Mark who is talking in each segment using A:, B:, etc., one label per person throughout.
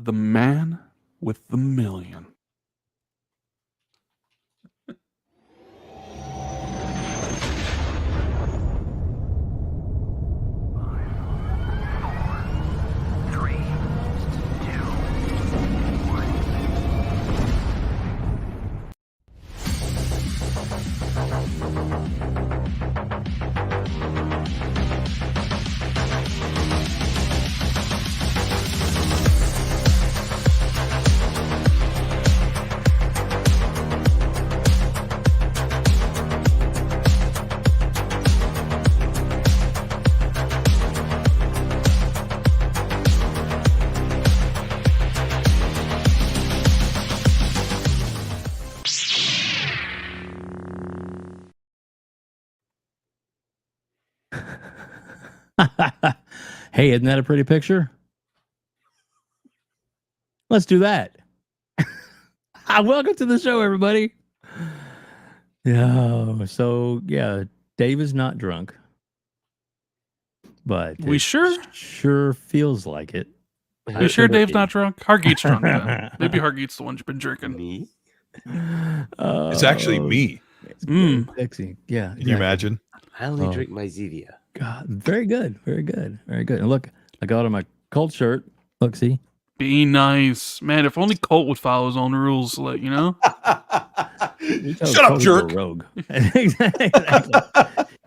A: the man with the million.
B: Hey, isn't that a pretty picture? Let's do that. Welcome to the show, everybody. Yeah. So yeah, Dave is not drunk, but
A: We
B: sure feels like it.
A: You sure Dave's not drunk? Hargeet's drunk. Then. Maybe Hargeet's the one you've been drinking.
C: Me?
D: It's actually me.
B: It's good, sexy. Yeah.
D: Can you imagine?
C: I only drink my Zevia.
B: God, very good, very good, very good. And look, I got on my Colt shirt. Look, see.
A: Be nice, man. If only Colt would follow his own rules, like, you know.
D: Shut up, jerk.
B: Rogue. Exactly.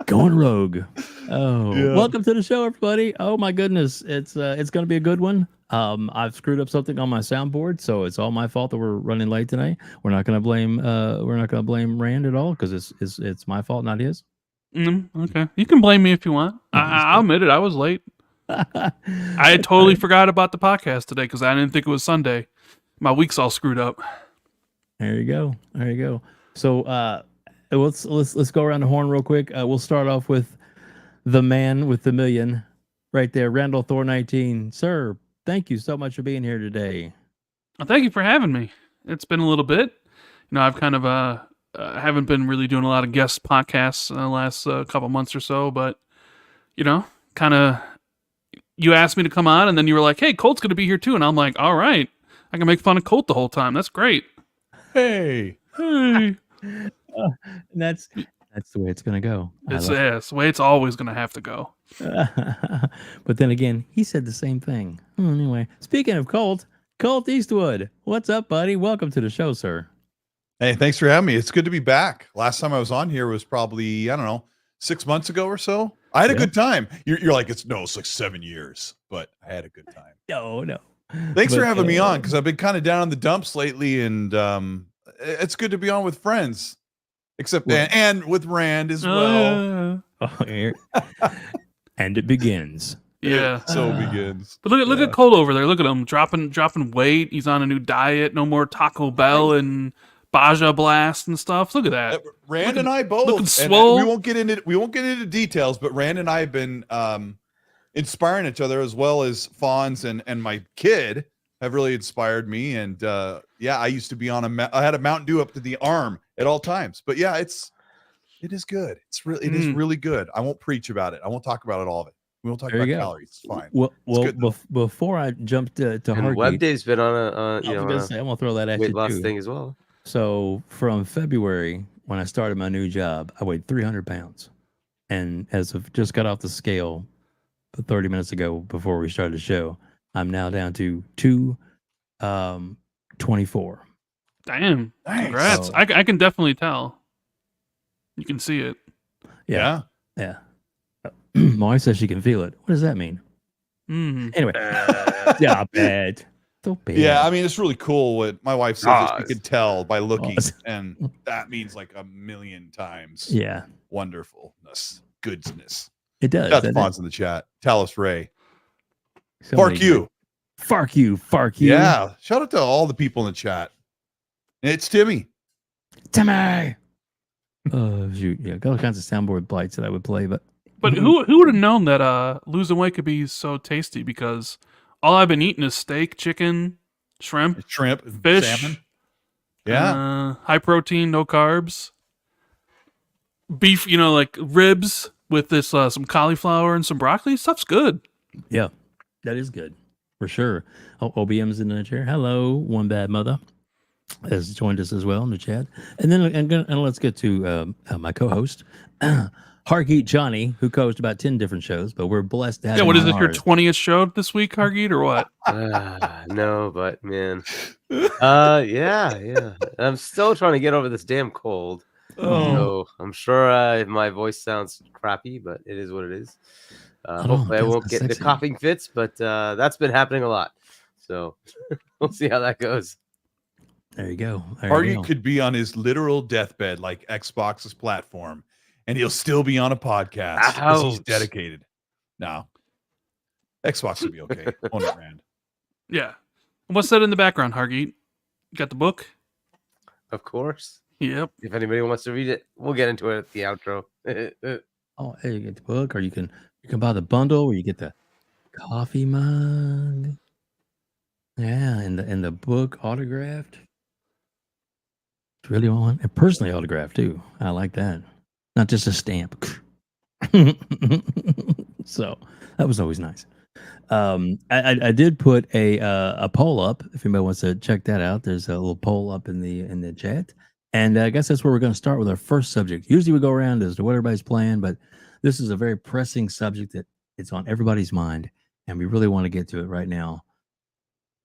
B: Going rogue. Oh, yeah. Welcome to the show, everybody. Oh my goodness, it's going to be a good one. I've screwed up something on my soundboard, so it's all my fault that we're running late tonight. We're not going to blame Rand at all because it's my fault, not his.
A: Okay, you can blame me if you want. I'll admit it. I was late. I had totally forgot about the podcast today because I didn't think it was Sunday. My week's all screwed up.
B: There you go. There you go. So let's go around the horn real quick. We'll start off with the man with the million, right there, Randall Thor 19. Sir, thank you so much for being here today.
A: Well, thank you for having me. It's been a little bit. You know, I've kind of haven't been really doing a lot of guest podcasts in the last couple months or so, but you know, kind of. You asked me to come on, and then you were like, "Hey, Colt's going to be here too," and I'm like, "All right, I can make fun of Colt the whole time. That's great."
D: Hey.
B: That's the way it's going to go.
A: It's the way it's always going to have to go.
B: But then again, he said the same thing. Anyway, speaking of Colt Eastwood, what's up, buddy? Welcome to the show, sir.
D: Hey, thanks for having me. It's good to be back. Last time I was on here was probably, I don't know, 6 months ago or so. I had a good time. You're like, it's like 7 years, but I had a good time.
B: No.
D: Thanks for having me on because I've been kind of down in the dumps lately, and it's good to be on with friends, except and with Rand as well.
B: And it begins.
A: Yeah,
D: so it begins.
A: But look at Colt over there. Look at him dropping weight. He's on a new diet. No more Taco Bell and Baja Blast and stuff. Look at that.
D: Rand and I both.
A: Looking swole.
D: We won't get into details, but Rand and I have been inspiring each other, as well as Fonz and my kid have really inspired me. And I used to be on I had a Mountain Dew up to the arm at all times. But yeah, it is good. It is really good. I won't preach about it. I won't talk about all of it. We won't talk about calories. It's fine.
B: Well, before I jumped to Hargeet,
C: WEBDAVE's been on
B: I'm gonna throw that at you
C: weight loss
B: too.
C: thing as well.
B: So from February, when I started my new job, I weighed 300 pounds. And as of just got off the scale 30 minutes ago before we started the show, I'm now down to 224.
A: Damn.
D: Nice.
A: Congrats. I can definitely tell. You can see it.
B: Yeah. My wife says she can feel it. What does that mean? Anyway. Yeah, bad.
D: Yeah, I mean, it's really cool what my wife says that she could tell by looking, and that means like a million times.
B: Yeah.
D: Wonderfulness. Goodness.
B: It does.
D: Got the fonts in the chat. Talis Ray.
B: So
D: Fark you.
B: Yeah.
D: Shout out to all the people in the chat. It's Timmy.
B: Oh, shoot. Yeah, got all kinds of soundboard blights that I would play, but
A: who would have known that losing weight could be so tasty? Because all I've been eating is steak, chicken, shrimp, fish,
D: salmon. Yeah.
A: High protein, no carbs. Beef, like ribs with this some cauliflower and some broccoli. Stuff's good.
B: Yeah, that is good. for sure. Oh, OBM's in the chair. Hello, one bad mother has joined us as well in the chat. And then and let's get to my co-host, Hargeet Chani, who co-hosts about 10 different shows, but we're blessed to have him
A: what is
B: on
A: this, your
B: ours.
A: 20th show this week, Hargeet, or what?
C: No, but man. Yeah. I'm still trying to get over this damn cold. So I'm sure my voice sounds crappy, but it is what it is. Hopefully I won't get the coughing fits, but that's been happening a lot. So we'll see how that goes.
B: There you go.
D: Hardy could be on his literal deathbed, like Xbox's platform, and he'll still be on a podcast because he's dedicated. No, Xbox will be okay. On it, Rand.
A: Yeah. What's that in the background, Hargeet? You got the book?
C: Of course.
A: Yep.
C: If anybody wants to read it, we'll get into it at the outro.
B: Oh, hey, you get the book, or you can buy the bundle where you get the coffee mug. Yeah, and the book autographed. Really want and personally autographed too. I like that. Not just a stamp. So that was always nice. I did put a poll up. If anybody wants to check that out, there's a little poll up in the chat. And I guess that's where we're going to start with our first subject. Usually we go around as to what everybody's playing, but this is a very pressing subject that it's on everybody's mind, and we really want to get to it right now.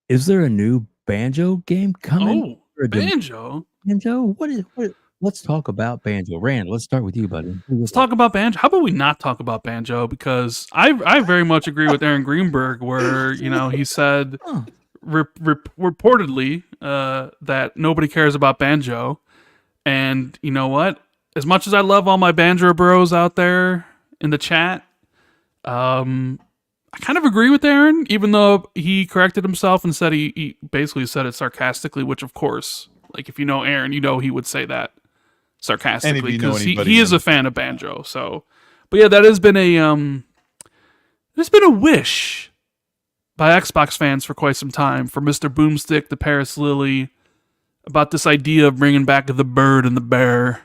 B: Is there a new Banjo game coming?
A: Oh, Banjo?
B: Banjo? What? Let's talk about Banjo. Rand, let's start with you, buddy.
A: Let's talk about Banjo. How about we not talk about Banjo? Because I very much agree with Aaron Greenberg, where he said reportedly that nobody cares about Banjo. And you know what? As much as I love all my Banjo bros out there in the chat, I kind of agree with Aaron, even though he corrected himself and said he basically said it sarcastically, which of course, like if you know Aaron, you know he would say that sarcastically because he is a fan of Banjo. So, but yeah, that has been there's been a wish by Xbox fans for quite some time for Mr. Boomstick, the Paris Lily, about this idea of bringing back the bird and the bear.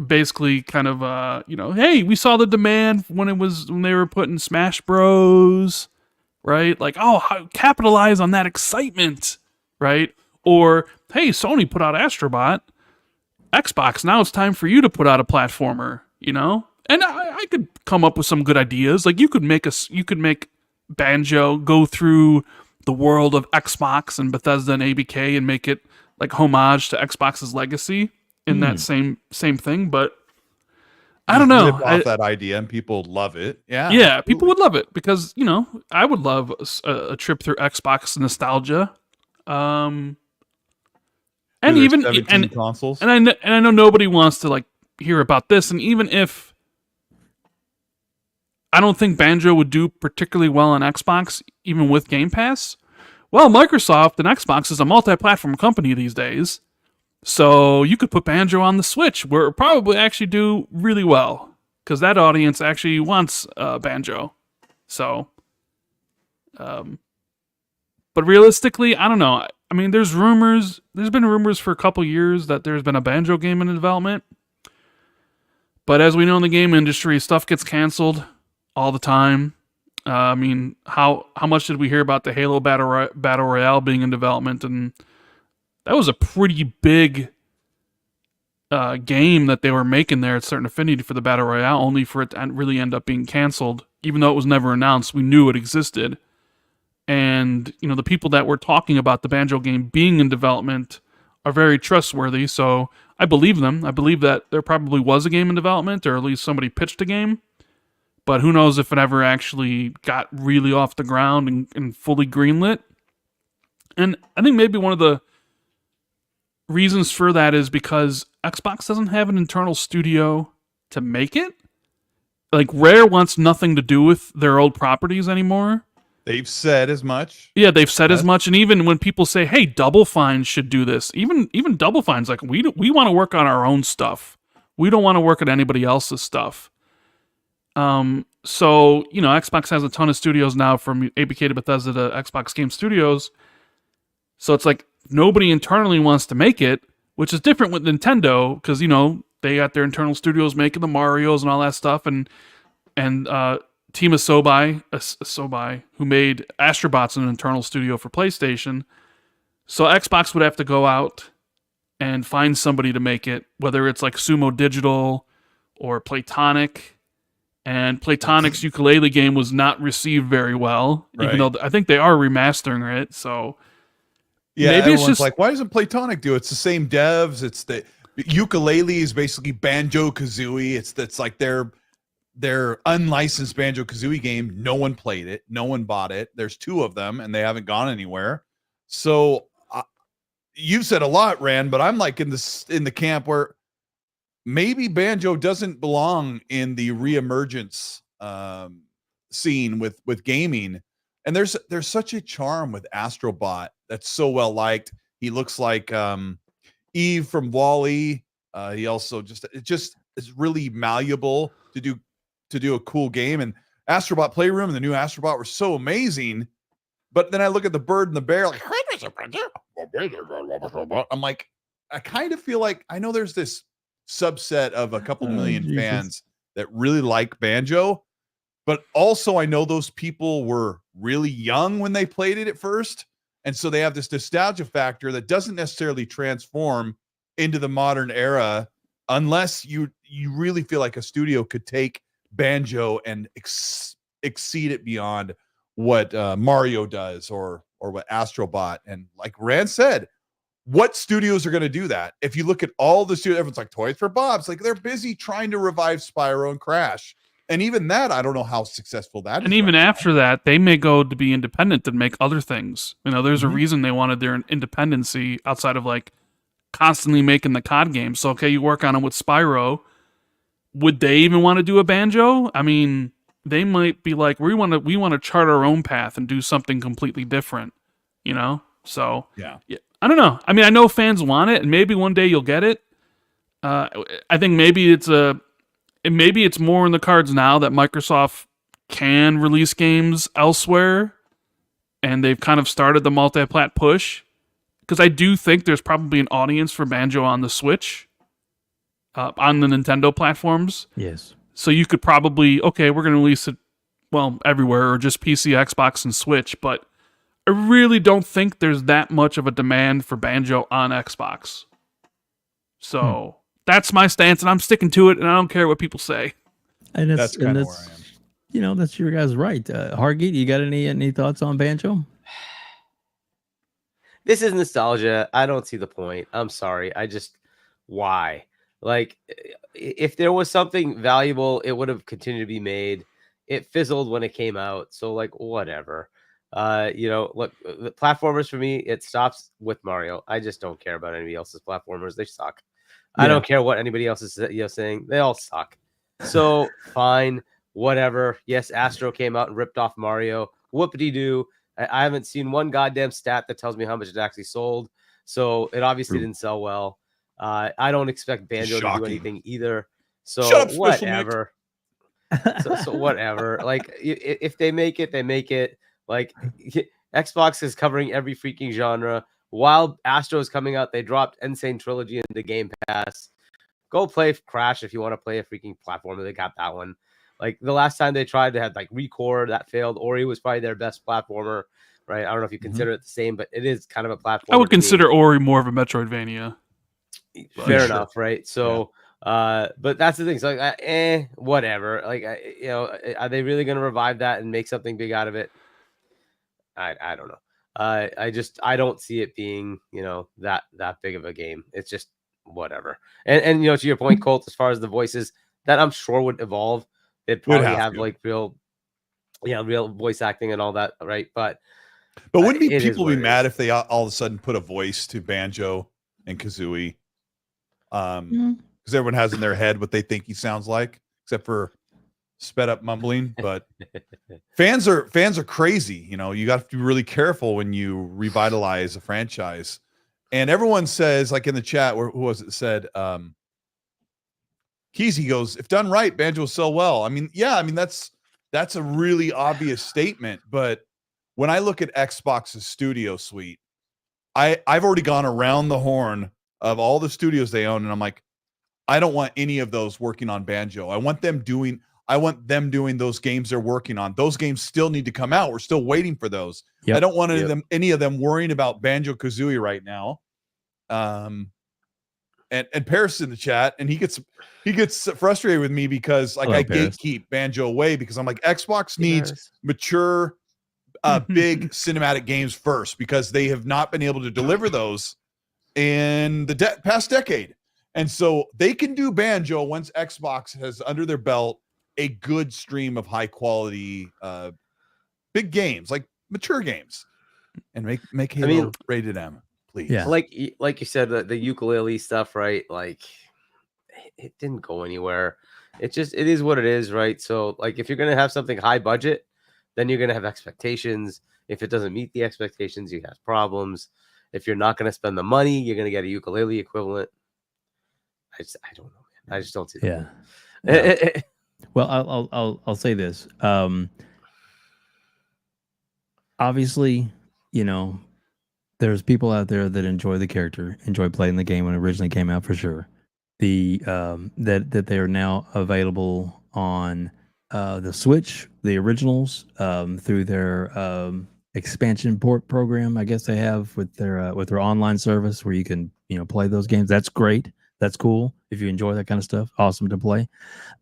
A: Basically kind of, hey, we saw the demand when they were putting Smash Bros, right? Like, capitalize on that excitement, right? Or, hey, Sony put out Astrobot. Xbox, now it's time for you to put out a platformer, And I could come up with some good ideas. Like you could make Banjo go through the world of Xbox and Bethesda and ABK and make it like homage to Xbox's legacy in that same thing. But I don't know.
D: Off that idea and people love it. Yeah.
A: Yeah, absolutely. People would love it because, I would love a trip through Xbox nostalgia. And even
D: consoles.
A: And I know nobody wants to like hear about this, and even if I don't think Banjo would do particularly well on Xbox, even with Game Pass. Well, Microsoft and Xbox is a multi-platform company these days, so you could put Banjo on the Switch, where it probably actually do really well because that audience actually wants Banjo. So, but realistically, I don't know. I mean, there's been rumors for a couple years that there's been a Banjo game in development. But as we know in the game industry, stuff gets canceled all the time. I mean, how much did we hear about the Halo Battle Royale being in development? And that was a pretty big game that they were making there at Certain Affinity for the Battle Royale, only for it to really end up being canceled. Even though it was never announced, we knew it existed. And, the people that were talking about the Banjo game being in development are very trustworthy, so I believe them. I believe that there probably was a game in development, or at least somebody pitched a game. But who knows if it ever actually got really off the ground and fully greenlit. And I think maybe one of the reasons for that is because Xbox doesn't have an internal studio to make it. Like, Rare wants nothing to do with their old properties anymore.
D: They've said as much.
A: Yeah, they've said as much. And even when people say, hey, Double Fine should do this, even Double Fine's like, we want to work on our own stuff. We don't want to work at anybody else's stuff. So, Xbox has a ton of studios now, from ABK to Bethesda to Xbox Game Studios. So it's like nobody internally wants to make it, which is different with Nintendo because, they got their internal studios making the Marios and all that stuff. And team of Sobai, who made Astrobot's an internal studio for PlayStation. So Xbox would have to go out and find somebody to make it, whether it's like Sumo Digital or Playtonic. And Playtonic's ukulele game was not received very well, even though I think they are remastering it. So
D: yeah,
A: maybe
D: everyone's
A: it's just
D: like, why doesn't Playtonic do it? It's the same devs. It's the ukulele is basically Banjo-Kazooie. It's like their unlicensed Banjo-Kazooie game. No one played it. No one bought it. There's 2 of them, and they haven't gone anywhere. So you've said a lot, Rand, but I'm like in the camp where maybe Banjo doesn't belong in the reemergence scene with gaming. And there's such a charm with Astrobot that's so well liked. He looks like Eve from Wall-E. He also just is really malleable to do a cool game. And Astrobot Playroom and the new Astrobot were so amazing. But then I look at the bird and the bear, like I'm like, I kind of feel like I know there's this subset of a couple million fans that really like Banjo, but also I know those people were really young when they played it at first, and so they have this nostalgia factor that doesn't necessarily transform into the modern era unless you really feel like a studio could take Banjo and exceed it beyond what Mario does or what Astrobot. And like Rand said, what studios are going to do that? If you look at all the studios, everyone's like Toys for Bob's, like they're busy trying to revive Spyro and Crash. And even that, I don't know how successful that is.
A: And even after that, they may go to be independent and make other things. You know, there's a reason they wanted their independency outside of like constantly making the COD games. So, okay, you work on them with Spyro. Would they even want to do a Banjo? I mean, they might be like, we want to chart our own path and do something completely different, you know? So, yeah. I don't know. I mean, I know fans want it, and maybe one day you'll get it. I think maybe it's more in the cards now that Microsoft can release games elsewhere, and they've kind of started the multi-plat push. Because I do think there's probably an audience for Banjo on the Switch, on the Nintendo platforms.
B: Yes.
A: So you could probably, okay, we're going to release it, well, everywhere, or just PC, Xbox, and Switch, but I really don't think there's that much of a demand for Banjo on Xbox. So that's my stance, and I'm sticking to it, and I don't care what people say.
B: And
D: that's kind of where I am.
B: You know, that's your guys' right. Hargeet, you got any thoughts on Banjo?
C: This is nostalgia. I don't see the point. I'm sorry. Why? Like, if there was something valuable, it would have continued to be made. It fizzled when it came out. So, like, whatever. Look, the platformers for me, it stops with Mario. I just don't care about anybody else's platformers. They suck. Yeah. I don't care what anybody else is saying. They all suck. So, fine. Whatever. Yes, Astro came out and ripped off Mario. Whoopity-doo. I haven't seen one goddamn stat that tells me how much it actually sold. So, it obviously didn't sell well. I don't expect Banjo to do anything either. So whatever. so whatever. Like if they make it, they make it. Like Xbox is covering every freaking genre. While Astro is coming out, they dropped Insane Trilogy into Game Pass. Go play Crash if you want to play a freaking platformer. They got that one. Like the last time they tried, they had like Record that failed. Ori was probably their best platformer, right? I don't know if you consider it the same, but it is kind of a platform.
A: I would consider Ori more of a Metroidvania.
C: Fair enough, right? So, but that's the thing. So, like, whatever. Like, are they really going to revive that and make something big out of it? I don't know. I don't see it being, that big of a game. It's just whatever. And to your point, Colt, as far as the voices, that I'm sure would evolve. They'd probably have like real voice acting and all that, right? But
D: wouldn't people be mad if they all of a sudden put a voice to Banjo and Kazooie? Because everyone has in their head what they think he sounds like, except for sped up mumbling. But fans are crazy. You got to be really careful when you revitalize a franchise. And everyone says, like in the chat, who was it said? Keezy goes, if done right, Banjo will sell well. I mean, that's a really obvious statement. But when I look at Xbox's studio suite, I've already gone around the horn of all the studios they own, and I'm like, I don't want any of those working on Banjo. I want them doing. I want them doing those games they're working on. Those games still need to come out. We're still waiting for those.
B: Yep.
D: I don't want any of them worrying about Banjo-Kazooie right now. And Paris in the chat, and he gets frustrated with me because like I gatekeep Banjo away because I'm like, Xbox needs mature big cinematic games first because they have not been able to deliver those in the past decade. And so they can do Banjo once Xbox has under their belt a good stream of high quality big games, like mature games, and make Halo rated M, please.
C: Yeah. Like you said, the ukulele stuff, right? Like it didn't go anywhere. It is what it is, right? So like if you're gonna have something high budget, then you're gonna have expectations. If it doesn't meet the expectations, you have problems. If you're not gonna spend the money, you're gonna get a ukulele equivalent. I don't know, man. I just don't see that.
B: Yeah. Well, I'll say this. Obviously, you know, there's people out there that enjoy the character, enjoy playing the game when it originally came out for sure. That they are now available on the Switch, the originals, through their expansion port program. I guess they have with their online service where you can play those games. That's great. That's cool. If you enjoy that kind of stuff, awesome to play.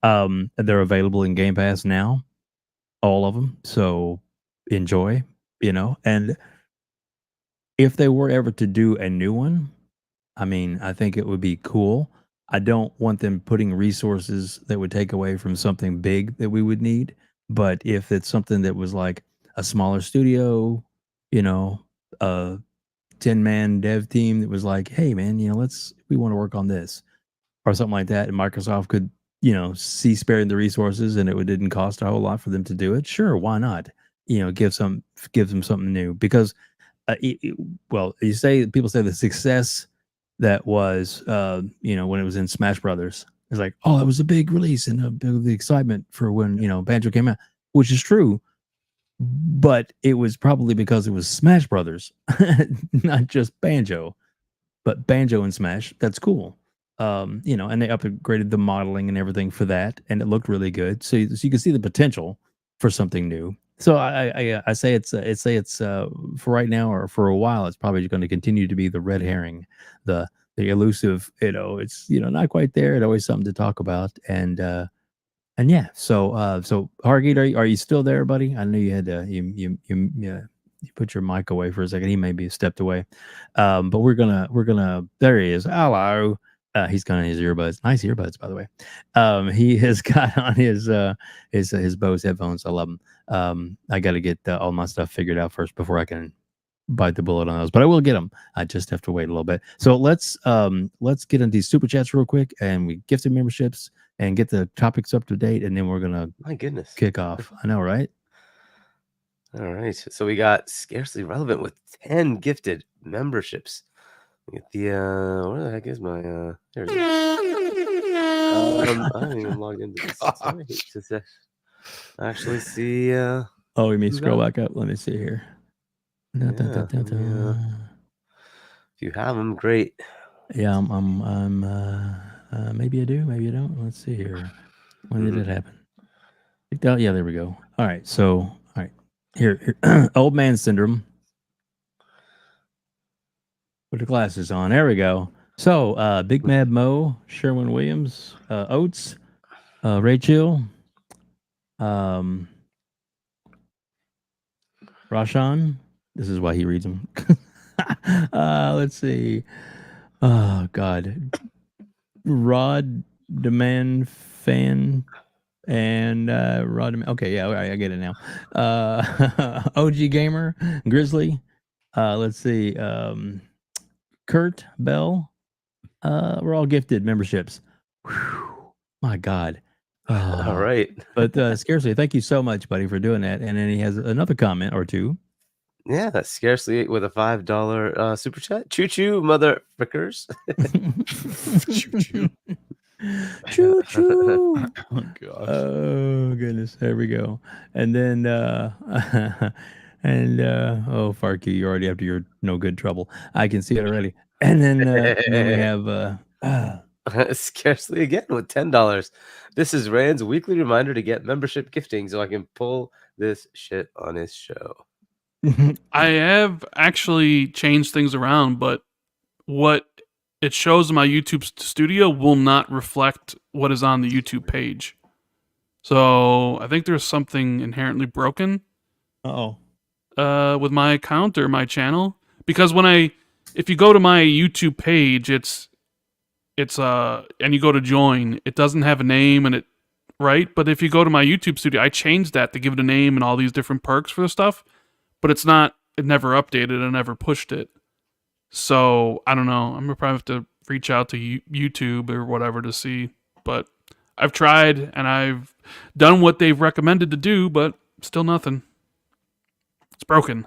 B: They're available in Game Pass now, all of them. So enjoy, and if they were ever to do a new one, I mean, I think it would be cool. I don't want them putting resources that would take away from something big that we would need. But if it's something that was like a smaller studio, a 10-man dev team that was like, hey man, we want to work on this or something like that, and Microsoft could, see sparing the resources and it didn't cost a whole lot for them to do it. Sure, why not? Give them something new because people say the success that was when it was in Smash Brothers, it's like, oh, it was a big release and the excitement for when Banjo came out, which is true, but it was probably because it was Smash Brothers, not just Banjo, but Banjo and Smash. That's cool. And they upgraded the modeling and everything for that, and it looked really good. So you can see the potential for something new. So I say it's for right now or for a while, it's probably going to continue to be the red herring, the elusive. It's not quite there. It's always something to talk about, and yeah. So Hargeet, are you still there, buddy? I know you had you put your mic away for a second. He maybe stepped away, but we're gonna. There he is. Hello. He's got on his earbuds. Nice earbuds, by the way. He has got on his Bose headphones. I love them. I got to get all my stuff figured out first before I can bite the bullet on those. But I will get them. I just have to wait a little bit. So let's get into these super chats real quick, and we gift some memberships and get the topics up to date, and then we're gonna kick off. I know, right?
C: All right. So we got Scarcely Relevant with 10 gifted memberships. Get the where the heck is my there it is. I haven't even logged into this. Actually see
B: you mean scroll back up? Let me see here.
C: If you have them, great.
B: Yeah, I'm maybe I do, maybe I don't. Let's see here. When did it happen? Yeah, there we go. All right, so all right. Here. Old man syndrome. Put the glasses on. There we go. So, Big Mad Mo, Sherwin Williams, Oates, Rachel, Rashan. This is why he reads them. Let's see. Oh, God. Rod Demand Fan and Rod. Okay, yeah, I get it now. OG Gamer, Grizzly. Let's see. Kurt Bell, we're all gifted memberships. Whew, my God.
C: All right.
B: But Scarcely, thank you so much, buddy, for doing that. And then he has another comment or two.
C: Yeah, that's Scarcely with a $5 super chat. Choo choo, mother frickers.
D: Choo choo.
B: Choo choo.
D: Oh gosh.
B: Oh goodness. There we go. And then oh Farkey, you're already after your no good trouble. I can see it already. And then we have
C: Scarcely again with $10. This is Rand's weekly reminder to get membership gifting so I can pull this shit on his show.
A: I have actually changed things around, but what it shows in my YouTube studio will not reflect what is on the YouTube page. So I think there's something inherently broken with my account or my channel. Because if you go to my YouTube page, it's and you go to join, it doesn't have a name and right? But if you go to my YouTube studio, I changed that to give it a name and all these different perks for the stuff. But it never updated and never pushed it. So I don't know. I'm gonna probably have to reach out to YouTube or whatever to see. But I've tried and I've done what they've recommended to do, but still nothing. It's broken.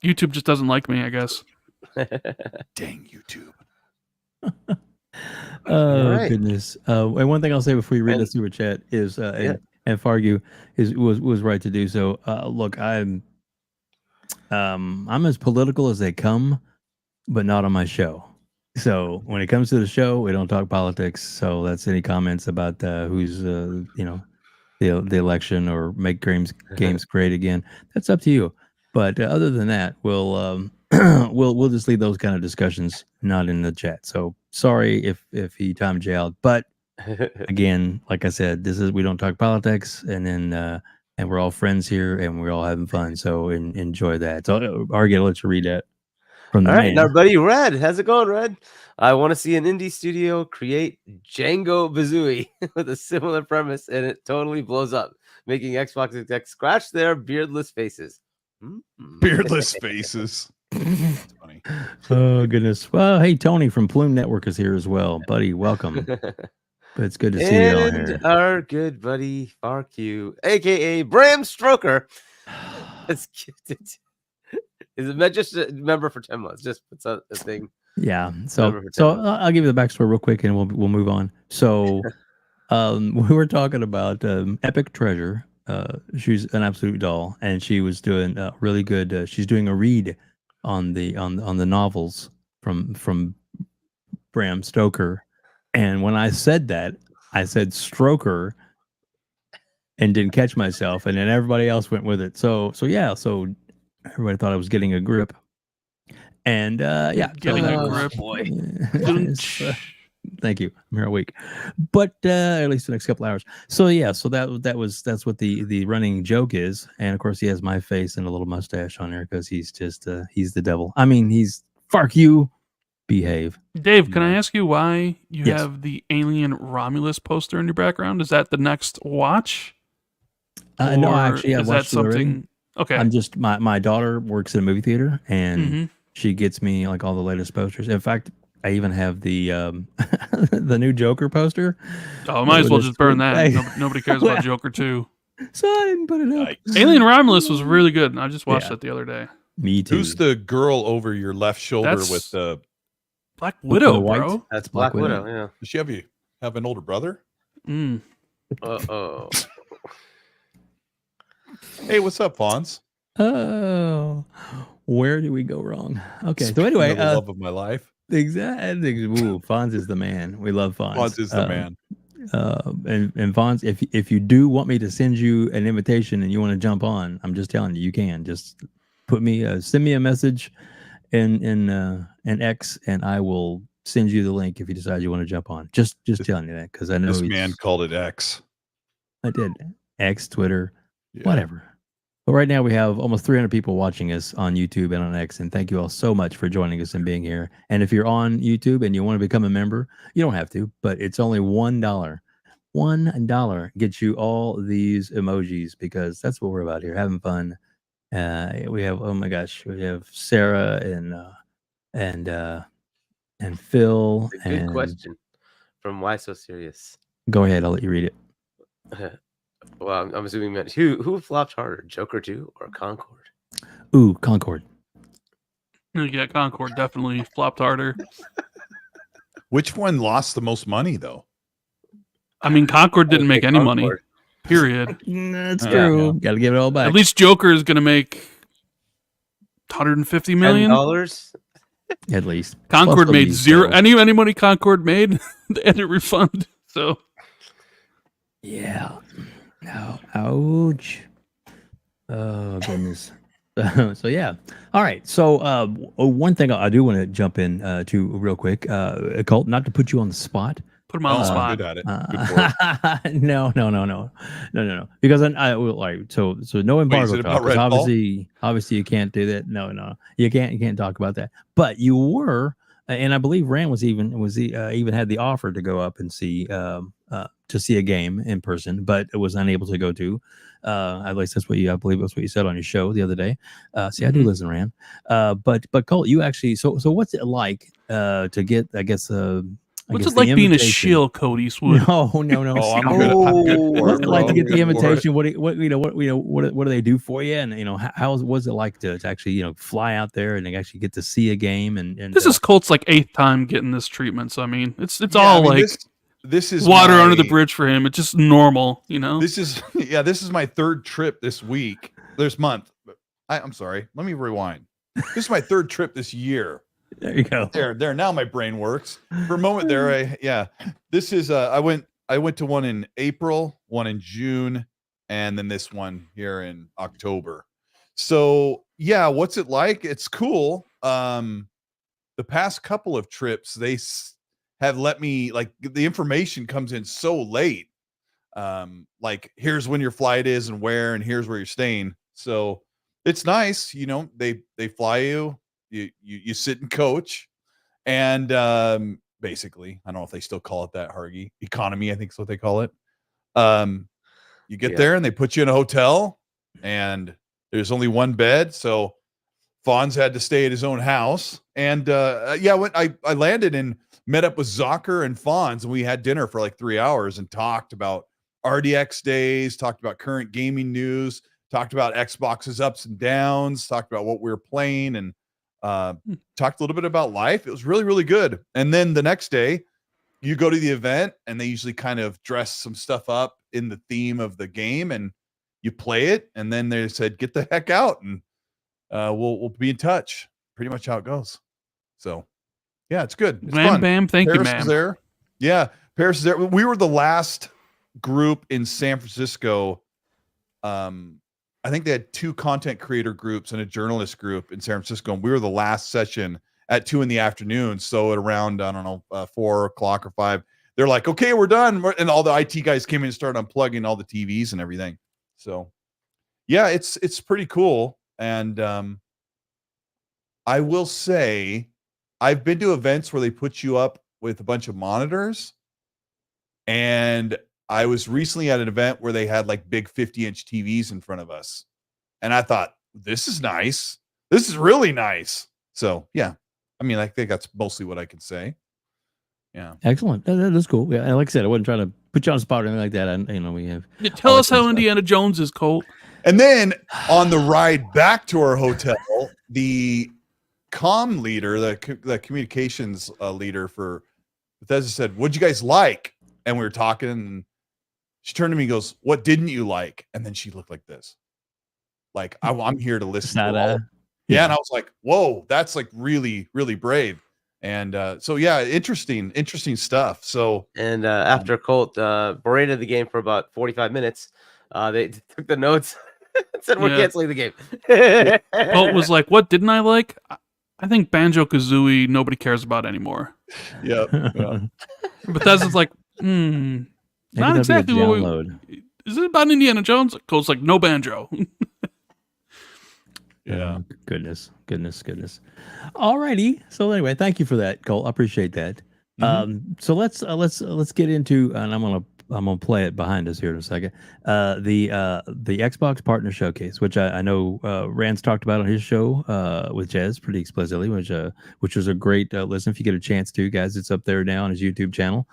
A: YouTube just doesn't like me, I guess.
D: Dang YouTube.
B: Oh goodness! And one thing I'll say before you read the super chat is, and Fargu was right to do so. Look, I'm as political as they come, but not on my show. So when it comes to the show, we don't talk politics. So that's any comments about who's the election or make games great again. That's up to you. But other than that, we'll we'll just leave those kind of discussions not in the chat. So sorry if he timed you out, but again, like I said, we don't talk politics, and then and we're all friends here, and we're all having fun. So enjoy that. So Argy, I'll let you read that from the man.
C: Now, buddy, Red, how's it going, Red? I want to see an indie studio create Banjo-Kazooie with a similar premise, and it totally blows up, making Xbox execs scratch their beardless faces.
D: Beardless faces. That's funny.
B: Oh goodness. Well, hey, Tony from Plume Network is here as well, buddy. Welcome. But it's good to see you all here.
C: Our good buddy FarQ, aka Bram Stroker, has gifted. Is it just a member for 10 months? Just puts out a thing.
B: Yeah. So I'll give you the backstory real quick, and we'll move on. So we were talking about Epic Treasure. She's an absolute doll, and she was doing really good. She's doing a read on the novels from Bram Stoker. And when I said that, I said Stroker and didn't catch myself, and then everybody else went with it. So everybody thought I was getting a grip. And
A: getting a grip,
C: boy.
B: Thank you. I'm here a week, but at least the next couple hours. So that's what the running joke is. And of course, he has my face and a little mustache on there because he's just he's the devil. I mean, he's Fark you. Behave.
A: Dave, can I ask you why you have the Alien Romulus poster in your background? Is that the next watch?
B: No, actually, I
A: is
B: watched
A: that something?
B: Already.
A: Okay.
B: I'm just my daughter works in a movie theater, and she gets me like all the latest posters. In fact, I even have the the new Joker poster.
A: Oh, I might as well just burn that. Nobody cares about Joker 2.
B: So I didn't put it up.
A: Alien Romulus was really good. I just watched it the other day.
B: Me too.
D: Who's the girl over your left shoulder with the
A: Black Widow, bro?
C: That's Black Widow. Yeah.
D: Does she have an older brother?
C: Uh-oh.
D: Hey, what's up, Fonz?
B: Oh, where do we go wrong? Okay, so anyway,
D: the love of my life.
B: Exactly. Ooh, Fonz is the man. We love Fonz.
D: Fonz is the man.
B: And Fonz, if you do want me to send you an invitation and you want to jump on, I'm just telling you, you can just send me a message in X, and I will send you the link if you decide you want to jump on. Just telling you that because I know
D: this man called it X.
B: I did X, Twitter, whatever. But right now we have almost 300 people watching us on YouTube and on X, and thank you all so much for joining us and being here. And if you're on YouTube and you want to become a member, you don't have to, but it's only $1. $1 gets you all these emojis because that's what we're about here, having fun. We have, oh my gosh, we have Sarah and Phil.
C: Good question from Why So Serious.
B: Go ahead, I'll let you read it.
C: Well, I'm assuming meant who flopped harder, Joker 2 or Concord?
B: Ooh, Concord.
A: Yeah, Concord definitely flopped harder.
D: Which one lost the most money, though?
A: I mean, Concord didn't make any money. Period.
B: That's true. Got to give it all back.
A: At least Joker is going to make $150 million.
C: $10?
B: At least
A: Concord made zero.
B: So.
A: Any money Concord made, they had to refund. So
B: yeah. No. Ouch. Oh goodness. So yeah. All right. So one thing I do want to jump in to real quick, Colt, not to put you on the spot.
A: put them on the
D: I'm
A: spot.
D: good at it. Good for it.
B: No. Because I will like so no embargo
D: is it
B: talk.
D: about Red Ball?
B: Obviously you can't do that. No. You can't talk about that. But you were, and I believe Rand even had the offer to go up and see a game in person, but it was unable to go to. At least I believe that's what you said on your show the other day. See, I do listen, Rand. But Colt, you actually so what's it like to get? I guess
A: What's it like being a shill, Colt Eastwood?
B: No.
D: Oh, I'm good for
B: What's
D: it,
B: it like to
D: bro.
B: get the invitation? What do they do for you? And how was it like to actually fly out there and actually get to see a game? And
A: This is Colt's like 8th time getting this treatment. So I mean, it's all like
D: this is
A: water under the bridge for him. It's just normal,
D: This is my 3rd trip this month. I'm sorry. Let me rewind. This is my 3rd trip this year.
B: There you go.
D: There. Now my brain works. For a moment there, This is I went to one in April, one in June, and then this one here in October. So yeah, what's it like? It's cool. The past couple of trips, they have let me, like, the information comes in so late. Like, here's when your flight is and where, and here's where you're staying. So it's nice, they fly you. You sit and coach, and basically, I don't know if they still call it that, Hargee economy, I think is what they call it. You get there and they put you in a hotel, and there's only one bed, so Fonz had to stay at his own house. And when I landed and met up with Zocker and Fonz, and we had dinner for like 3 hours and talked about RDX days, talked about current gaming news, talked about Xbox's ups and downs, talked about what we were playing, and talked a little bit about life. It was really, really good. And then the next day you go to the event, and they usually kind of dress some stuff up in the theme of the game, and you play it. And then they said, get the heck out, and we'll be in touch. Pretty much how it goes. So yeah, it's good. It's fun.
A: Bam. Thank
D: Paris
A: you, ma'am.
D: was there. Yeah. Paris is there. We were the last group in San Francisco. I think they had 2 content creator groups and a journalist group in San Francisco, and we were the last session at 2 p.m. So at around, 4 o'clock or 5, they're like, okay, we're done. And all the IT guys came in and started unplugging all the TVs and everything. So yeah, it's pretty cool. And I will say, I've been to events where they put you up with a bunch of monitors, and I was recently at an event where they had like big 50-inch TVs in front of us. And I thought, this is nice. This is really nice. So yeah, I mean, I think that's mostly what I can say. Yeah.
B: Excellent. That's cool. Yeah. And like I said, I wasn't trying to put you on the spot or anything like that. And we have.
A: Tell us how Indiana Jones is, Colt.
D: And then on the ride back to our hotel, the comm leader, the communications leader for Bethesda said, what'd you guys like? And we were talking, and she turned to me and goes, what didn't you like? And then she looked like this. Like, I'm here to listen to all. Yeah. And I was like, whoa, that's like really, really brave. And so, yeah, interesting stuff. So,
C: and after Colt berated the game for about 45 minutes, they took the notes and said, we're canceling the game.
A: Colt was like, what didn't I like? I think Banjo-Kazooie nobody cares about anymore.
D: Yeah.
A: Bethesda's like, not exactly what we... Is it about Indiana Jones? Colt's like, no Banjo.
D: Yeah.
B: Goodness. Alrighty. So anyway, thank you for that, Colt. I appreciate that. So let's get into, and I'm gonna play it behind us here in a second. The Xbox Partner Showcase, which I know Rand's talked about on his show with Jez pretty explicitly, which was a great listen. If you get a chance to, guys, it's up there now on his YouTube channel.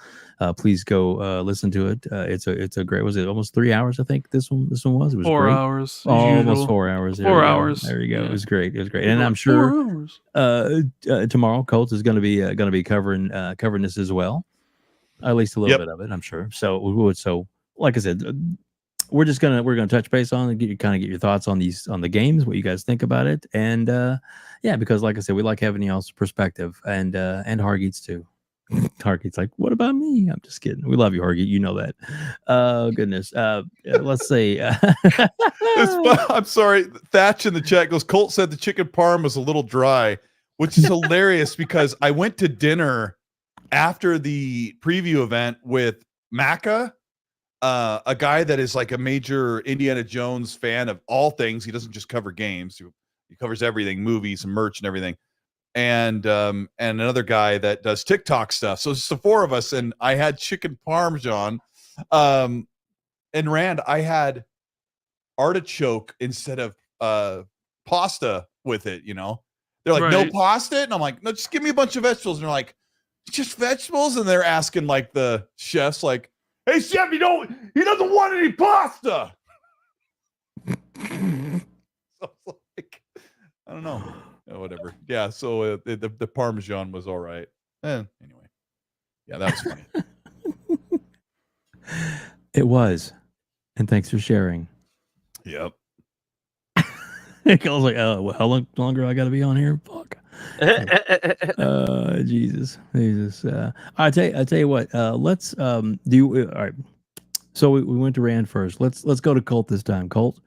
B: Please go listen to it. It's a great. Was it almost 3 hours? I think this one was. It was
A: 4
B: great.
A: hours.
B: Almost 4 hours.
A: 4 hours.
B: There you go.
A: Yeah.
B: It was great. And I'm sure tomorrow Colt is going to be covering this as well. At least a little bit of it, I'm sure. So like I said, we're gonna touch base on and get your thoughts on the games, what you guys think about it, and yeah, because like I said, we like having y'all's perspective, and Hargeet's too. Hargeet's like, what about me? I'm just kidding. We love you, Hargeet. You know that. Oh goodness. Let's see.
D: I'm sorry. Thatch in the chat goes, Colt said the chicken parm was a little dry, which is hilarious because I went to dinner after the preview event with Maka, a guy that is like a major Indiana Jones fan of all things. He doesn't just cover games. He covers everything, movies and merch and everything. And another guy that does TikTok stuff. So it's the four of us, and I had chicken parmesan. And Rand, I had artichoke instead of pasta with it, you know. They're like, no pasta, and I'm like, no, just give me a bunch of vegetables. And they're like, just vegetables, and they're asking like the chefs, like, hey chef, he doesn't want any pasta. So like, I don't know. Whatever. Yeah, so the Parmesan was all right. Anyway. Yeah, that was funny.
B: It was. And thanks for sharing.
D: Yep.
B: I was like, well, how long longer I got to be on here? Fuck. Jesus. I tell you what. Let's all right. So we went to Rand first. Let's go to Colt this time. Colt,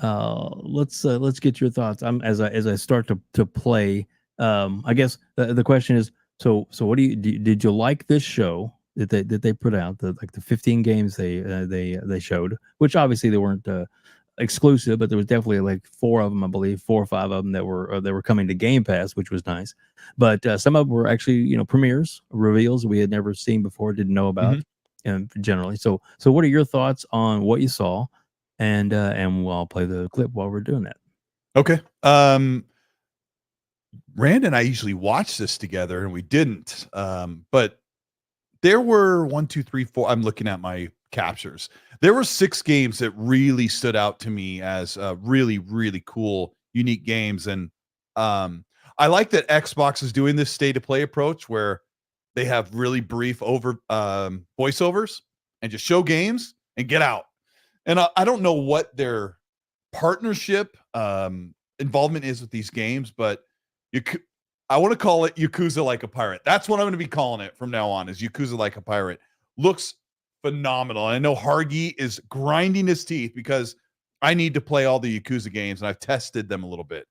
B: let's get your thoughts. As I start to play. I guess the question is, so what did you like this show that they put out, the 15 games they showed, which obviously they weren't exclusive, but there was definitely like 4 of them, I believe, 4 or 5 of them that were coming to Game Pass, which was nice. But some of them were actually premieres, reveals we had never seen before, didn't know about. Generally, so what are your thoughts on what you saw, and I'll play the clip while we're doing that.
D: Okay. Rand and I usually watch this together, and we didn't. But there were 1, 2, 3, 4. I'm looking at my captures. There were 6 games that really stood out to me as really, really cool, unique games, and I like that Xbox is doing this stay to play approach where they have really brief voiceovers and just show games and get out. And I don't know what their partnership involvement is with these games, but I want to call it Yakuza Like a Pirate. That's what I'm going to be calling it from now on, is Yakuza Like a Pirate. Looks phenomenal. And I know Hargeet is grinding his teeth because I need to play all the Yakuza games, and I've tested them a little bit.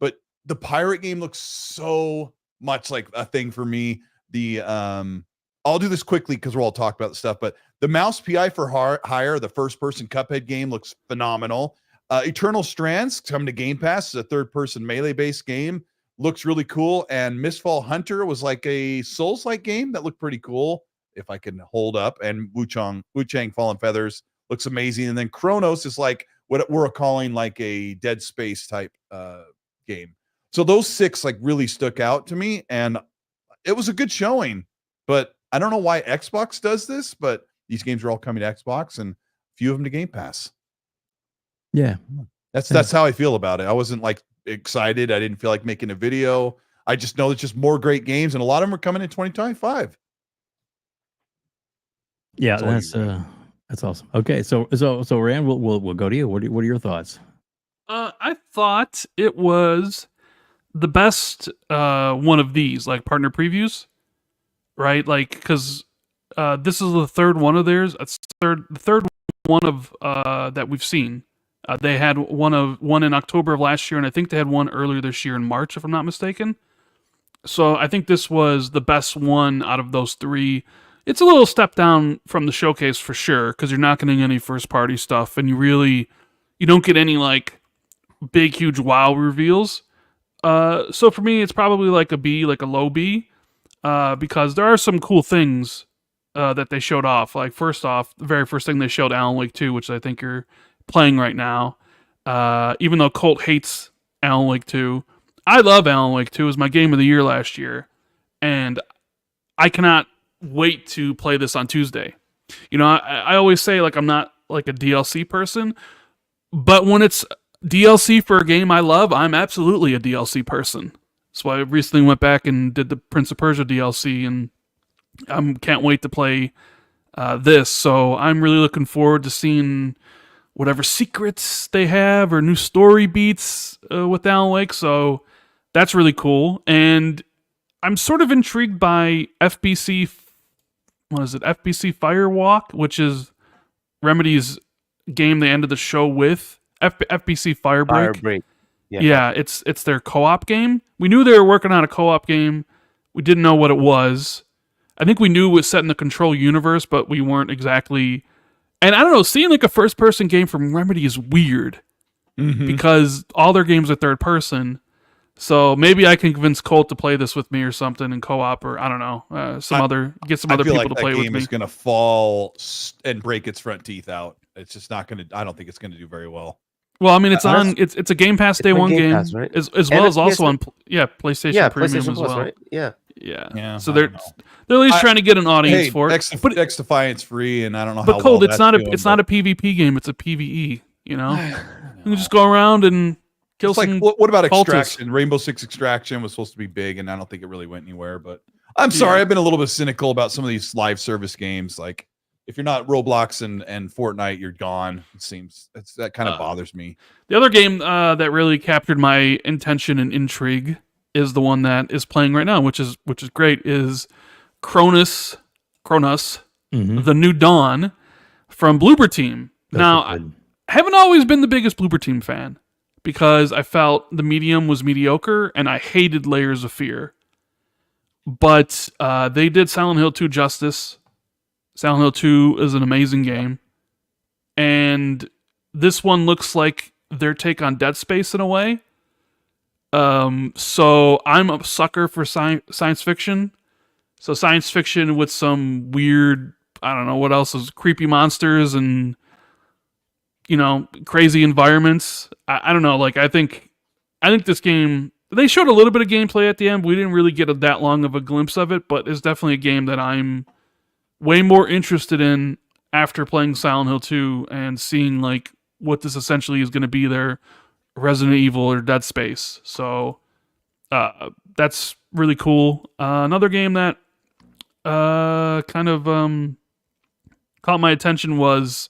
D: But the pirate game looks so much like a thing for me. I'll do this quickly because we're all talking about the stuff, but the Mouse PI for Hire, the first-person Cuphead game, looks phenomenal. Eternal Strands coming to Game Pass is a third-person melee-based game. Looks really cool. And Mistfall Hunter was like a Souls-like game that looked pretty cool, if I can hold up. And Wu-Chang Fallen Feathers looks amazing. And then Chronos is like what we're calling like a Dead Space type game. So those 6 like really stuck out to me, and it was a good showing. But I don't know why Xbox does this, but these games are all coming to Xbox and a few of them to Game Pass.
B: Yeah.
D: That's how I feel about it. I wasn't like excited. I didn't feel like making a video. I just know it's just more great games, and a lot of them are coming in 2025.
B: Yeah, that's awesome. Okay, so Rand, we'll go to you. What are your thoughts?
A: I thought it was the best one of these, like partner previews, right? Like, because this is the third one of theirs. It's the third one of that we've seen. They had one in October of last year, and I think they had one earlier this year in March, if I'm not mistaken. So I think this was the best one out of those 3. It's a little step down from the showcase for sure, because you're not getting any first party stuff, and you don't get any like big huge wow reveals. So for me, it's probably like a B, like a low B, because there are some cool things that they showed off. Like first off, the very first thing they showed, Alan Wake 2, which I think you're playing right now. Even though Colt hates Alan Wake 2, I love Alan Wake 2. It was my game of the year last year, and I cannot wait to play this on Tuesday. I always say like I'm not like a DLC person, but when it's DLC for a game I love, I'm absolutely a DLC person. So I recently went back and did the Prince of Persia DLC, and I can't wait to play this. So I'm really looking forward to seeing whatever secrets they have or new story beats with Alan Wake. So that's really cool. And I'm sort of intrigued by FBC. What is it? FBC Firewalk, which is Remedy's game they ended the show with. FBC Firebreak. Yeah, it's their co-op game. We knew they were working on a co-op game. We didn't know what it was. I think we knew it was set in the Control universe, but we weren't exactly. And I don't know, seeing like a first-person game from Remedy is weird because all their games are third-person. So maybe I can convince Colt to play this with me or something in co-op, or I don't know, get some other people to play with me.
D: Game is going to fall and break its front teeth out. It's just not going to. I don't think it's going to do very well.
A: Well, I mean, it's a Game Pass Day One game,
C: Pass, right?
A: as well as also on PlayStation Premium as well.
C: Right?
A: Yeah. So they're at least trying to get an audience for it.
D: But X Defiance free, and I don't know.
A: But Cold, it's not a PvP game. It's a PvE. You know, you can just go around and kill some.
D: What about
A: cultists.
D: Extraction? Rainbow Six Extraction was supposed to be big, and I don't think it really went anywhere. But I'm sorry, I've been a little bit cynical about some of these live service games. Like, if you're not Roblox and Fortnite, you're gone. It seems that kind of bothers me. The
A: other game that really captured my intention and intrigue is the one that is playing right now, which is great. Is Cronus, the New Dawn from Bloober Team. Now, I haven't always been the biggest Bloober Team fan because I felt the medium was mediocre and I hated Layers of Fear. But they did Silent Hill 2 justice. Silent Hill 2 is an amazing game. And this one looks like their take on Dead Space in a way. So I'm a sucker for science fiction. So science fiction with some weird, I don't know what else is, creepy monsters and, crazy environments. I don't know. Like, I think this game, they showed a little bit of gameplay at the end. We didn't really get that long of a glimpse of it, but it's definitely a game that I'm way more interested in after playing Silent Hill 2 and seeing like what this essentially is going to be their Resident Evil or Dead Space. So that's really cool. Another game that kind of caught my attention was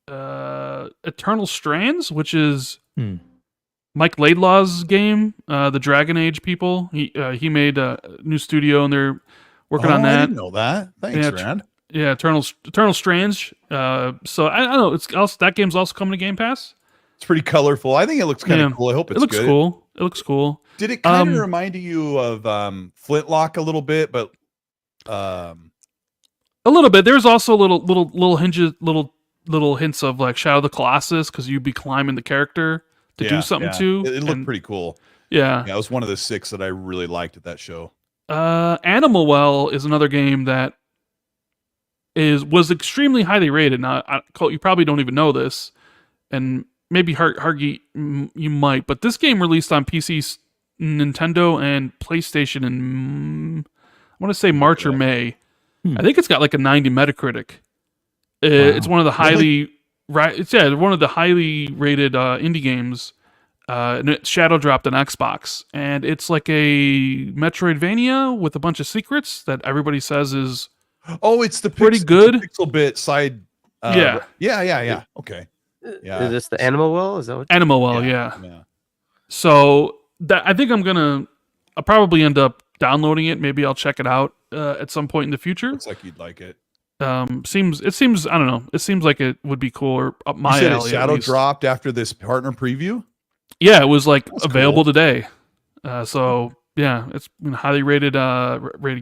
A: Eternal Strands, which is Mike Laidlaw's game, the Dragon Age people. He made a new studio and they're working on that.
D: I didn't know that. Thanks, Rand.
A: Yeah, Eternal Strands. So I don't know. It's also, that game's also coming to Game Pass.
D: It's pretty colorful. I think it looks kind of cool. I hope it's good.
A: It looks cool.
D: Did it kind of remind you of Flintlock a little bit? But
A: a little bit. There's also little hints of like Shadow of the Colossus because you'd be climbing the character to do something too.
D: It looked pretty cool.
A: Yeah,
D: it was one of the 6 that I really liked at that show.
C: Animal
A: Well is another game that was extremely highly rated. Now, Colt, you probably don't even know this, and maybe Hargeet, you might, but this game released on PC, Nintendo, and PlayStation in I want to say March or May. I think it's got like a 90 Metacritic. It's one of the highly one of the highly rated indie games. And it shadow dropped on Xbox, and it's like a Metroidvania with a bunch of secrets that everybody says is
D: it's the
A: pretty good
D: pixel bit side. Yeah. Okay. Yeah.
C: Is this the Animal Well? Is that what?
A: Animal Well? Yeah. So that I think I'll probably end up downloading it. Maybe I'll check it out at some point in the future.
D: Looks like you'd like it.
A: Seems I don't know. It seems like it would be cool or up my alley.
D: It shadow dropped after this partner preview.
A: Yeah, it was like available today. So yeah, it's a highly rated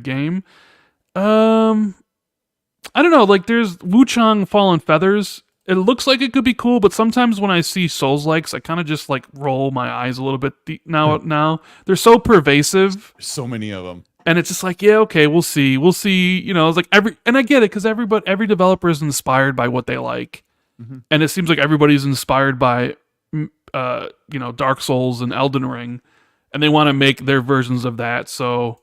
A: game. I don't know. Like there's Wuchang Fallen Feathers. It looks like it could be cool, but sometimes when I see Souls-likes, I kind of just like roll my eyes a little bit. Now they're so pervasive.
D: There's so many of them.
A: And it's just like, yeah, okay, we'll see. It's like and I get it because every developer is inspired by what they like, and it seems like everybody's inspired by, Dark Souls and Elden Ring, and they want to make their versions of that. So,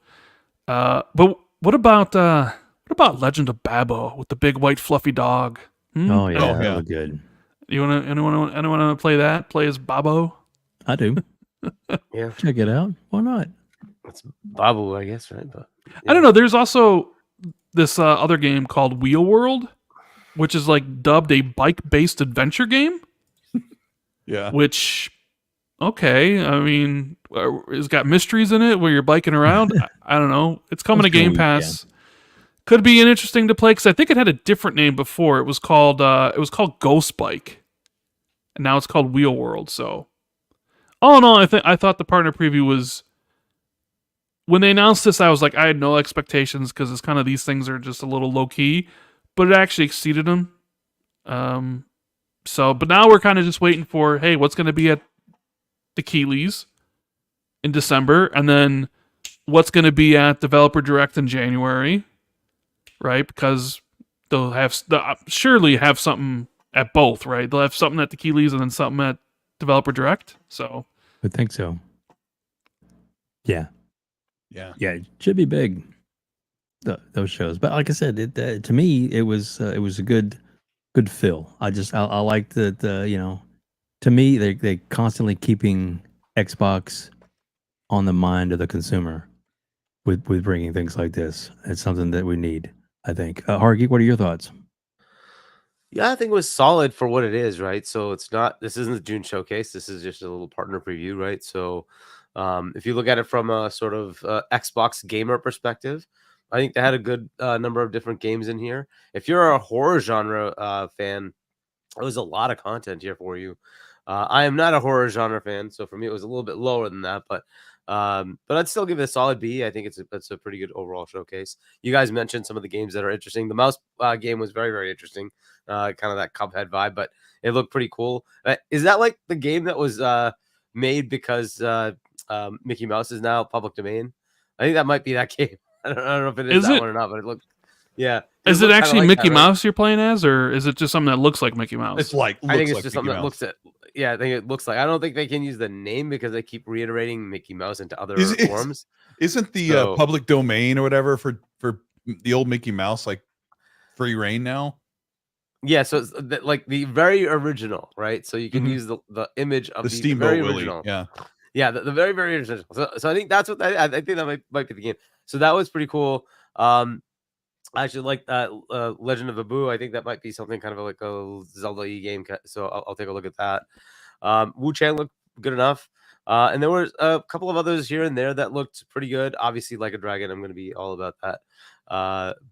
A: but what about Legend of Babbo with the big white fluffy dog?
B: Oh yeah, that looked good.
A: Anyone want to play that? Play as Babbo?
B: I do.
C: Yeah,
B: check it out. Why not?
C: It's Babu, I guess, right? But
A: I don't know. There's also this other game called Wheel World, which is like dubbed a bike-based adventure game.
D: Yeah.
A: Which, okay, I mean, it's got mysteries in it where you're biking around. I don't know. It's coming to Game Pass. Could be an interesting to play because I think it had a different name before. It was called Ghost Bike, and now it's called Wheel World. So, all in all, I thought the partner preview was. When they announced this, I was like, I had no expectations because it's kind of these things are just a little low key, but it actually exceeded them. But now we're kind of just waiting for, hey, what's going to be at the Keeleys in December, and then what's going to be at Developer Direct in January, right? Because they'll surely have something at both, right? They'll have something at the Keeleys and then something at Developer Direct. So
B: I think so. Yeah.
D: Yeah.
B: Yeah. It should be big. Those shows, but like I said, to me it was a good fill. I like that. To me they constantly keeping Xbox on the mind of the consumer with bringing things like this. It's something that we need, I think. Hargeet, what are your thoughts?
C: Yeah, I think it was solid for what it is, right? So this isn't the June showcase. This is just a little partner preview, right? So if you look at it from a sort of Xbox gamer perspective, I think they had a good number of different games in here. If you're a horror genre fan, there was a lot of content here for you. I am not a horror genre fan, so for me it was a little bit lower than that, but I'd still give it a solid B. I think it's a pretty good overall showcase. You guys mentioned some of the games that are interesting. The mouse game was very, very interesting, kind of that Cuphead vibe, but it looked pretty cool. Is that like the game that was made because Mickey Mouse is now public domain? I think that might be that game. I don't know if it is that one or not, but it looked. Yeah.
A: Is it actually like Mickey Mouse you're playing as, or is it just something that looks like Mickey Mouse?
D: It's like
C: I think it's just something that looks at. Yeah, I think it looks like. I don't think they can use the name because they keep reiterating Mickey Mouse into other forms.
D: Isn't the public domain or whatever for the old Mickey Mouse like free reign now?
C: Yeah, so it's like the very original, right? So you can use the image of the very original. Yeah, the very, very original. So I think that's what I think that might be the game. So that was pretty cool. I actually like that Legend of Abu. I think that might be something kind of like a Zelda-y game. So I'll take a look at that. Wu Chang looked good enough. And there were a couple of others here and there that looked pretty good. Obviously, Like a Dragon, I'm going to be all about that.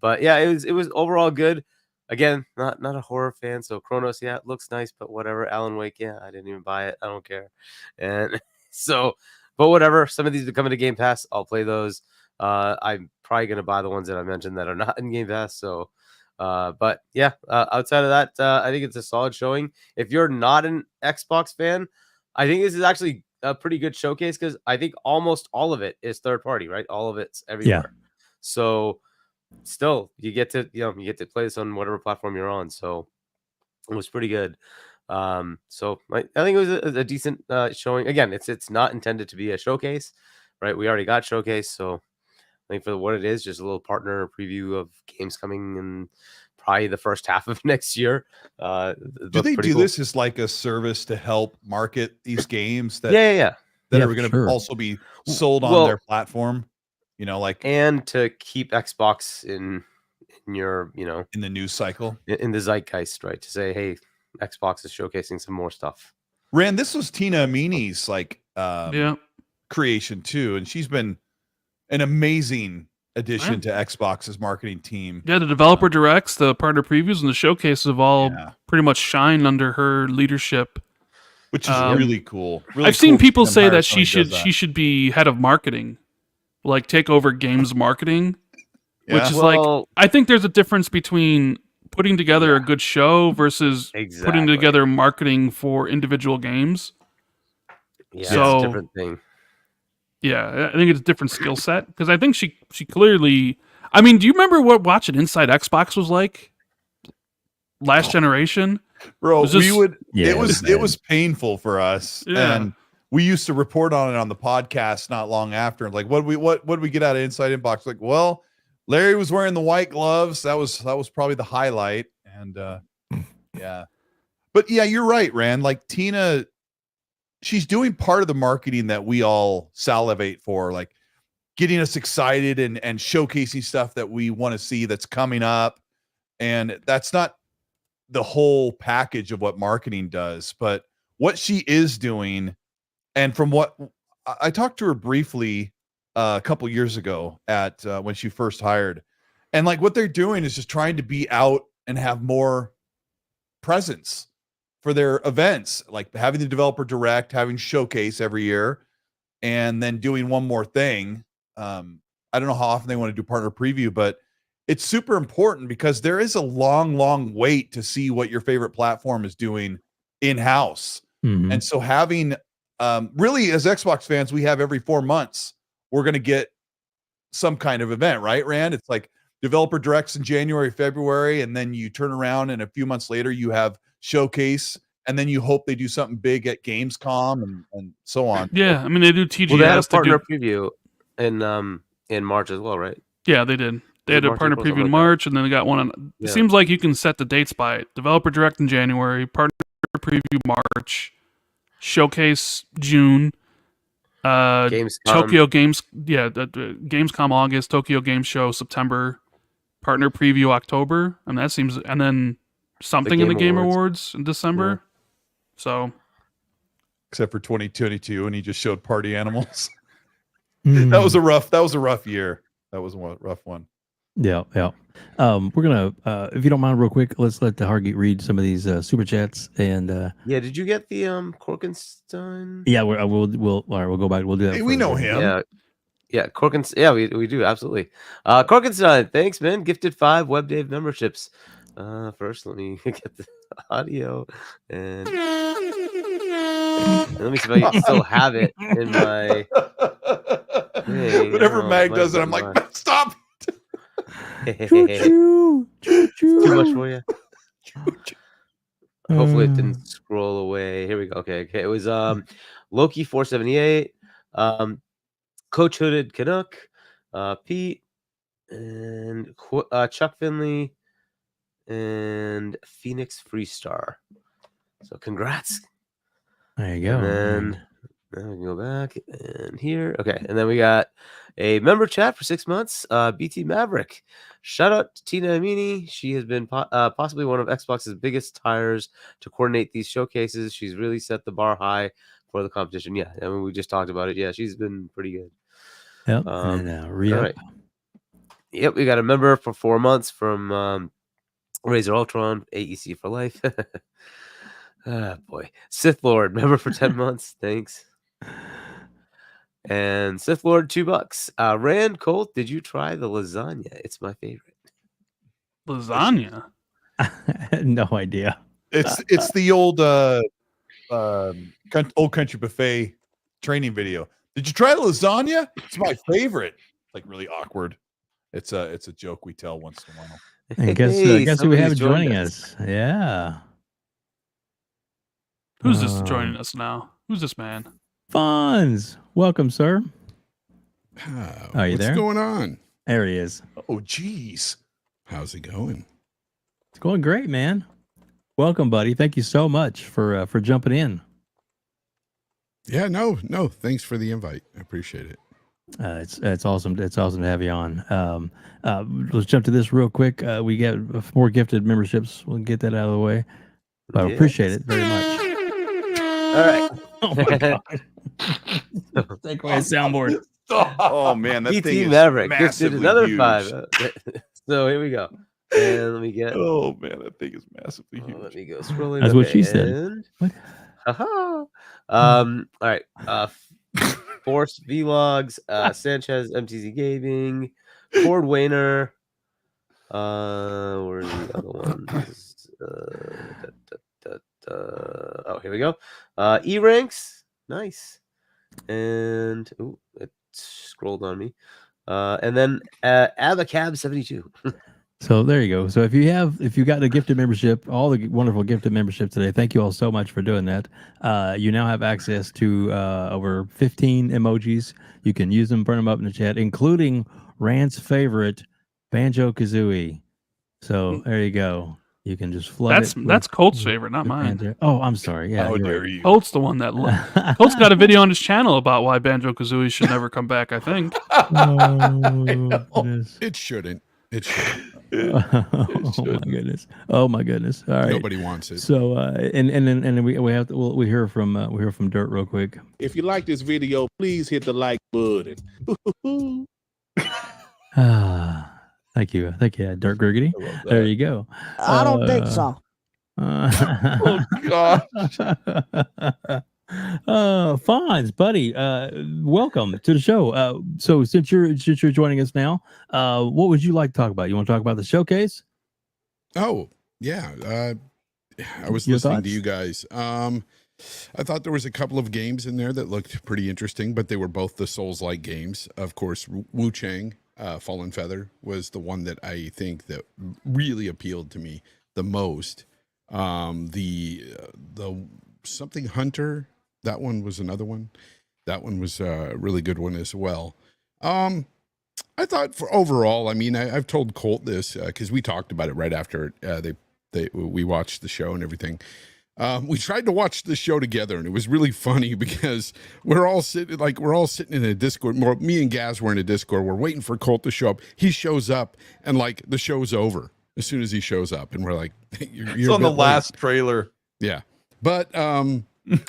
C: But yeah, it was overall good. Again, not a horror fan. So Chronos, yeah, it looks nice, but whatever. Alan Wake, yeah, I didn't even buy it. I don't care. And so, but whatever. Some of these are coming to Game Pass. I'll play those. I'm probably going to buy the ones that I mentioned that are not in Game Pass. So, but yeah, outside of that, I think it's a solid showing. If you're not an Xbox fan, I think this is actually a pretty good showcase because I think almost all of it is third party, right? All of it's everywhere. Yeah. So still you get to play this on whatever platform you're on. So it was pretty good. So I think it was a decent showing. Again, it's not intended to be a showcase, right? We already got showcase, so I think for what it is, just a little partner preview of games coming in probably the first half of next year.
D: Do they do this as like a service to help market these games that
C: that
D: are going to also be sold on their platform?
C: And to keep Xbox in your
D: in the news cycle,
C: in the zeitgeist, right? To say, hey, Xbox is showcasing some more stuff.
D: Rand, this was Tina Amini's creation too, and she's been an amazing addition to Xbox's marketing team.
A: Yeah, the developer directs, the partner previews, and the showcases have all pretty much shined under her leadership,
D: which is really cool.
A: I've seen people say that she should be head of marketing, like take over games marketing, which is like, I think there's a difference between putting together a good show versus putting together marketing for individual games.
C: Yeah, so, it's a different thing.
A: Yeah, I think it's a different skill set because I think she clearly. I mean, do you remember what watching Inside Xbox was like last generation?
D: Bro, it was painful for us, and we used to report on it on the podcast not long after. Like, what we get out of Inside Inbox? Like, well, Larry was wearing the white gloves. That was probably the highlight, and but yeah, you're right, Rand. Like Tina. She's doing part of the marketing that we all salivate for, like getting us excited and showcasing stuff that we want to see that's coming up. And that's not the whole package of what marketing does, but what she is doing, and from what I talked to her briefly a couple years ago at when she first hired, and like what they're doing is just trying to be out and have more presence for their events, like having the developer direct, having showcase every year, and then doing one more thing. I don't know how often they want to do partner preview, but it's super important because there is a long wait to see what your favorite platform is doing in-house.
B: Mm-hmm.
D: And so having, really as Xbox fans, we have every 4 months, we're going to get some kind of event, right, Rand? It's like developer directs in January, February, and then you turn around and a few months later you have showcase, and then you hope they do something big at Gamescom and so on.
A: Yeah, I mean they do TGS.
C: Well, they had a partner preview in March as well, right?
A: Yeah, they did. They had a partner preview in March, and then they got one on. It seems like you can set the dates by it. Developer direct in January, partner preview March, showcase June,
C: Gamescom.
A: Tokyo Games, Gamescom August, Tokyo Game Show September, partner preview October, and that seems, and then something in the Game Awards in December.
C: Yeah.
A: So,
D: except for 2022, and he just showed party animals. That was a rough year. That was a rough one.
B: Yeah. We're gonna, if you don't mind, real quick, let's let the Hargeet read some of these super chats. And
C: yeah, did you get the Korkenstein?
B: Yeah, we'll all right, we'll go back. We'll do that.
D: Hey, we know him.
C: Yeah, Korkenstein. Yeah, we do absolutely. Korkenstein, thanks, man. Gifted 5 WebDave memberships. First, let me get the audio and let me see if I still have it in my.
D: Whenever Mag does it, I'm like, stop.
B: Choo-choo.
C: Too much for you. Hopefully it didn't scroll away. Here we go. Okay. It was Loki 478, Coach Hooded Canuck, Pete, and Chuck Finley, and Phoenix Freestar. So congrats.
B: There you go.
C: And then we can go back and here. Okay. And then we got a member chat for 6 months. BT Maverick. Shout out to Tina Amini. She has been possibly one of Xbox's biggest hires to coordinate these showcases. She's really set the bar high for the competition. Yeah. I mean, we just talked about it. Yeah. She's been pretty good.
B: Yep.
C: All right. Yep. We got a member for 4 months from Razor Ultron, AEC for life. Ah, boy. Sith Lord, member for 10 months. Thanks. And Sith Lord, $2. Rand Colt, did you try the lasagna? It's my favorite.
A: Lasagna?
B: I had no idea.
D: It's the old old country buffet training video. Did you try the lasagna? It's my favorite. Like really awkward. It's a joke we tell once in a while.
B: I guess who we have joining us. Yeah.
A: Who's this joining us now? Who's this man?
B: Fonz. Welcome, sir. Are you there?
E: What's going on?
B: There he is.
D: Oh, geez.
E: How's it going?
B: It's going great, man. Welcome, buddy. Thank you so much for jumping in.
E: Yeah, no. Thanks for the invite. I appreciate it.
B: It's awesome. It's awesome to have you on. Let's jump to this real quick. We get 4 gifted memberships. We'll get that out of the way. But I appreciate it very much.
C: All right.
B: Oh my god! Take away a soundboard.
D: Oh man, that
C: BT
D: thing is
C: Maverick gifted
D: massively
C: another
D: huge.
C: 5. So here we go. And let me get.
D: Oh man, that thing is massively huge.
C: Let me go scrolling.
B: That's what she said. What?
C: All right. Force Vlogs, Sanchez, MTZ Gaming, Ford Wayner. Where's the other ones? Oh, here we go. E-Ranks. Nice. And it scrolled on me. And then Abacab 72.
B: So there you go. So if you got a gifted membership, all the wonderful gifted membership today, thank you all so much for doing that. You now have access to over 15 emojis. You can use them, burn them up in the chat, including Rand's favorite, Banjo-Kazooie. So there you go. You can just flood
A: That's Colt's favorite, not mine.
B: Oh, I'm sorry. Yeah,
D: How dare you?
A: Colt's the one that Colt's got a video on his channel about why Banjo-Kazooie should never come back, I think.
B: Oh, goodness.
E: It shouldn't. It shouldn't.
B: Oh my goodness. Oh my goodness. All right.
E: Nobody wants it.
B: So and then we have to we hear from Dirt real quick.
F: If you like this video, please hit the like button.
B: Thank you, Dirt Gurgity. There you go.
G: I don't think so.
D: Oh God.
B: Fonz, buddy, welcome to the show. So since you're joining us now, what would you like to talk about? You want to talk about the showcase?
E: Oh, yeah. I was
B: Your
E: listening
B: thoughts?
E: to you guys. I thought there was a couple of games in there that looked pretty interesting, but they were both the Souls-like games. Of course, Wu Chang, Fallen Feather was the one that I think that really appealed to me the most. The something Hunter, that one was another one. That one was a really good one as well. I thought for overall, I mean, I've told Colt this because we talked about it right after we watched the show and everything. We tried to watch the show together, and it was really funny because we're all sitting in a Discord. Me and Gaz were in a Discord. We're waiting for Colt to show up. He shows up, and like the show's over as soon as he shows up, and we're like, "You're
D: on the last trailer."
E: Yeah, but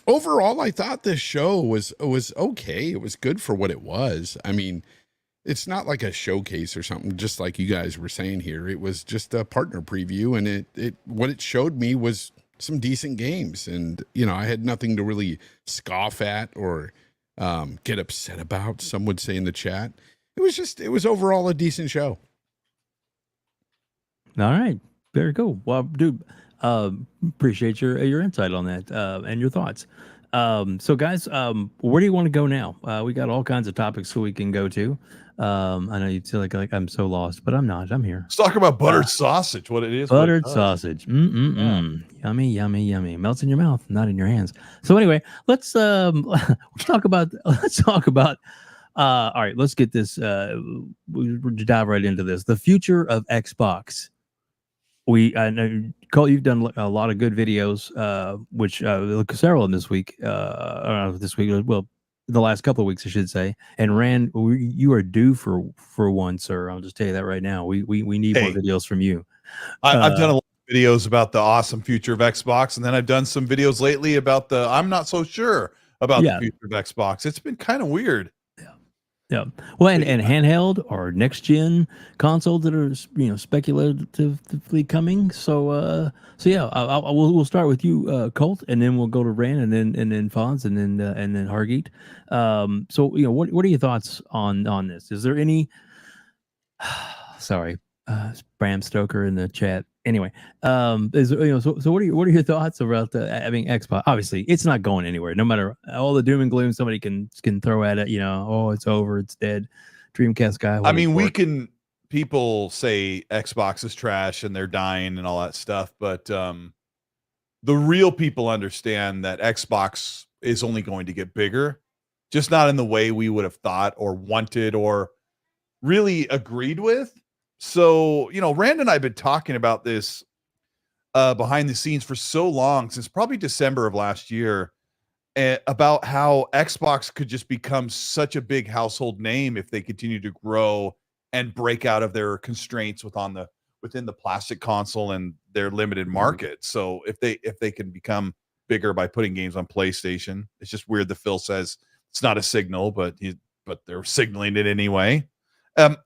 E: overall, I thought this show was okay. It was good for what it was. I mean, it's not like a showcase or something, just like you guys were saying here. It was just a partner preview, and what it showed me was some decent games. And, I had nothing to really scoff at or get upset about, some would say in the chat. It was overall a decent show.
B: All right, very cool. Well, dude, appreciate your insight on that and your thoughts. So guys, where do you want to go now? We got all kinds of topics so we can go to. I know you feel like I'm so lost, but I'm not. I'm here.
D: Let's talk about buttered sausage. What it is?
B: Buttered sausage. Yummy, yummy, yummy. Melts in your mouth, not in your hands. So anyway, let's talk about. All right, let's get this. We'll dive right into this. The future of Xbox. I know, Colt, you've done a lot of good videos, which several of them this week. Well, the last couple of weeks, I should say. And Rand, you are due for one, sir. I'll just tell you that right now. We need more videos from you.
D: I've done a lot of videos about the awesome future of Xbox, and then I've done some videos lately about I'm not so sure about the future of Xbox. It's been kind of weird.
B: Yeah. Well, and handheld or next gen consoles that are speculatively coming. So yeah, we'll start with you, Colt, and then we'll go to Rand, and then Fonz, and then Hargeet. So what are your thoughts on this? Is there any? Sorry, Bram Stoker in the chat. Anyway, is so what are your thoughts about Xbox? Obviously, it's not going anywhere. No matter all the doom and gloom somebody can throw at it. Oh, it's over, it's dead. Dreamcast guy.
D: I mean, people say Xbox is trash and they're dying and all that stuff, but the real people understand that Xbox is only going to get bigger, just not in the way we would have thought or wanted or really agreed with. So, Rand and I have been talking about this behind the scenes for so long, since probably December of last year, about how Xbox could just become such a big household name if they continue to grow and break out of their constraints within the plastic console and their limited market. So if they can become bigger by putting games on PlayStation, it's just weird that Phil says it's not a signal, but they're signaling it anyway. And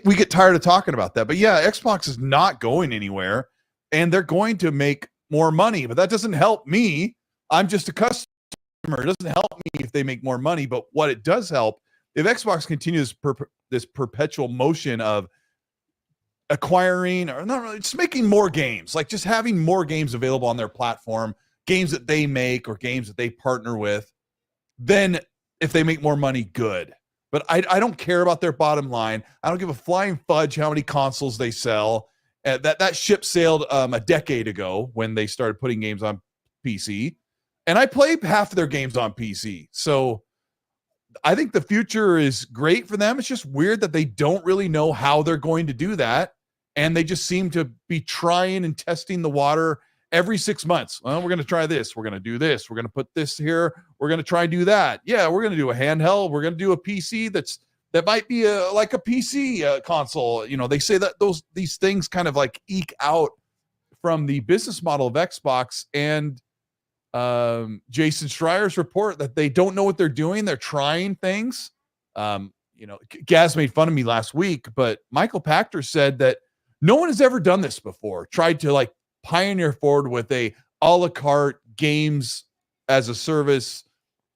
D: we get tired of talking about that, but yeah, Xbox is not going anywhere, and they're going to make more money, but that doesn't help me. I'm just a customer. It doesn't help me if they make more money, but what it does help, if Xbox continues this perpetual motion of acquiring, or not really, just making more games, like just having more games available on their platform, games that they make or games that they partner with, then if they make more money, good. But I don't care about their bottom line. I don't give a flying fudge how many consoles they sell. That ship sailed a decade ago when they started putting games on PC. And I play half of their games on PC. So I think the future is great for them. It's just weird that they don't really know how they're going to do that. And they just seem to be trying and testing the water every 6 months. Well, we're going to try this. We're going to do this. We're going to put this here. We're going to try and do that. Yeah, we're going to do a handheld. We're going to do a PC that's that might be like a PC console. You know, they say that these things kind of like eke out from the business model of Xbox, and Jason Schreier's report that they don't know what they're doing. They're trying things. You know, Gaz made fun of me last week, but Michael Pachter said that no one has ever done this before. Tried to like pioneer forward with a la carte games as a service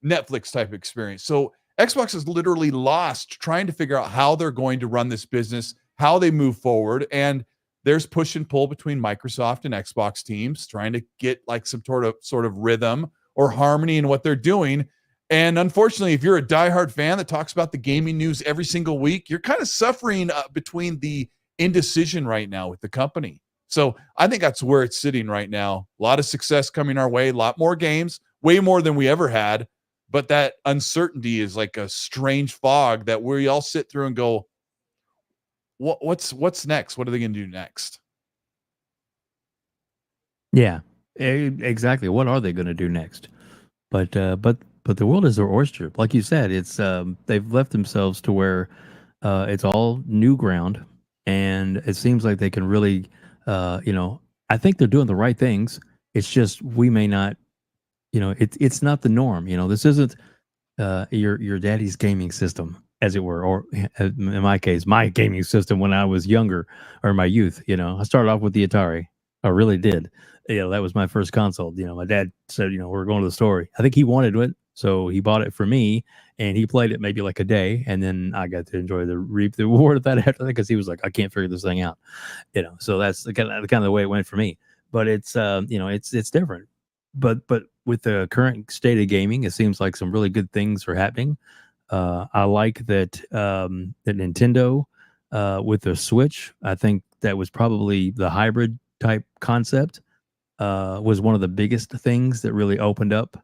D: Netflix type experience. So Xbox is literally lost trying to figure out how they're going to run this business, how they move forward. And there's push and pull between Microsoft and Xbox teams trying to get like some sort of rhythm or harmony in what they're doing. And unfortunately, if you're a diehard fan that talks about the gaming news every single week, you're kind of suffering between the indecision right now with the company. So I think that's where it's sitting right now. A lot of success coming our way, a lot more games, way more than we ever had. But that uncertainty is like a strange fog that we all sit through and go, what's next? What are they going to do next?
B: Yeah, exactly. What are they going to do next? But the world is their oyster. Like you said, it's they've left themselves to where it's all new ground, and it seems like they can really, I think they're doing the right things. It's just we may not, it's not the norm. This isn't your daddy's gaming system, as it were, or in my case, my gaming system when I was younger or my youth. I started off with the Atari. I really did. That was my first console. My dad said, we're going to the store. I think he wanted it, so he bought it for me, and he played it maybe like a day, and then I got to reap the reward of that after that because he was like, I can't figure this thing out. So that's the kind of the way it went for me. But it's it's different. But with the current state of gaming, it seems like some really good things are happening. I like that that Nintendo with the Switch. I think that was probably the hybrid type concept. Was one of the biggest things that really opened up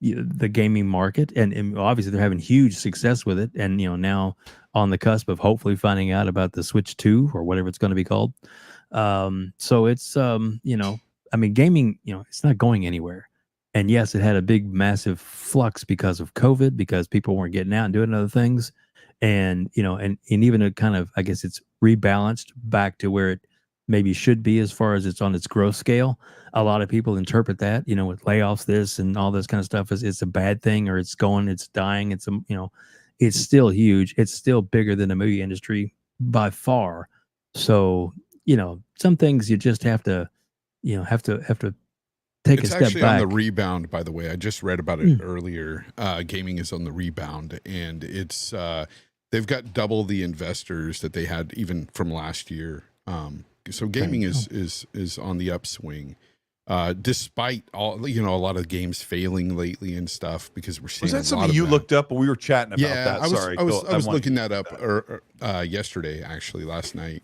B: the gaming market, and obviously they're having huge success with it. And now on the cusp of hopefully finding out about the Switch 2 or whatever it's going to be called. So it's gaming, it's not going anywhere. And yes, it had a big, massive flux because of COVID, because people weren't getting out and doing other things, and and even a kind of, I guess it's rebalanced back to where it maybe should be as far as it's on its growth scale. A lot of people interpret that, with layoffs, this and all this kind of stuff, as it's a bad thing, or it's dying. It's it's still huge. It's still bigger than the movie industry by far. So, some things you just have to, have to take a step back.
E: It's actually on the rebound, by the way. I just read about it earlier. Gaming is on the rebound, and it's they've got double the investors that they had even from last year. So gaming is on the upswing, despite all a lot of games failing lately and stuff, because we're seeing.
D: Was that something you looked up? We were chatting about that. Sorry,
E: I was looking that up yesterday, actually, last night,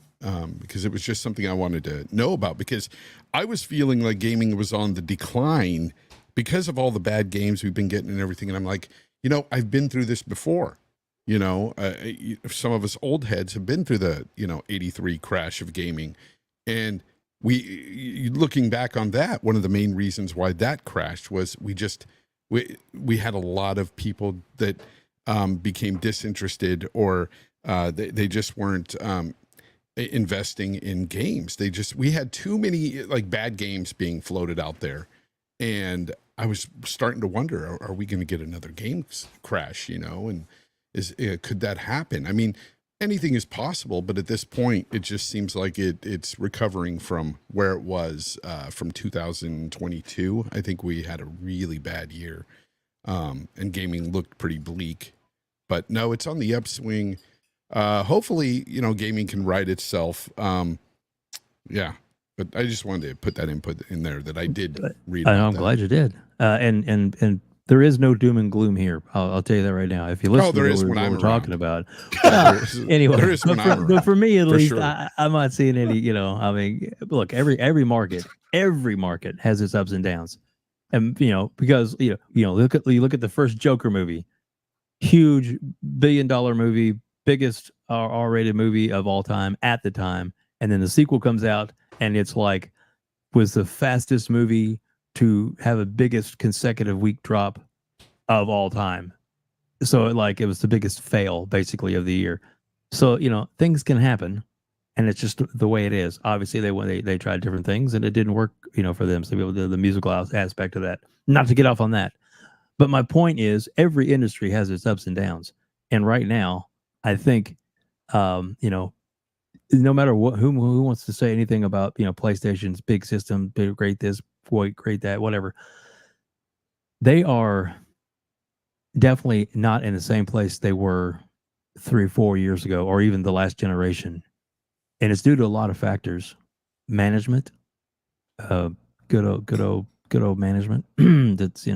E: because it was just something I wanted to know about, because I was feeling like gaming was on the decline because of all the bad games we've been getting and everything, and I'm like, I've been through this before. Some of us old heads have been through the 83 crash of gaming, and looking back on that, one of the main reasons why that crashed was we had a lot of people that became disinterested, or they just weren't investing in games. We had too many like bad games being floated out there, and I was starting to wonder, are we going to get another games crash? And could that happen? I mean, anything is possible, but at this point, it just seems like it's recovering from where it was from 2022. I think we had a really bad year, and gaming looked pretty bleak. But no, it's on the upswing. Hopefully, gaming can right itself. Yeah, but I just wanted to put that input in there that I did read.
B: I'm glad you did. And there is no doom and gloom here. I'll tell you that right now. If you listen to what we're talking about. Anyway,
E: there is
B: but for me at least,
E: sure.
B: I'm not seeing any, look, every market has its ups and downs. And, because, you look at the first Joker movie, huge $1 billion movie, biggest R-rated movie of all time at the time. And then the sequel comes out, and it's like, was the fastest movie to have a biggest consecutive week drop of all time. So like it was the biggest fail basically of the year. So things can happen, and it's just the way it is. Obviously, they tried different things and it didn't work, for them. So people did the musical aspect of that. Not to get off on that, but my point is, every industry has its ups and downs, and right now, I think, no matter who wants to say anything about PlayStation's big system, big, great this, boy, great that, whatever, they are definitely not in the same place they were 3 or 4 years ago, or even the last generation, and it's due to a lot of factors. Management, good old management. That's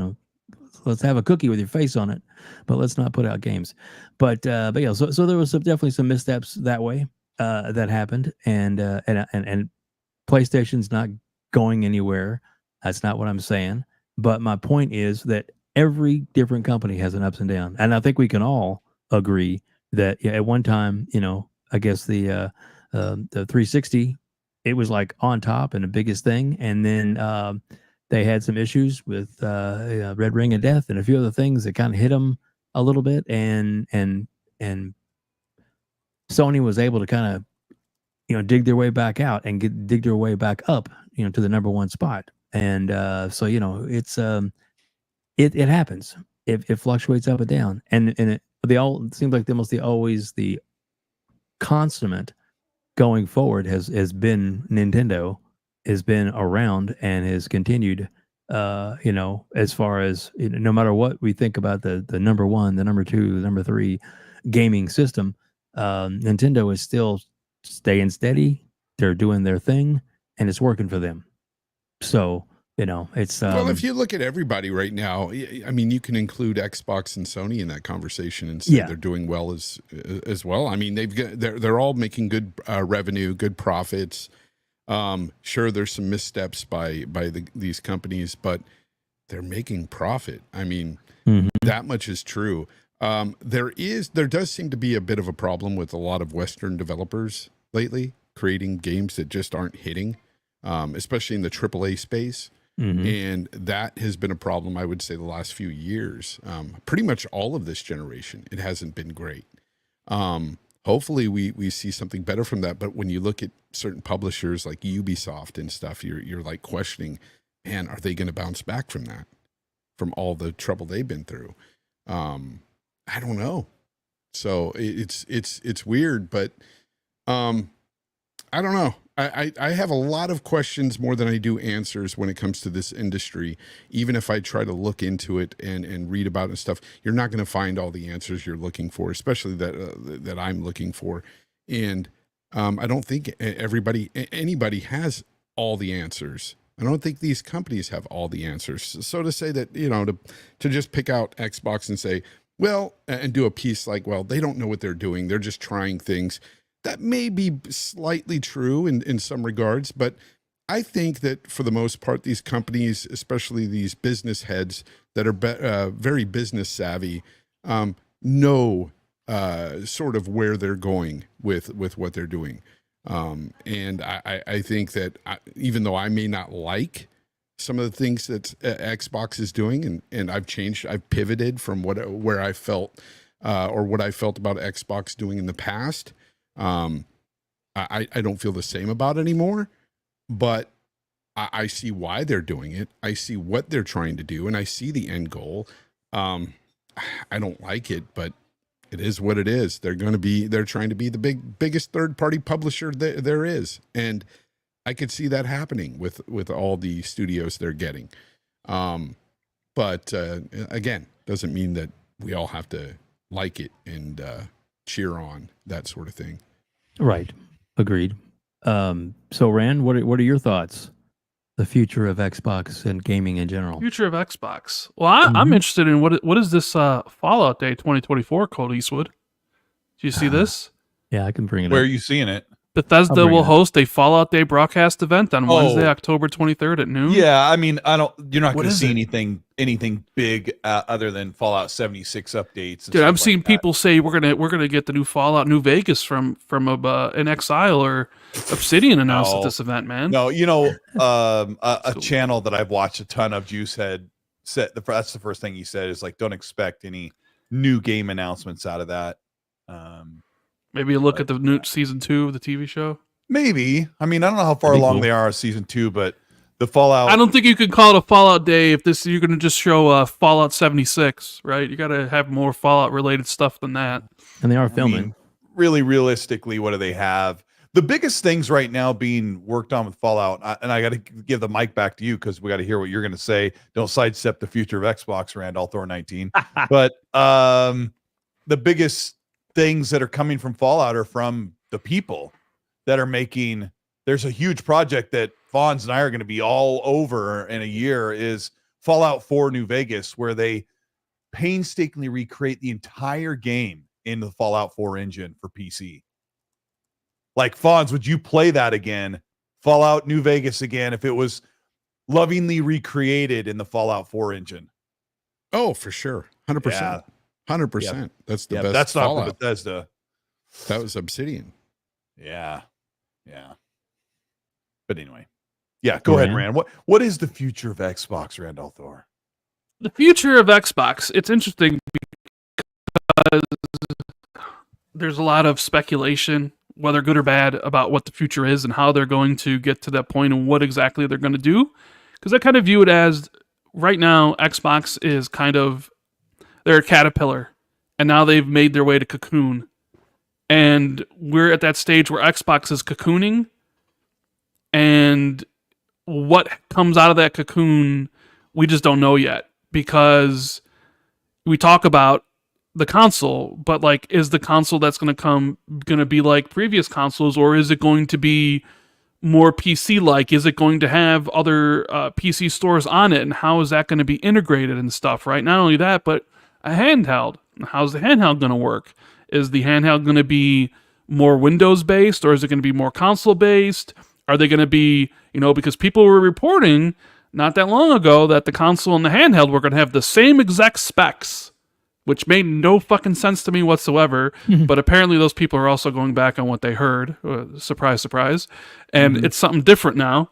B: let's have a cookie with your face on it, but let's not put out games. But yeah, so there was definitely some missteps that way that happened, and PlayStation's not going anywhere. That's not what I'm saying. But my point is that every different company has an ups and downs, and I think we can all agree that at one time, I guess the 360, it was like on top and the biggest thing, and then they had some issues with Red Ring of Death and a few other things that kind of hit them a little bit, and Sony was able to kind of dig their way back out and dig their way back up to the number one spot, and so it's it happens. It fluctuates up and down, and it seems like always the consummate going forward has been Nintendo, has been around and has continued, as far as no matter what we think about the number one, the number two, the number three gaming system, Nintendo is still staying steady. They're doing their thing, and it's working for them. So it's
E: well, if you look at everybody right now, I mean, you can include Xbox and Sony in that conversation and say they're doing well as well. I mean, they're all making good revenue, good profits. Sure, there's some missteps by these companies, but they're making profit. I mean, that much is true. There does seem to be a bit of a problem with a lot of Western developers lately creating games that just aren't hitting, especially in the AAA space. And that has been a problem, I would say, the last few years. Pretty much all of this generation, it hasn't been great. Hopefully we see something better from that. But when you look at certain publishers like Ubisoft and stuff, you're like questioning, man, are they going to bounce back from that, from all the trouble they've been through? I don't know. So it's weird, but I don't know. I have a lot of questions more than I do answers when it comes to this industry. Even if I try to look into it and read about it and stuff, you're not going to find all the answers you're looking for, especially that I'm looking for. And I don't think anybody has all the answers. I don't think these companies have all the answers. So to say that, to just pick out Xbox and say, well, and do a piece like, well, they don't know what they're doing, they're just trying things. That may be slightly true in some regards, but I think that for the most part, these companies, especially these business heads that are very business savvy, know sort of where they're going with what they're doing. And I think that even though I may not like some of the things that Xbox is doing, and I've pivoted from where I felt or what I felt about Xbox doing in the past. I don't feel the same about it anymore, but I see why they're doing it. I see what they're trying to do, and I see the end goal. I don't like it, but it is what it is. They're trying to be the biggest third-party publisher there is, and I could see that happening with all the studios they're getting. But again, doesn't mean that we all have to like it and cheer on that sort of thing.
B: Right. Agreed. So Rand, what are your thoughts? The future of Xbox and gaming in general.
A: Future of Xbox. Well, I'm interested in what is this Fallout Day 2024, Colt Eastwood? Do you see this?
B: Yeah, I can bring it
D: Where
B: up.
D: are you seeing it?
A: Bethesda will host a Fallout Day broadcast event on Wednesday, October 23rd at noon.
D: Yeah, I mean, you're not
A: What
D: going to
A: is
D: see
A: it?
D: anything big other than Fallout 76 updates. And
A: Dude, I'm
D: stuff
A: seeing
D: like
A: people say we're gonna get the new Fallout New Vegas from an Exile or Obsidian announced at this event, man.
D: No, a channel that I've watched a ton of, Juicehead said that's the first thing he said is like, don't expect any new game announcements out of that.
A: Maybe a look at the new season 2 of the TV show.
D: Maybe. I mean, I don't know how far
B: That'd be
D: along
B: cool.
D: they are in season 2, but the Fallout.
A: I don't think you could call it a Fallout Day if you're going to just show Fallout 76, right? You got to have more Fallout related stuff than that.
B: And they are
D: I
B: filming.
D: mean, really realistically, what do they have? The biggest things right now being worked on with Fallout, and I got to give the mic back to you because we got to hear what you're going to say. Don't sidestep the future of Xbox, Randall, Thor 19. But the biggest things that are coming from Fallout are from the people that are making. There's a huge project that Fonz and I are going to be all over in a year is Fallout 4 New Vegas, where they painstakingly recreate the entire game in the Fallout 4 engine for PC. Like, Fonz, would you play that again? Fallout New Vegas again, if it was lovingly recreated in the Fallout 4 engine?
E: Oh, for sure. 100%. 100%. That's the best.
D: That's not
E: Fallout.
D: from Bethesda.
E: That was Obsidian.
D: Yeah. But anyway. Yeah, go ahead, Rand. What is the future of Xbox, Randall Thor?
A: The future of Xbox, it's interesting because there's a lot of speculation, whether good or bad, about what the future is and how they're going to get to that point and what exactly they're going to do. Because I kind of view it as, right now, Xbox is kind of, they're a caterpillar, and now they've made their way to cocoon. And we're at that stage where Xbox is cocooning, and what comes out of that cocoon, we just don't know yet, because we talk about the console, but like, is the console that's going to be like previous consoles, or is it going to be more PC-like? Is it going to have other PC stores on it, and how is that going to be integrated and stuff, right? Not only that, but a handheld. How's the handheld going to work? Is the handheld going to be more Windows-based, or is it going to be more console-based? Are they going to be, because people were reporting not that long ago that the console and the handheld were going to have the same exact specs, which made no fucking sense to me whatsoever. But apparently those people are also going back on what they heard. Surprise, surprise. And it's something different now.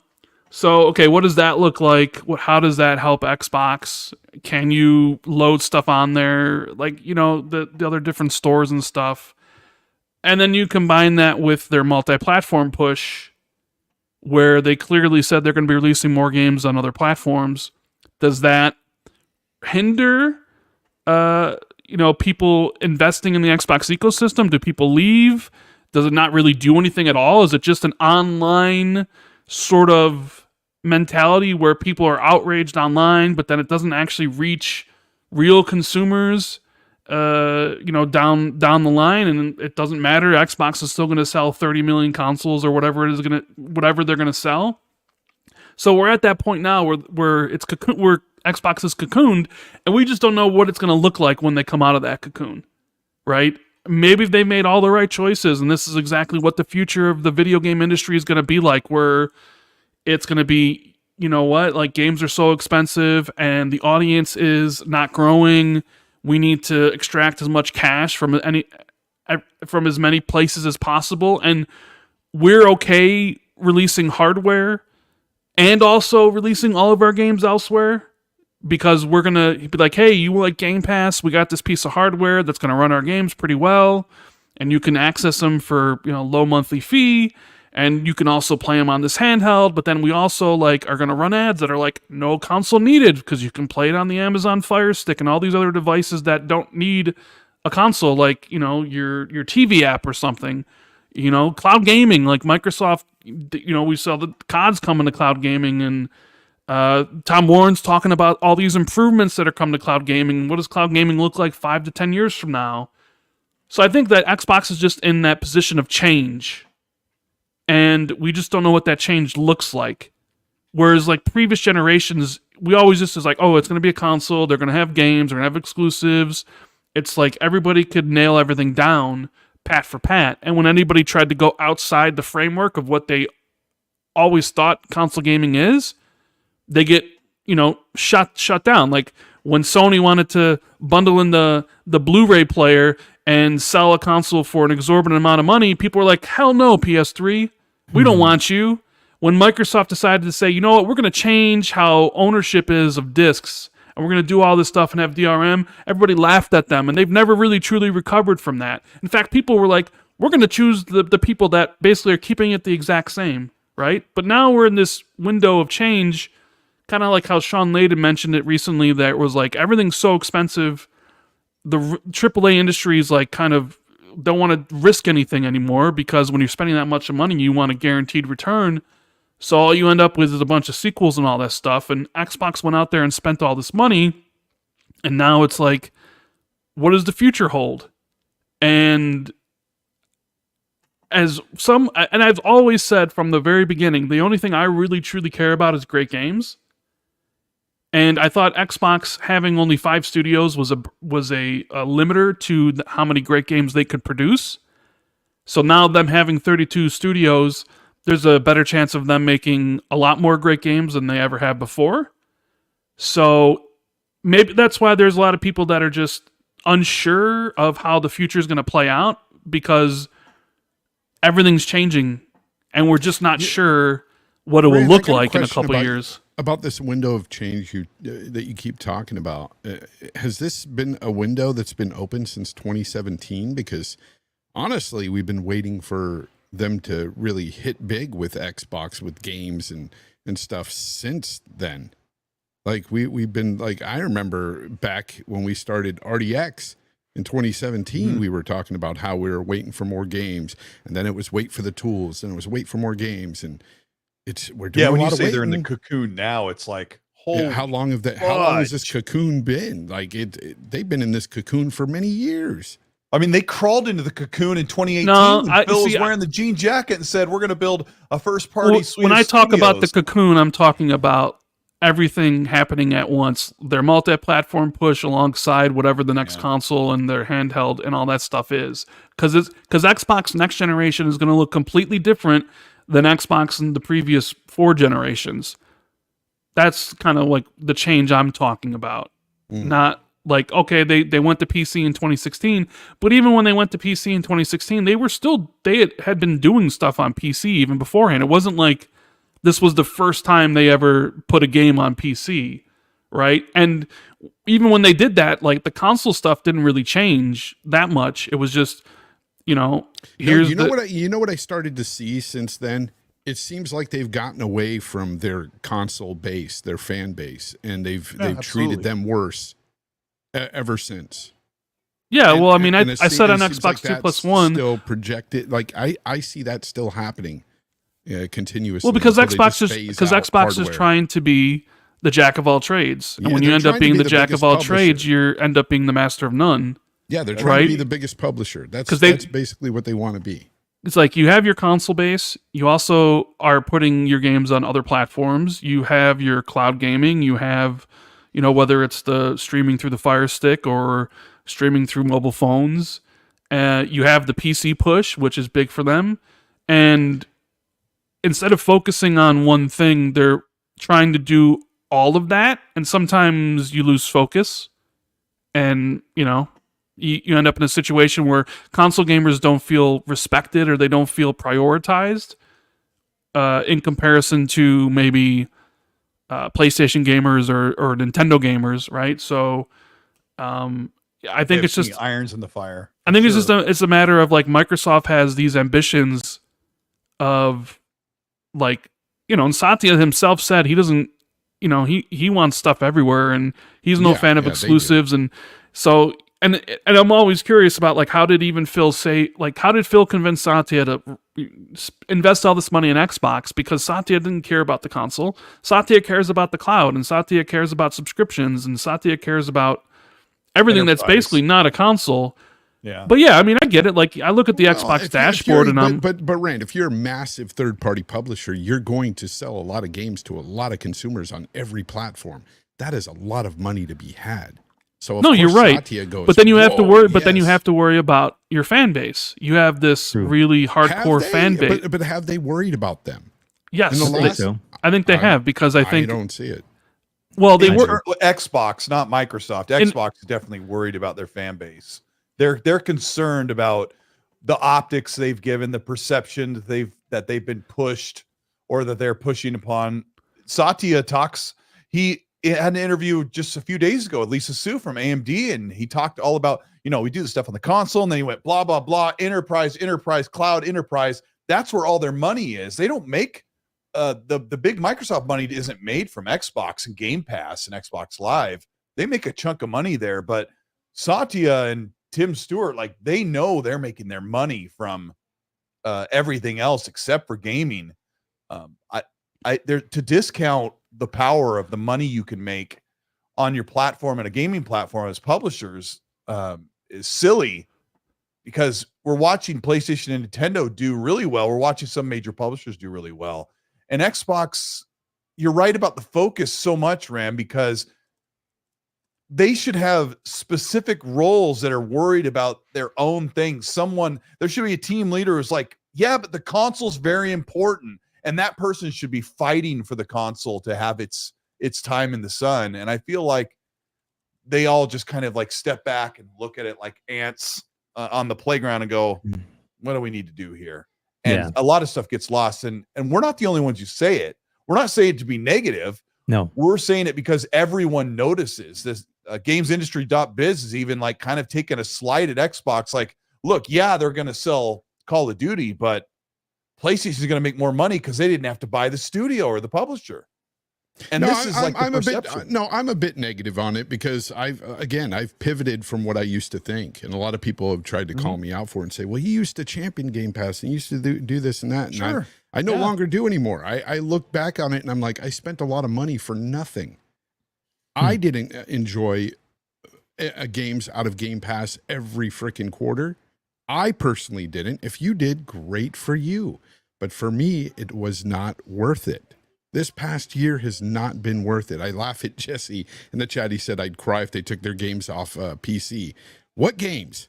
A: So, okay, what does that look like? How does that help Xbox? Can you load stuff on there? Like, the other different stores and stuff. And then you combine that with their multi-platform push, where they clearly said they're going to be releasing more games on other platforms. Does that hinder people investing in the Xbox ecosystem? Do people leave? Does it not really do anything at all? Is it just an online sort of mentality where people are outraged online, but then it doesn't actually reach real consumers down the line, and it doesn't matter? Xbox is still going to sell 30 million consoles or whatever they're going to sell. So we're at that point now where Xbox is cocooned, and we just don't know what it's going to look like when they come out of that cocoon, right? Maybe they've made all the right choices, and this is exactly what the future of the video game industry is going to be like, where it's going to be, like, games are so expensive and the audience is not growing. We need to extract as much cash from as many places as possible, and we're okay releasing hardware and also releasing all of our games elsewhere, because we're going to be like, hey, you like Game Pass? We got this piece of hardware that's going to run our games pretty well, and you can access them for, low monthly fee, and you can also play them on this handheld. But then we also are going to run ads that are like, no console needed, because you can play it on the Amazon Fire Stick and all these other devices that don't need a console, like, your TV app or something. Cloud gaming, like Microsoft, we saw the CODs coming to cloud gaming, and Tom Warren's talking about all these improvements that are coming to cloud gaming. What does cloud gaming look like 5 to 10 years from now? So I think that Xbox is just in that position of change, and we just don't know what that change looks like. Whereas, like, previous generations, we always just is like, oh, it's going to be a console, they're going to have games, they're going to have exclusives. It's like everybody could nail everything down pat for pat. And when anybody tried to go outside the framework of what they always thought console gaming is, they get, shut down. Like when Sony wanted to bundle in the Blu-ray player and sell a console for an exorbitant amount of money, people were like, hell no, PS3. We don't want you. When Microsoft decided to say, you know what, we're going to change how ownership is of discs, and we're going to do all this stuff and have DRM, everybody laughed at them, and they've never really truly recovered from that. In fact, people were like, we're going to choose the people that basically are keeping it the exact same, right? But now we're in this window of change, kind of like how Sean Layden mentioned it recently, that it was like everything's so expensive, the AAA industry is like kind of don't want to risk anything anymore, because when you're spending that much money, you want a guaranteed return. So all you end up with is a bunch of sequels and all that stuff. And Xbox went out there and spent all this money, and now it's like, what does the future hold? And I've always said from the very beginning, the only thing I really truly care about is great games. And I thought Xbox having only 5 studios was a limiter to how many great games they could produce. So now them having 32 studios, there's a better chance of them making a lot more great games than they ever have before. So maybe that's why there's a lot of people that are just unsure of how the future is going to play out, because everything's changing and we're just not sure what it will look like in a couple of years.
E: About this window of change that you keep talking about, has this been a window that's been open since 2017? Because honestly, we've been waiting for them to really hit big with Xbox, with games and stuff since then. Like we've been like, I remember back when we started RDX in 2017, we were talking about how we were waiting for more games, and then it was wait for the tools, and it was wait for more games, and we're doing
D: when
E: a
D: you
E: lot
D: say
E: of
D: they're in the cocoon now, it's like, holy
E: how long has this cocoon been? Like they've been in this cocoon for many years.
D: I mean, they crawled into the cocoon in 2018.
A: No,
D: Phil was wearing the jean jacket and said, we're going to build a first-party suite.
A: When I talk about the
D: studios."
A: cocoon, I'm talking about everything happening at once. Their multi-platform push alongside whatever the next console and their handheld and all that stuff is. Because Xbox next generation is going to look completely different than Xbox in the previous 4 generations. That's kind of like the change I'm talking about. Not like, okay, they went to PC in 2016, but even when they went to PC in 2016, they had been doing stuff on PC even beforehand. It wasn't like this was the first time they ever put a game on PC, right? And even when they did that, like the console stuff didn't really change that much. It was just, you know
E: what I started to see since then? It seems like they've gotten away from their console base, their fan base, and they've treated them worse ever since.
A: Yeah, well, I mean, I
E: it
A: said on
E: seems
A: Xbox
E: like
A: 2+1
E: still projected. Like I see that still happening continuously.
A: Well, because
E: until
A: Xbox is trying to be the jack of all trades, and when you end up being the jack of all trades, you end up being the master of none.
E: Yeah, they're trying to be the biggest publisher. That's basically what they want to be.
A: It's like you have your console base. You also are putting your games on other platforms. You have your cloud gaming. You have, whether it's the streaming through the Fire Stick or streaming through mobile phones. You have the PC push, which is big for them. And instead of focusing on one thing, they're trying to do all of that. And sometimes you lose focus. And, you end up in a situation where console gamers don't feel respected or they don't feel prioritized in comparison to maybe PlayStation gamers or Nintendo gamers, right? So I think it's just
D: irons in the fire.
A: I think it's a matter of like Microsoft has these ambitions of like, and Satya himself said he doesn't, he wants stuff everywhere, and he's no fan of exclusives, and so. And I'm always curious about like how did Phil convince Satya to invest all this money in Xbox? Because Satya didn't care about the console. Satya cares about the cloud, and Satya cares about subscriptions, and Satya cares about everything that's basically not a console.
D: Yeah.
A: But yeah, I mean, I get it. Like I look at the Xbox dashboard, and
E: but Rand, if you're a massive third-party publisher, you're going to sell a lot of games to a lot of consumers on every platform. That is a lot of money to be had. So
A: no, you're right.
E: Goes,
A: but then you have to worry. But then you have to worry about your fan base. You have this really hardcore fan base.
E: But have they worried about them?
A: Yes, I think they have, because I think
E: I don't see it.
A: Well, they were
D: Xbox, not Microsoft. Xbox is definitely worried about their fan base. They're concerned about the optics they've given, the perception that they've been pushed, or that they're pushing upon. Satya talks. had an interview just a few days ago with Lisa Su from AMD, and he talked all about, we do the stuff on the console, and then he went blah, blah, blah, enterprise, cloud, enterprise. That's where all their money is. They don't make the big Microsoft money isn't made from Xbox and Game Pass and Xbox Live. They make a chunk of money there, but Satya and Tim Stewart, like, they know they're making their money from everything else except for gaming. To discount the power of the money you can make on your platform and a gaming platform as publishers is silly, because we're watching PlayStation and Nintendo do really well. We're watching some major publishers do really well. And Xbox, you're right about the focus so much, Ram, because they should have specific roles that are worried about their own things. There should be a team leader who's like, yeah, but the console's very important. And that person should be fighting for the console to have its time in the sun. And I feel like they all just kind of like step back and look at it like ants on the playground and go, what do we need to do here? And a lot of stuff gets lost. And we're not the only ones who say it. We're not saying it to be negative.
B: No,
D: we're saying it because everyone notices this. Gamesindustry.biz is even like kind of taking a slide at Xbox. Like, look, yeah, they're going to sell Call of Duty, but PlayStation is going to make more money because they didn't have to buy the studio or the publisher. And this is like I'm
E: a bit negative on it, because I've pivoted from what I used to think, and a lot of people have tried to call me out for it and say, well, he used to champion Game Pass and he used to do this and that. And I no longer do anymore. I look back on it and I'm like, I spent a lot of money for nothing. I didn't enjoy games out of Game Pass every freaking quarter. I personally didn't. If you did, great for you. But for me, it was not worth it. This past year has not been worth it. I laugh at Jesse in the chat. He said I'd cry if they took their games off PC. What games?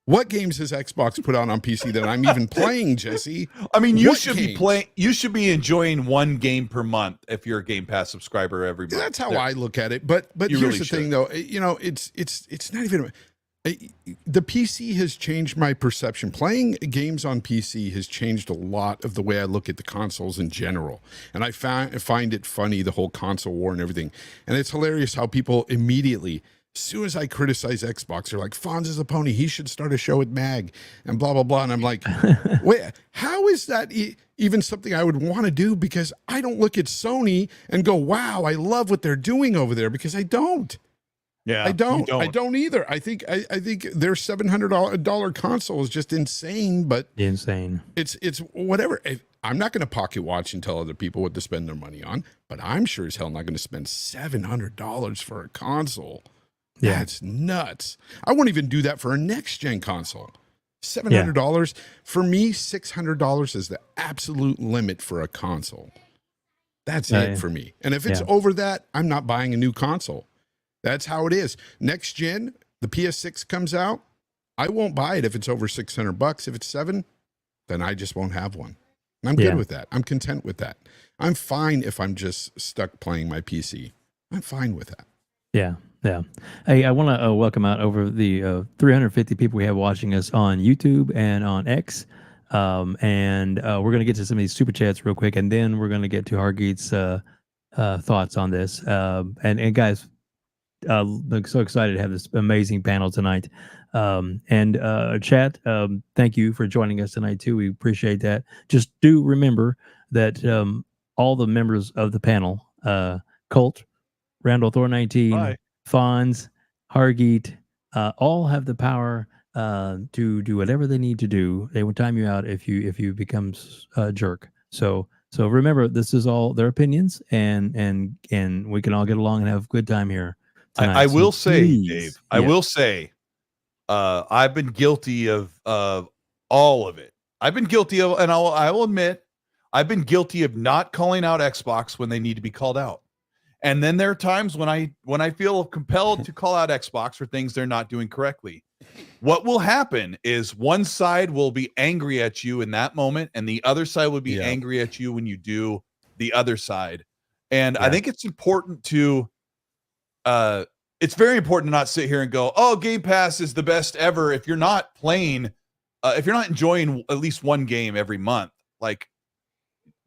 E: What games has Xbox put on PC that I'm even playing, Jesse?
D: I mean, you should be playing. You should be enjoying one game per month if you're a Game Pass subscriber every month.
E: That's how I look at it. But here's the thing, though. It's not even. The PC has changed my perception. Playing games on PC has changed a lot of the way I look at the consoles in general. And I find it funny, the whole console war and everything. And it's hilarious how people immediately, as soon as I criticize Xbox, they're like, Fonz is a pony. He should start a show at MAG and blah, blah, blah. And I'm like, wait, how is that even something I would want to do? Because I don't look at Sony and go, wow, I love what they're doing over there, because I don't.
D: Yeah,
E: I don't either. I think their $700 console is just insane, but
B: insane.
E: It's whatever. I'm not going to pocket watch and tell other people what to spend their money on, but I'm sure as hell not going to spend $700 for a console.
B: Yeah.
E: That's nuts. I won't even do that for a next gen console. $700 for me. $600 is the absolute limit for a console. That's it for me. And if it's over that, I'm not buying a new console. That's how it is. Next gen, the PS6 comes out. I won't buy it if it's over $600. If it's $700, then I just won't have one. And I'm good with that. I'm content with that. I'm fine if I'm just stuck playing my PC. I'm fine with that.
B: Yeah. Yeah. Hey, I want to welcome out over the 350 people we have watching us on YouTube and on X. And we're going to get to some of these super chats real quick, and then we're going to get to Hargeet's thoughts on this. And guys, I'm so excited to have this amazing panel tonight. Chat, thank you for joining us tonight too. We appreciate that. Just do remember that all the members of the panel, Colt, Randall, Thor 19, Fonz, Hargeet, all have the power to do whatever they need to do. They will time you out if you become a jerk. So remember, this is all their opinions, and we can all get along and have a good time here tonight.
D: I will say, Dave, I will say, I've been guilty of all of it. I've been guilty of, and I will admit, I've been guilty of not calling out Xbox when they need to be called out. And then there are times when I feel compelled to call out Xbox for things they're not doing correctly. What will happen is one side will be angry at you in that moment, and the other side will be angry at you when you do the other side. And I think it's important to, it's very important to not sit here and go, oh, Game Pass is the best ever. If you're not playing, if you're not enjoying at least one game every month, like,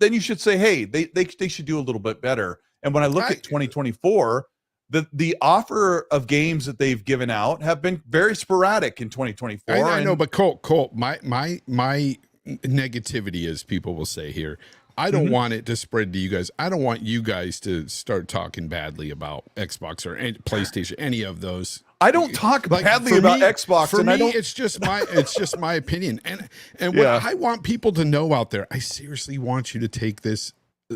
D: then you should say, hey, they should do a little bit better. And when I look at 2024, the offer of games that they've given out have been very sporadic in 2024.
E: I know, but Colt, my negativity, as people will say here, I don't want it to spread to you guys. I don't want you guys to start talking badly about Xbox or PlayStation, any of those.
D: I don't talk badly about Xbox.
E: For me, it's just my opinion. And what I want people to know out there, I seriously want you to take this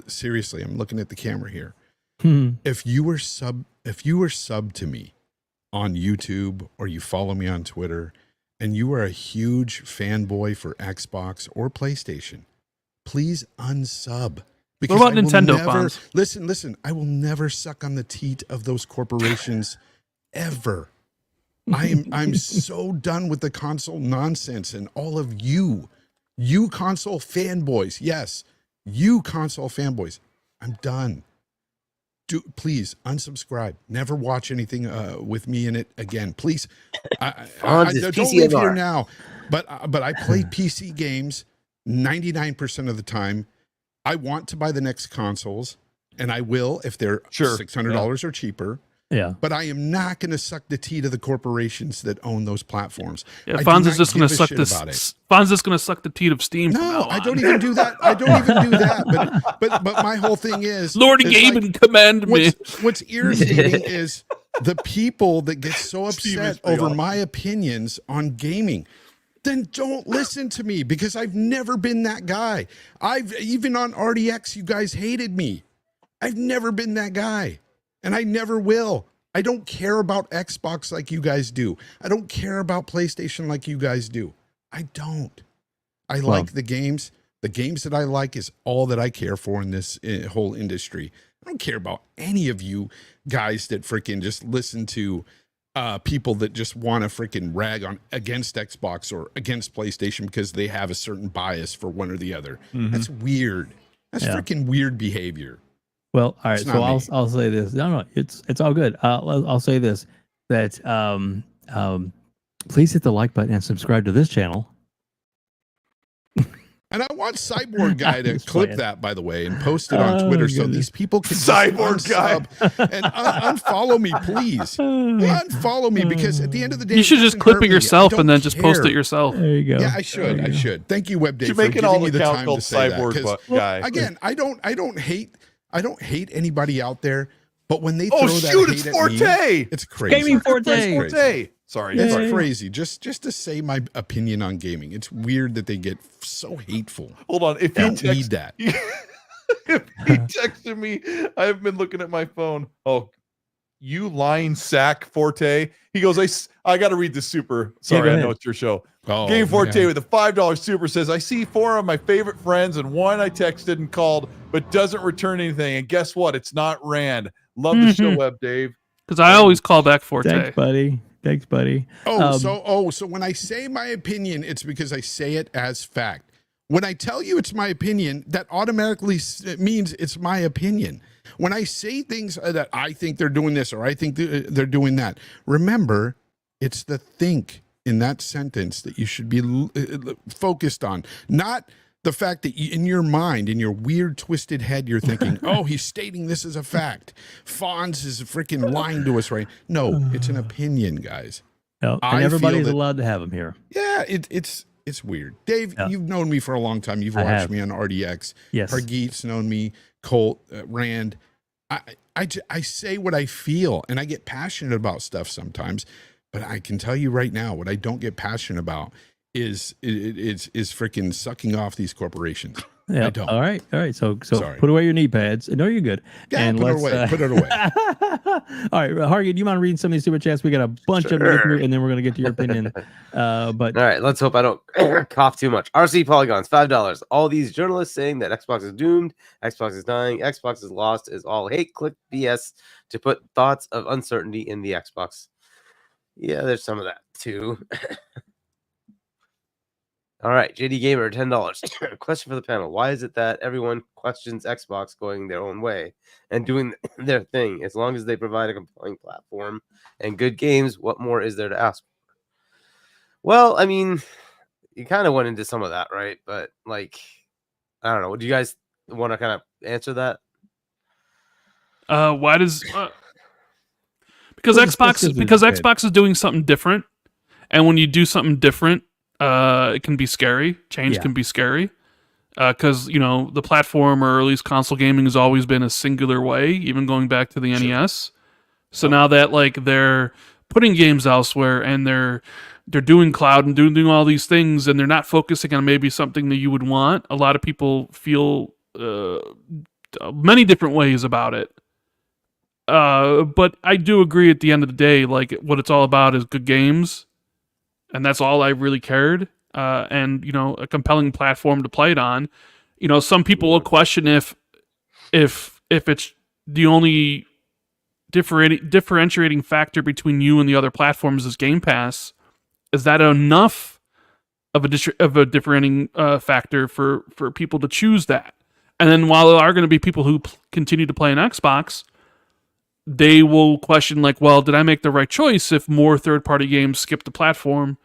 E: seriously. I'm looking at the camera here. If you were sub to me on YouTube or you follow me on Twitter and you are a huge fanboy for Xbox or PlayStation, please unsub.
A: Because what about Nintendo fans?
E: Listen, I will never suck on the teat of those corporations ever. I'm so done with the console nonsense and all of you console fanboys. Yes, you console fanboys. I'm done. Please unsubscribe. Never watch anything with me in it again. Please. Don't leave here now. But I play PC games 99% of the time. I want to buy the next consoles, and I will if they're $600 or cheaper.
B: Yeah.
E: But I am not going to suck the teat of the corporations that own those platforms.
A: Yeah, Fonz is just going to suck this. Fonz is going to suck the teat of Steam.
E: No, I don't even do that. But my whole thing is,
A: Lord Gaben command me.
E: What's irritating is the people that get so upset over my opinions on gaming. Then don't listen to me, because I've never been that guy. Even on RDX, you guys hated me. I've never been that guy. And I never will. I don't care about Xbox like you guys do. I don't care about PlayStation like you guys do. I don't. I like the games. The games that I like is all that I care for in this whole industry. I don't care about any of you guys that freaking just listen to people that just want to freaking rag on against Xbox or against PlayStation because they have a certain bias for one or the other. That's weird. That's freaking weird behavior.
B: Well, all right. So I'll say this. No, it's all good. I'll say this, that please hit the like button and subscribe to this channel.
E: And I want Cyborg Guy to clip that, by the way, and post it on Twitter so these people can
D: Cyborg Guy
E: and unfollow me, please. Unfollow me, because at the end of the day,
A: you should just clip it yourself and then just post it yourself.
B: There you go.
E: Yeah, I should. Thank you, WebDave,
D: for giving me the time
E: to say
D: Cyborg
E: that.
D: Guy.
E: Again, I don't hate anybody out there, but when they throw that
D: it's
E: hate
D: Forte.
E: at me, it's crazy.
B: Gaming Forte.
D: Forte. Sorry,
E: it's crazy. Just to say my opinion on gaming. It's weird that they get so hateful.
D: Hold on, if
E: you need that,
D: if he texted me, I've been looking at my phone. Oh, you lying sack, Forte. He goes, I got to read the super. Sorry, I know it's your show. Game Forte with a $5 super says, I see 4 of my favorite friends and one I texted and called, but doesn't return anything. And guess what? It's not Rand. Love the show, WebDave.
A: Because I always call back Forte.
B: Thanks, buddy.
E: So when I say my opinion, it's because I say it as fact. When I tell you it's my opinion, that automatically means it's my opinion. When I say things that I think they're doing this or I think they're doing that, remember, it's the think in that sentence that you should be focused on, not the fact that in your mind, in your weird twisted head, you're thinking, oh, he's stating this as a fact. Fonz is freaking lying to us, right? No, it's an opinion, guys.
B: No, and everybody's allowed to have them here.
E: Yeah, it's weird. Dave, you've known me for a long time. You've watched me on RDX.
B: Yes.
E: Hargeet's known me. Colt, Rand. I say what I feel, and I get passionate about stuff sometimes. But I can tell you right now, what I don't get passionate about is freaking sucking off these corporations.
B: Yeah.
E: I don't.
B: All right. So
E: Sorry.
B: put away your knee pads. No, you're good.
E: Yeah,
B: and
E: put it away.
B: All right, Hargeet, do you mind reading some of these super chats? We got a bunch of them to get through, and then we're gonna get to your opinion. But
C: all right, let's hope I don't cough too much. RC Polygons, $5. All these journalists saying that Xbox is doomed, Xbox is dying, Xbox is lost is all hate click BS to put thoughts of uncertainty in the Xbox. Yeah, there's some of that too. All right, JD Gamer, $10. Question for the panel. Why is it that everyone questions Xbox going their own way and doing their thing? As long as they provide a compelling platform and good games, what more is there to ask? Well, I mean, you kind of went into some of that, right? But, like, I don't know. Do you guys want to kind of answer that?
A: Why does because
B: Well, just
A: Xbox
B: 'cause
A: because
B: it's
A: Xbox is doing something different, and when you do something different, it can be scary. Change
B: Yeah.
A: can be scary. Because the platform, or at least console gaming, has always been a singular way, even going back to the NES. So now that like they're putting games elsewhere, and they're doing cloud and doing all these things, and they're not focusing on maybe something that you would want, a lot of people feel many different ways about it. But I do agree at the end of the day, like what it's all about is good games, and that's all I really cared. And a compelling platform to play it on. Some people will question if it's the only differentiating factor between you and the other platforms is Game Pass. Is that enough of a differentiating factor for people to choose that? And then while there are going to be people who continue to play an Xbox, they will question like, well, did I make the right choice if more third-party games skip the platform?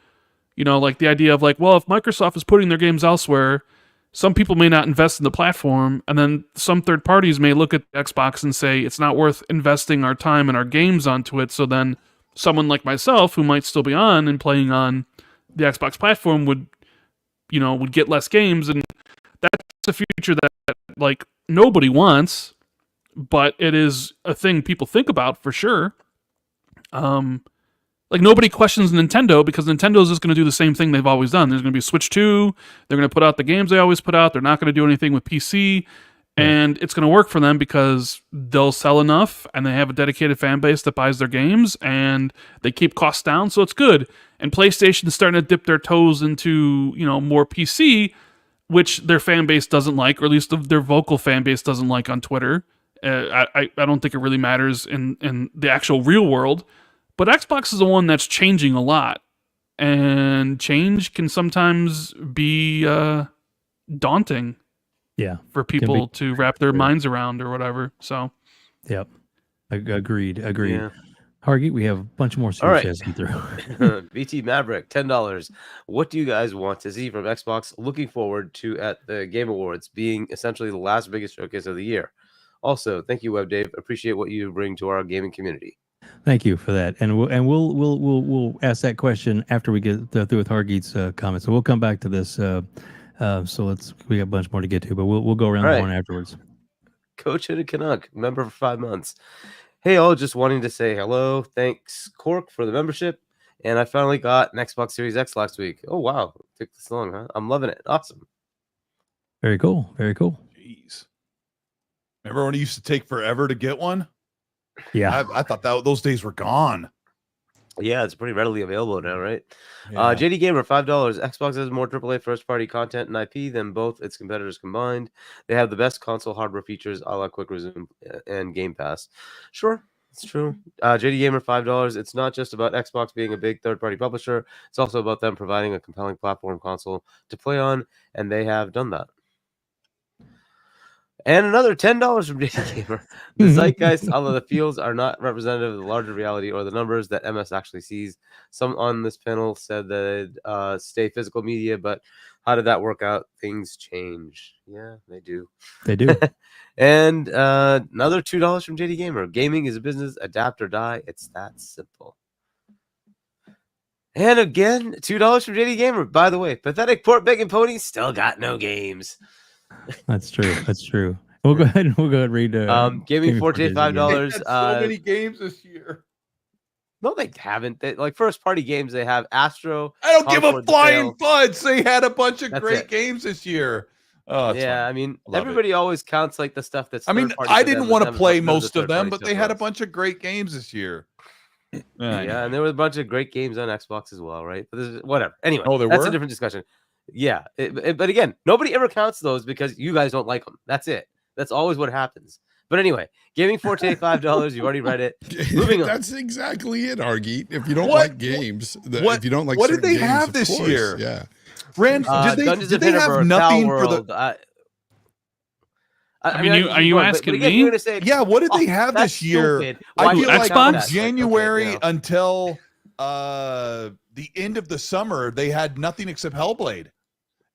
A: Like the idea of like, well, if Microsoft is putting their games elsewhere, some people may not invest in the platform, and then some third parties may look at Xbox and say it's not worth investing our time and our games onto it. So then someone like myself, who might still be on and playing on the Xbox platform, would get less games, and that's a future that like nobody wants, but it is a thing people think about for sure. Like nobody questions Nintendo, because Nintendo's just going to do the same thing they've always done. There's going to be Switch 2. They're going to put out the games they always put out. They're not going to do anything with PC. And it's going to work for them because they'll sell enough, and they have a dedicated fan base that buys their games, and they keep costs down, so it's good. And PlayStation's starting to dip their toes into, more PC, which their fan base doesn't like, or at least their vocal fan base doesn't like on Twitter. I don't think it really matters in the actual real world. But Xbox is the one that's changing a lot, and change can sometimes be daunting.
B: Yeah,
A: for people to wrap their minds around or whatever. So,
B: yep, agreed.
C: Yeah.
B: Hargeet, we have a bunch more super chats to get through.
C: BT Maverick, $10. What do you guys want to see from Xbox? Looking forward to at the Game Awards, being essentially the last biggest showcase of the year. Also, thank you, WebDave. Appreciate what you bring to our gaming community.
B: Thank you for that, and we'll ask that question after we get through with Hargeet's comments. So we'll come back to this. So we got a bunch more to get to, but we'll go around the horn afterwards.
C: Coach Hidden Canuck, member for 5 months. Hey all, just wanting to say hello. Thanks Cork for the membership, and I finally got an Xbox Series X last week. Oh wow, it took this long, huh? I'm loving it. Awesome.
B: Very cool. Very cool.
D: Jeez. Remember when it used to take forever to get one?
B: Yeah,
D: I thought that those days were gone.
C: Yeah, it's pretty readily available now, right?
D: Yeah.
C: JD Gamer, $5. Xbox has more AAA first-party content and IP than both its competitors combined. They have the best console hardware features, a la Quick Resume and Game Pass. Sure, it's true. JD Gamer, $5. It's not just about Xbox being a big third-party publisher. It's also about them providing a compelling platform console to play on, and they have done that. And another $10 from JD Gamer. The zeitgeist, although the fields are not representative of the larger reality or the numbers that MS actually sees. Some on this panel said that stay physical media, but how did that work out? Things change. Yeah, they do.
B: They do.
C: And another $2 from JD Gamer. Gaming is a business, adapt or die. It's that simple. And again, $2 from JD Gamer. By the way, pathetic port begging ponies still got no games.
B: That's true. That's true. We'll go ahead and read.
C: Gaming Forte, $5.
D: So many games this year.
C: No, they haven't. They, like first party games, they have Astro.
D: I don't give a
C: Concord
D: flying fudge. They had a bunch of
C: That's
D: great
C: it.
D: games this year. Oh, it's
C: Yeah,
D: fine.
C: I mean,
D: Love
C: everybody always counts like the stuff that's.
D: I mean,
C: third-party
D: I
C: for
D: didn't
C: them,
D: want
C: but
D: to
C: them
D: play
C: does the
D: most of them,
C: third-party
D: but
C: stuff
D: they had a
C: was.
D: bunch of great games this year.
C: Yeah, and there were a bunch of great games on Xbox as well, right? But this is, whatever. Anyway,
D: Oh, there
C: that's
D: were?
C: a different discussion. Yeah, but again, nobody ever counts those because you guys don't like them. That's it. That's always what happens. But anyway, Gaming Forte, $5. You've already read it. Moving on.
E: That's exactly it, Hargeet. If you don't
D: What-
E: like games,
D: what-
E: if you don't like
D: what did
E: certain
D: they
E: games,
D: have
E: of
D: this
E: course,
D: year?
E: Yeah.
D: Rand,
C: Dungeons
D: did
C: and
D: they have
C: Fiddler,
D: nothing
C: Tower
D: for the?
C: World,
A: I mean, are you asking
C: again,
A: me?
C: you're gonna say,
D: Yeah, what did they have
C: that's
D: this year?
C: stupid.
D: I
C: Why
D: feel
C: you
D: like
A: Xbox?
D: from
C: that?
D: January
C: Like, okay,
D: until the end of the summer, they had nothing except Hellblade,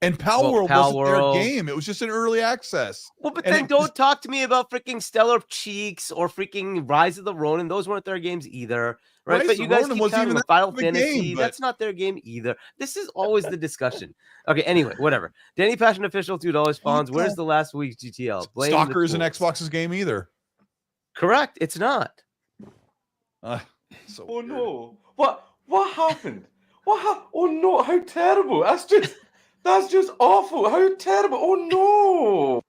D: And Pal
C: Well,
D: World
C: Pal
D: wasn't
C: World.
D: their game. It was just an early access.
C: Well, but
D: And
C: then don't talk to me about freaking Stellar Cheeks or freaking Rise of the Ronin. Those weren't their games either, right?
D: Rise
C: But
D: of
C: you
D: the
C: guys
D: Ronin
C: keep
D: wasn't
C: counting
D: even
C: with
D: that
C: Final
D: of a
C: Fantasy.
D: game, but-
C: That's not their game either. This is always the discussion. Okay, anyway, whatever. Danny Passion Official, $2. Fonz, where's the last week's GTL? Blame
D: Stalker
C: the
D: isn't
C: tools.
D: Xbox's game either.
C: Correct. It's not.
D: So
G: Oh
D: weird.
G: no! What happened? Oh no! How terrible! That's just awful. How terrible! Oh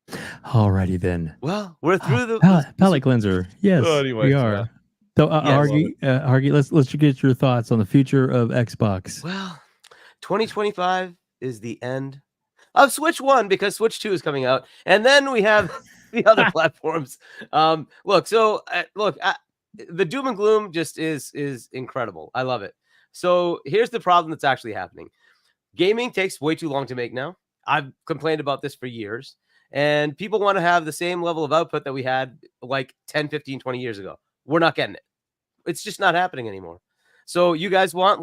G: no!
B: Alrighty then.
C: Well, we're through the
B: Palate cleanser. Yes,
D: Anyways,
B: we are. So, Hargeet, let's get your thoughts on the future of Xbox.
C: Well, 2025 is the end of Switch 1 because Switch 2 is coming out. And then we have the other platforms. The doom and gloom just is incredible. I love it. So here's the problem that's actually happening. Gaming takes way too long to make now. I've complained about this for years. And people want to have the same level of output that we had like 10, 15, 20 years ago. We're not getting it. It's just not happening anymore. So you guys want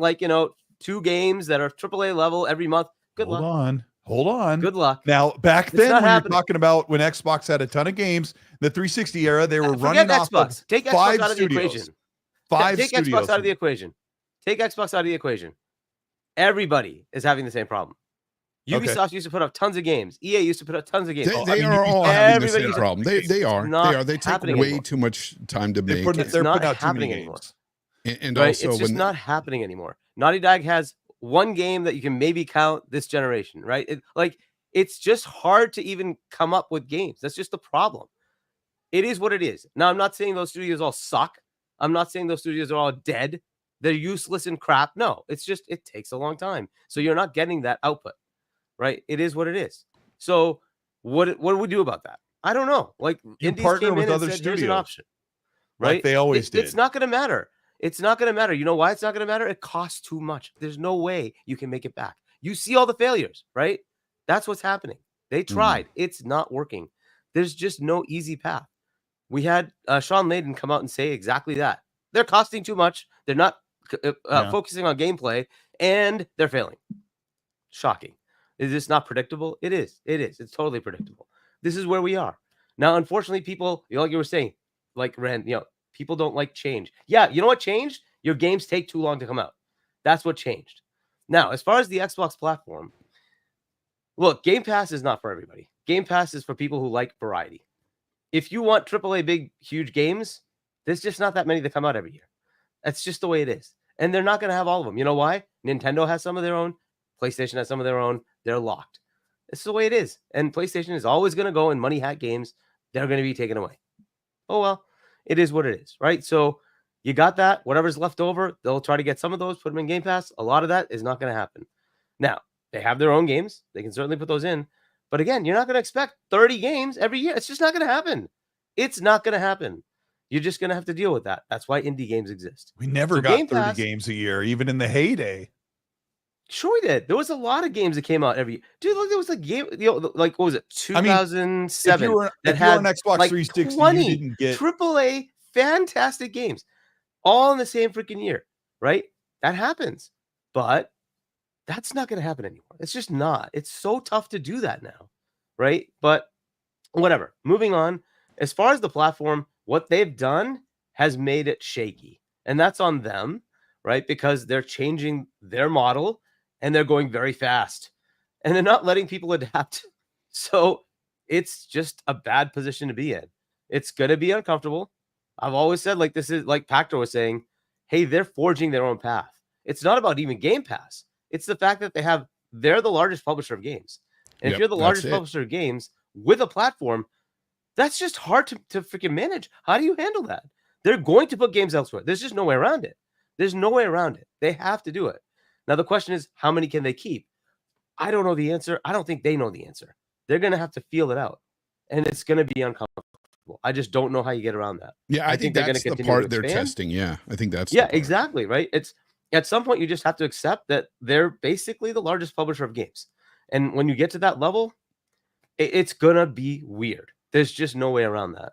C: 2 games that are AAA level every month. Good luck.
D: Hold on.
C: Good luck.
D: Now, back
C: It's
D: then,
C: not
D: when
C: happening.
D: you're talking about when Xbox had a ton of games, the 360 era, they were
C: Forget
D: running off
C: Xbox.
D: of
C: Take Xbox
D: 5
C: out of the
D: studios.
C: equation.
D: 5
C: Take
D: studios.
C: Xbox out of the equation. Take Xbox out of the equation. Everybody is having the same problem.
D: Okay.
C: Ubisoft used to put up tons of games. EA used to put up tons of games.
E: They are all having the same
C: everybody's-
E: problem. They are. They take
C: happening
E: way
C: anymore.
E: too much time to make.
D: They're putting
C: not
D: out too many
C: happening anymore.
D: games.
E: And
C: Right?
E: also
C: It's just
E: when
C: not happening anymore. Naughty Dog has one game that you can maybe count this generation, right? It's just hard to even come up with games. That's just the problem. It is what it is. Now, I'm not saying those studios all suck. I'm not saying those studios are all dead. They're useless and crap. No, it's just it takes a long time. So you're not getting that output, right? It is what it is. So what do we do about that? I don't know.
D: You
C: Indies
D: partner
C: came
D: with
C: in and
D: other
C: said, "Here's an
D: studios,
C: option," right?
D: like they always did.
C: It's not going to matter. It's not going to matter. You know why it's not going to matter? It costs too much. There's no way you can make it back. You see all the failures, right? That's what's happening. They tried. It's not working. There's just no easy path. We had Sean Layden come out and say exactly that. They're costing too much. They're not focusing on gameplay, and they're failing. Shocking. Is this not predictable? It is. It is. It's totally predictable. This is where we are. Now, unfortunately, people, like you were saying, like Ren, people don't like change. Yeah, you know what changed? Your games take too long to come out. That's what changed. Now, as far as the Xbox platform, look, Game Pass is not for everybody. Game Pass is for people who like variety. If you want AAA big, huge games, there's just not that many that come out every year. That's just the way it is. And they're not going to have all of them. You know why? Nintendo has some of their own. PlayStation has some of their own. They're locked. This is the way it is. And PlayStation is always going to go in money hat games. They're going to be taken away. Oh, well, it is what it is, right? So you got that. Whatever's left over, they'll try to get some of those, put them in Game Pass. A lot of that is not going to happen. Now, they have their own games. They can certainly put those in. But again, you're not going to expect 30 games every year. It's just not going to happen. It's not going to happen. You're just going to have to deal with that. That's wwhat indie games exist.
D: We never
C: So
D: got
C: Game
D: 30
C: Pass-
D: games a year, even in the heyday.
C: Sure, we did. There was a lot of games that came out every year. Dude, look, there was a game, what was it?
D: I mean,
C: 2007.
D: If you were
C: that
D: on
C: had
D: Xbox
C: like
D: 360,
C: 20
D: you didn't get.
C: AAA fantastic games all in the same freaking year, right? That happens. But that's not going to happen anymore. It's just not. It's so tough to do that now, right? But whatever. Moving on. As far as the platform, what they've done has made it shaky. And that's on them, right? Because they're changing their model and they're going very fast. And they're not letting people adapt. So it's just a bad position to be in. It's going to be uncomfortable. I've always said, this is like Pactor was saying, hey, they're forging their own path. It's not about even Game Pass. It's the fact that they're the largest publisher of games. And if you're the largest publisher of games with a platform, that's just hard to freaking manage. How do you handle that? They're going to put games elsewhere. There's just no way around it. There's no way around it. They have to do it. Now, the question is, how many can they keep? I don't know the answer. I don't think they know the answer. They're going to have to feel it out. And it's going to be uncomfortable. I just don't know how you get around that.
E: Yeah, I think
C: they're
E: that's
C: gonna
E: the
C: continue
E: part
C: to
E: they're
C: expand.
E: testing. Yeah, I think that's
C: Yeah, exactly, right? It's at some point you just have to accept that they're basically the largest publisher of games. And when you get to that level, it's going to be weird. There's just no way around that.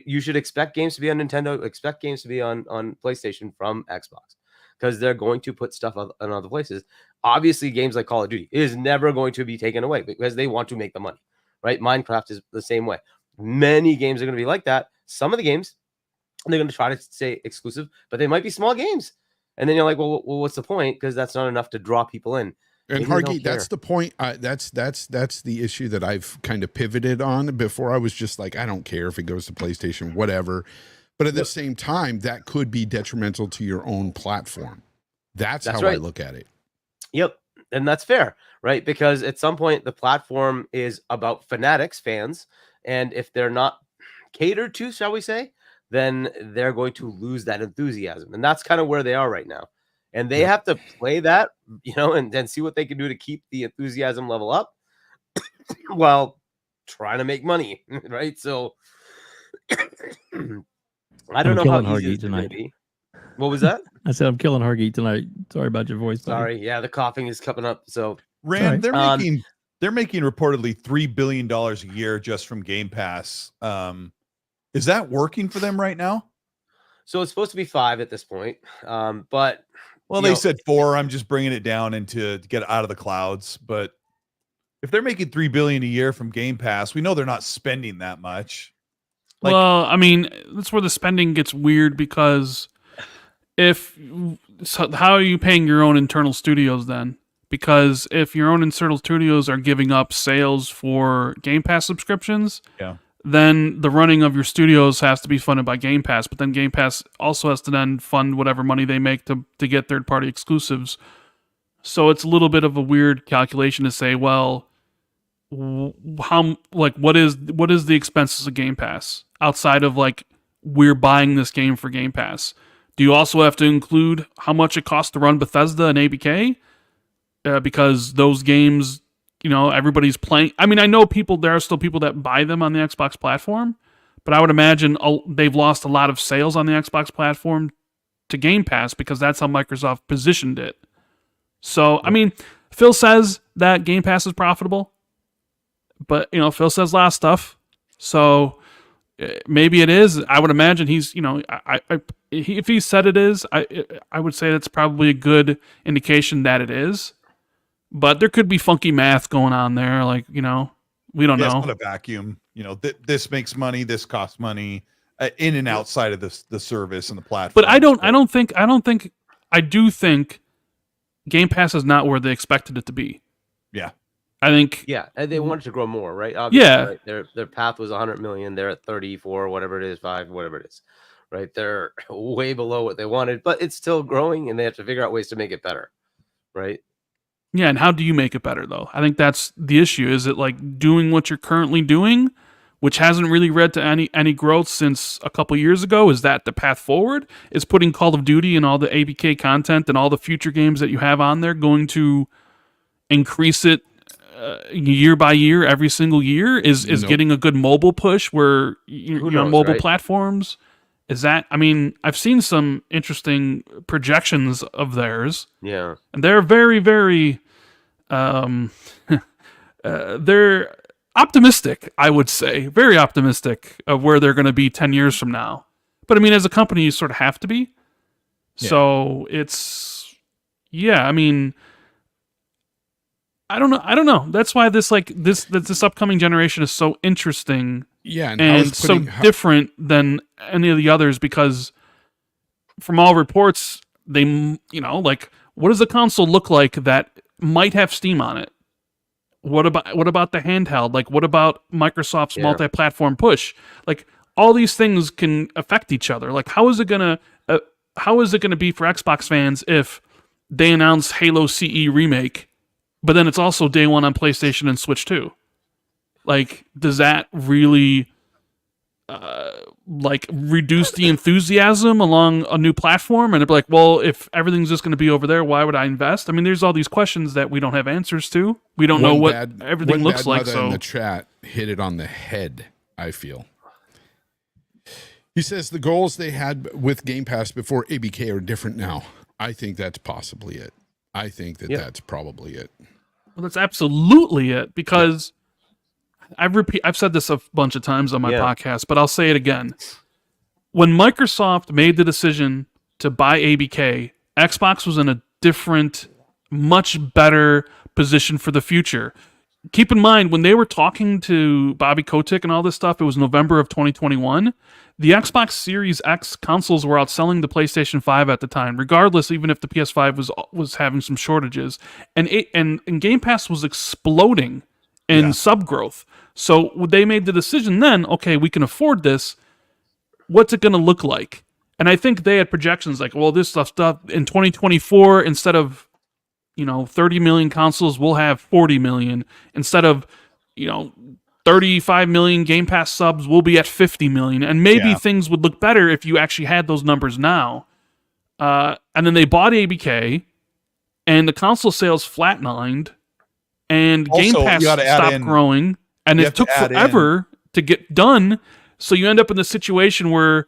C: You should expect games to be on Nintendo, expect games to be on PlayStation from Xbox. because they're going to put stuff in other places. Obviously, games like Call of Duty is never going to be taken away because they want to make the money, right? Minecraft is the same way. Many games are going to be like that. Some of the games, they're going to try to stay exclusive, but they might be small games. And then you're like, well, what's the point? Because that's not enough to draw people in.
E: And Hargeet, that's the point. That's the issue that I've kind of pivoted on. Before I was just like, I don't care if it goes to PlayStation, whatever. But at the same time, that could be detrimental to your own platform. That's how
C: right.
E: I look at it.
C: Yep. And that's fair, right? Because at some point, the platform is about fanatics, fans. And if they're not catered to, shall we say, then they're going to lose that enthusiasm. And that's kind of where they are right now. And they have to play that, and then see what they can do to keep the enthusiasm level up while trying to make money, right? So I don't know how easy it's going to be. What was that?
B: I said I'm killing Hargeet tonight. Sorry about your voice. Buddy.
C: Sorry. Yeah, the coughing is coming up. So
D: Rand, they're making reportedly $3 billion a year just from Game Pass. Is that working for them right now?
C: So it's supposed to be 5 at this point. But
D: they said 4. I'm just bringing it down to get out of the clouds. But if they're making $3 billion a year from Game Pass, we know they're not spending that much.
A: Well, I mean, that's where the spending gets weird because how are you paying your own internal studios then? Because if your own internal studios are giving up sales for Game Pass subscriptions, then the running of your studios has to be funded by Game Pass. But then Game Pass also has to then fund whatever money they make to get third-party exclusives. So it's a little bit of a weird calculation to say, well, what is the expenses of Game Pass outside of we're buying this game for Game Pass? Do you also have to include how much it costs to run Bethesda and ABK? Because those games, everybody's playing. I mean, I know there are still people that buy them on the Xbox platform, but I would imagine they've lost a lot of sales on the Xbox platform to Game Pass because that's how Microsoft positioned it. So, I mean, Phil says that Game Pass is profitable, but, Phil says a lot of stuff. So maybe it is. I would imagine he's, if he said it is, I would say that's probably a good indication that it is. But there could be funky math going on there. We don't know. It's
D: not a vacuum. This makes money. This costs money in and outside of the service and the platform.
A: But I do think Game Pass is not where they expected it to be.
D: Yeah.
A: I think.
C: Yeah, and they wanted to grow more, right? Obviously, right? Their path was 100 million. They're at 34, whatever it is, 5, whatever it is, right? They're way below what they wanted, but it's still growing, and they have to figure out ways to make it better, right?
A: Yeah, and how do you make it better, though? I think that's the issue. Is it doing what you're currently doing, which hasn't really led to any growth since a couple years ago? Is that the path forward? Is putting Call of Duty and all the ABK content and all the future games that you have on there going to increase it year by year, every single year? Is getting a good mobile push where you're on mobile platforms? Is that? I mean, I've seen some interesting projections of theirs.
C: Yeah,
A: and they're very, very, they're optimistic. I would say very optimistic of where they're going to be 10 years from now. But I mean, as a company, you sort of have to be. Yeah. So it's, I mean. I don't know. That's why this upcoming generation is so interesting.
E: Yeah,
A: and so different than any of the others because, from all reports, they what does a console look like that might have Steam on it? What about the handheld? What about Microsoft's multi-platform push? All these things can affect each other. How is it gonna be for Xbox fans if they announce Halo CE remake? But then it's also day one on PlayStation and Switch too. Does that really reduce the enthusiasm along a new platform? And it'd be well, if everything's just going to be over there, why would I invest? I mean, there's all these questions that we don't have answers to. We don't know what everything looks like. So
E: in the chat hit it on the head, I feel. He says the goals they had with Game Pass before ABK are different now. I think that's possibly it. I think that's probably it.
A: Well, that's absolutely it because I've said this a bunch of times on my podcast, but I'll say it again. When Microsoft made the decision to buy ABK, Xbox was in a different, much better position for the future. Keep in mind, when they were talking to Bobby Kotick and all this stuff, it was November of 2021. The Xbox Series X consoles were outselling the PlayStation 5 at the time, regardless, even if the PS5 was having some shortages. And Game Pass was exploding in sub growth. So they made the decision then, okay, we can afford this. What's it going to look like? And I think they had projections like, well, this stuff in 2024, instead of 30 million consoles, we'll have 40 million. Instead of 35 million Game Pass subs, we'll be at 50 million. And maybe things would look better if you actually had those numbers now. And then they bought ABK, and the console sales flatlined, and
D: Also,
A: Game Pass stopped growing, and it took forever to get done. So you end up in the situation where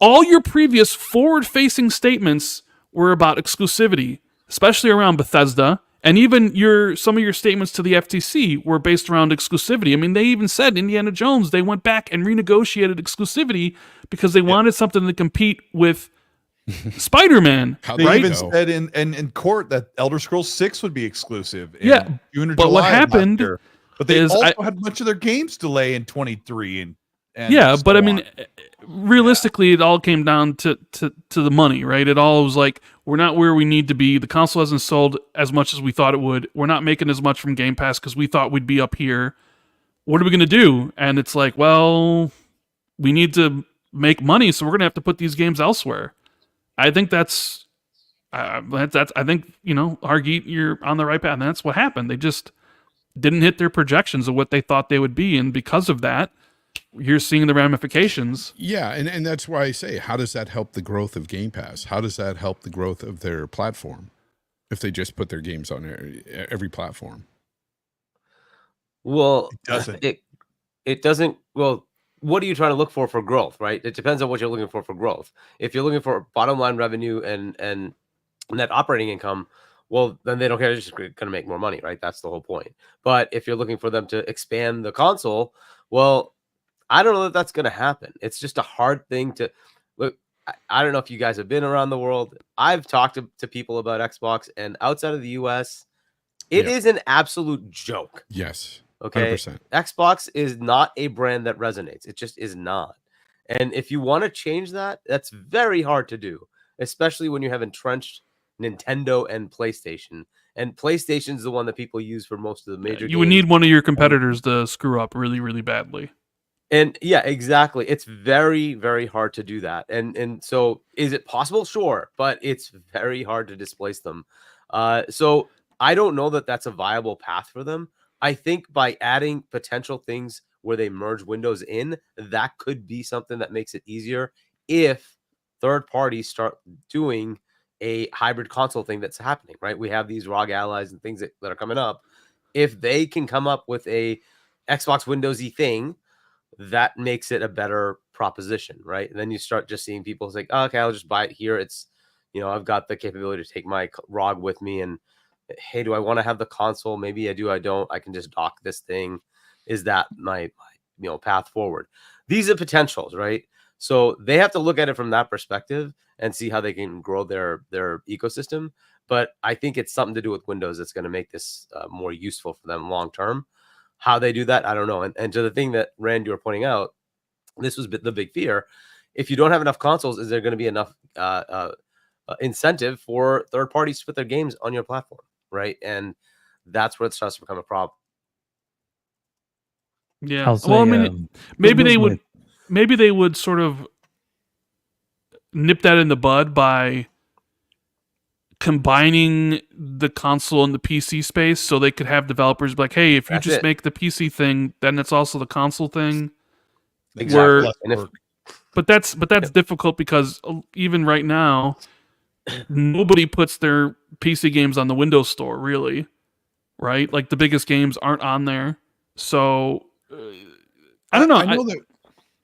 A: all your previous forward-facing statements were about exclusivity, especially around Bethesda, and even some of your statements to the FTC were based around exclusivity. I mean, they even said Indiana Jones, they went back and renegotiated exclusivity because they wanted something to compete with Spider-Man.
D: They even said in court that Elder Scrolls 6 would be exclusive in June or
A: but
D: July
A: what happened
D: but they also had much of their games delay in 23 and
A: but I mean, realistically, it all came down to the money, right? It all was like, we're not where we need to be. The console hasn't sold as much as we thought it would. We're not making as much from Game Pass because we thought we'd be up here. What are we going to do? And it's like, well, we need to make money, so we're going to have to put these games elsewhere. I think that's I think, Hargeet, you're on the right path. And that's what happened. They just didn't hit their projections of what they thought they would be. And because of that, you're seeing the ramifications.
E: Yeah, and that's why I say, how does that help the growth of Game Pass? How does that help the growth of their platform if they just put their games on every platform?
C: Well, it doesn't. Well, what are you trying to look for growth, right? It depends on what you're looking for growth. If you're looking for bottom line revenue and net operating income, well, then they don't care. They're just going to make more money, right? That's the whole point. But if you're looking for them to expand the console, well, I don't know that that's going to happen. It's just a hard thing to look. I don't know if you guys have been around the world. I've talked to people about Xbox, and outside of the US, it is an absolute joke.
E: Yes.
C: Okay.
E: 100%.
C: Xbox is not a brand that resonates. It just is not. And if you want to change that, that's very hard to do, especially when you have entrenched Nintendo and PlayStation. And PlayStation's the one that people use for most of the major games.
A: You would need one of your competitors to screw up really, really badly.
C: And yeah, exactly. It's very, very hard to do that. And so is it possible? Sure. But it's very hard to displace them. So I don't know that that's a viable path for them. I think by adding potential things where they merge Windows in, that could be something that makes it easier if third parties start doing a hybrid console thing that's happening, right? We have these ROG allies and things that are coming up. If they can come up with a Xbox Windows-y thing, that makes it a better proposition, right? And then you start just seeing people say, oh, okay, I'll just buy it here. It's, I've got the capability to take my ROG with me, and hey, do I want to have the console? Maybe I do, I don't. I can just dock this thing. Is that my path forward? These are potentials, right? So they have to look at it from that perspective and see how they can grow their ecosystem. But I think it's something to do with Windows that's going to make this more useful for them long term. How they do that, I don't know. And to the thing that, Rand, you were pointing out, this was the big fear. If you don't have enough consoles, is there going to be enough incentive for third parties to put their games on your platform, right? And that's where it starts to become a problem.
A: Yeah. Well, I mean, maybe they would sort of nip that in the bud by combining the console and the PC space, so they could have developers be like, hey, if you just make the PC thing, then it's also the console thing.
C: Exactly.
A: But that's difficult because even right now, nobody puts their PC games on the Windows Store, really, right? Like the biggest games aren't on there. So I don't know.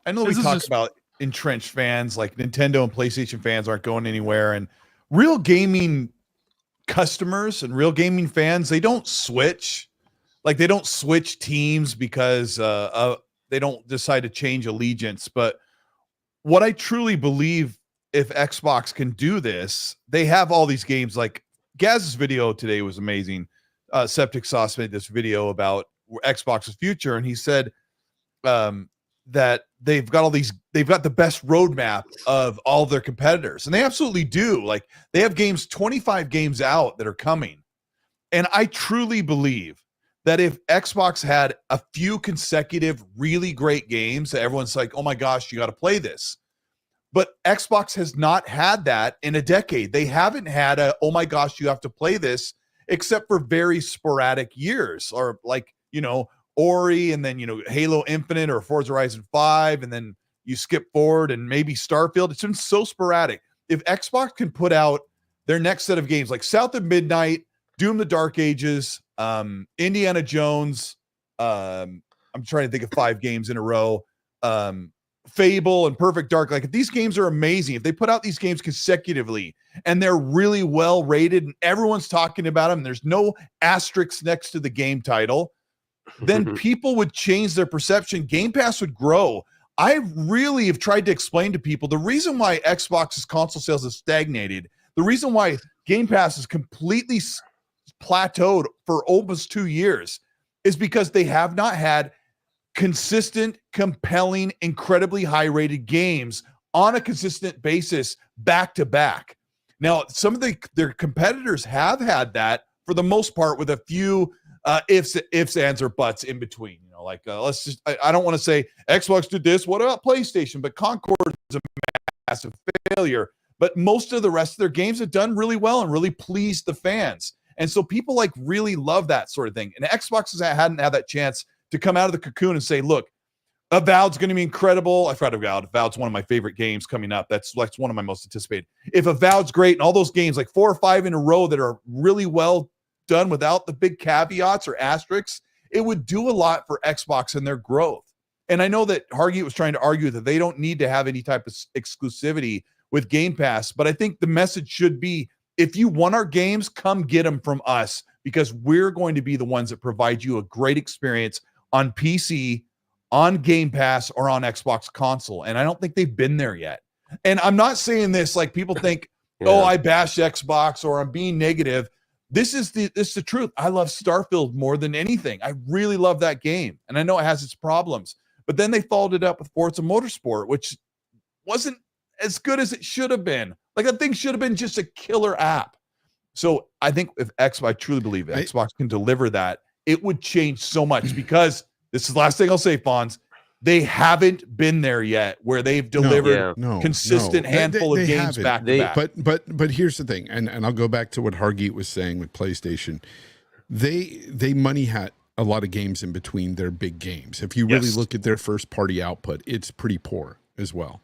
D: I know we talk about entrenched fans, like Nintendo and PlayStation fans aren't going anywhere, and real gaming customers and real gaming fans, they don't switch. Like they don't switch teams because they don't decide to change allegiance. But what I truly believe if Xbox can do this. They have all these games. Like Gaz's video today was amazing. Septic Sauce made this video about Xbox's future, and he said that they've got the best roadmap of all their competitors, and they absolutely do. Like they have 25 games out that are coming. And I truly believe that if Xbox had a few consecutive really great games that everyone's like, oh my gosh, you got to play this. But Xbox has not had that in a decade. They haven't had oh my gosh, you have to play this, except for very sporadic years, or like, Ori, and then, Halo Infinite or Forza Horizon 5, and then you skip forward and maybe Starfield. It's been so sporadic. If Xbox can put out their next set of games like South of Midnight, Doom the Dark Ages, Indiana Jones, I'm trying to think of 5 games in a row, Fable and Perfect Dark. Like, if these games are amazing, if they put out these games consecutively and they're really well rated and everyone's talking about them, and there's no asterisks next to the game title, then people would change their perception. Game Pass would grow. I really have tried to explain to people the reason why Xbox's console sales have stagnated, the reason why Game Pass is completely plateaued for almost 2 years, is because they have not had consistent, compelling, incredibly high-rated games on a consistent basis back to back. Now, some of their competitors have had that for the most part, with a few ifs, ands, or buts in between. I don't want to say Xbox did this. What about PlayStation? But Concord is a massive failure. But most of the rest of their games have done really well and really pleased the fans. And so people really love that sort of thing. And Xbox hadn't had that chance to come out of the cocoon and say, look, Avowed's going to be incredible. I forgot Avowed. Avowed's one of my favorite games coming up. That's one of my most anticipated. If Avowed's great and all those games, like 4 or 5 in a row that are really well done without the big caveats or asterisks, it would do a lot for Xbox and their growth. And I know that Hargeet was trying to argue that they don't need to have any type of exclusivity with Game Pass, but I think the message should be, if you want our games, come get them from us, because we're going to be the ones that provide you a great experience on PC, on Game Pass, or on Xbox console. And I don't think they've been there yet. And I'm not saying this like people think, oh, I bash Xbox or I'm being negative. This is the truth. I love Starfield more than anything. I really love that game. And I know it has its problems. But then they followed it up with Forza Motorsport, which wasn't as good as it should have been. Like, that thing should have been just a killer app. So I think if I truly believe Xbox can deliver that, it would change so much, because this is the last thing I'll say, Fonz. They haven't been there yet where they've delivered consistent handful of games back to back.
E: But here's the thing, and I'll go back to what Hargeet was saying with PlayStation. They money hat a lot of games in between their big games. If you really look at their first party output, it's pretty poor as well.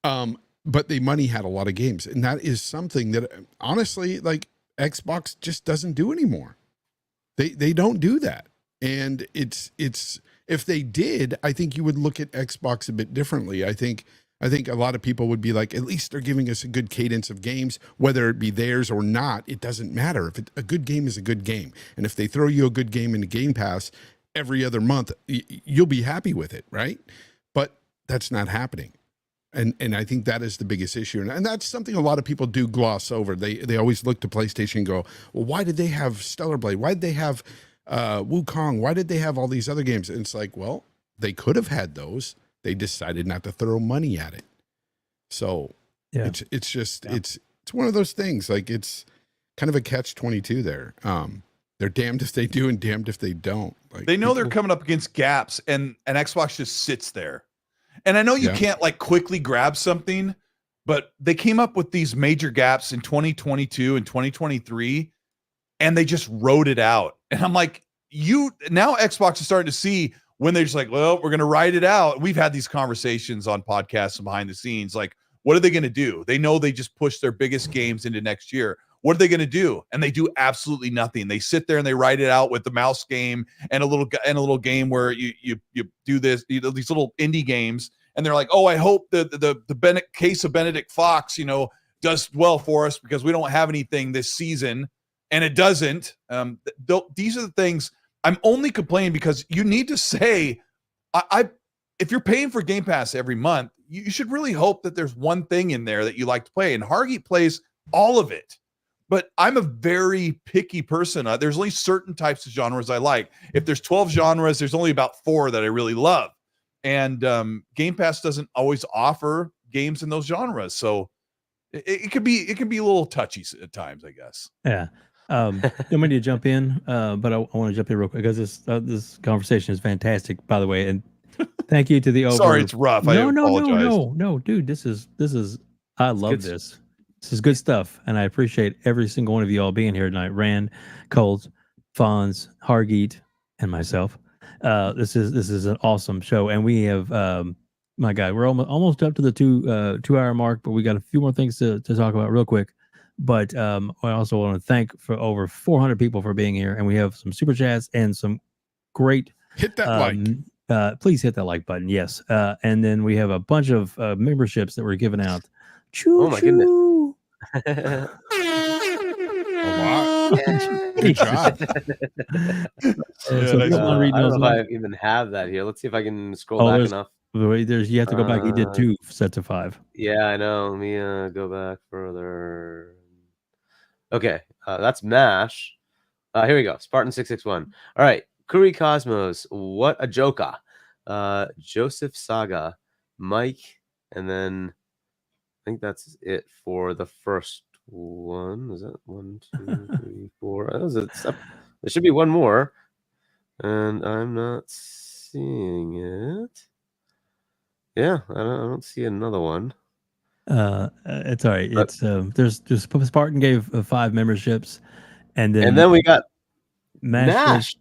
E: But they money had a lot of games, and that is something that honestly, like, Xbox just doesn't do anymore. They don't do that. And it's if they did, I think you would look at Xbox a bit differently. I think a lot of people would be like, at least they're giving us a good cadence of games, whether it be theirs or not. It doesn't matter. If a good game is a good game, and if they throw you a good game into Game Pass every other month, you'll be happy with it, right? But that's not happening. And I think that is the biggest issue. And that's something a lot of people do gloss over. They always look to PlayStation and go, well, why did they have Stellar Blade? Why did they have Wukong? Why did they have all these other games? And it's like, well, they could have had those. They decided not to throw money at it. So it's just, it's one of those things. Like, it's kind of a catch-22 there. They're damned if they do and damned if they don't. Like,
D: they know they're coming up against gaps, and Xbox just sits there. And I know you can't quickly grab something, but they came up with these major gaps in 2022 and 2023, and they just wrote it out. And I'm like, now Xbox is starting to see when they're just like, well, we're going to ride it out. We've had these conversations on podcasts and behind the scenes. Like, what are they going to do? They know they just pushed their biggest games into next year. What are they going to do? And they do absolutely nothing. They sit there and they write it out with the mouse game and a little game where you do this, these little indie games. And they're like, oh, I hope the case of Benedict Fox, does well for us because we don't have anything this season. And it doesn't. These are the things I'm only complaining because you need to say, if you're paying for Game Pass every month, you should really hope that there's one thing in there that you like to play. And Hargeet plays all of it. But I'm a very picky person. There's only certain types of genres I like. If there's 12 genres, there's only about 4 that I really love. And Game Pass doesn't always offer games in those genres. So it can be a little touchy at times, I guess.
B: Yeah. Don't mean to jump in, but I want to jump in real quick because this conversation is fantastic, by the way. And thank you to the
D: Sorry, it's rough.
B: No,
D: I apologize.
B: No, dude, this is I love this. This is good stuff, and I appreciate every single one of you all being here tonight. Rand, Colt, Fonz, Hargeet, and myself. This is an awesome show, and we have my God, we're almost up to the 2 hour mark, but we got a few more things to talk about real quick. But I also want to thank for over 400 people for being here, and we have some super chats and some great
E: Hit that like.
B: Please hit that like button, yes. And then we have a bunch of memberships that we're giving out.
C: Oh my goodness.
E: A lot. Good job.
B: So if you don't want to read
C: I don't
B: those
C: know if
B: out,
C: I even have that here. Let's see if I can scroll back enough.
B: you have to go back. He did 2 sets of 5.
C: Yeah, I know. Let me go back further. Okay, that's MASH. Here we go. Spartan661. All right. Kuri Cosmos. What a Joka. Joseph Saga. Mike. And then I think that's it for the first one. Is that 1, 2, 3, 4? There should be one more. And I'm not seeing it. Yeah, I don't see another one.
B: It's all right. It's there's Spartan gave 5 memberships, and then
C: we got
B: Mash.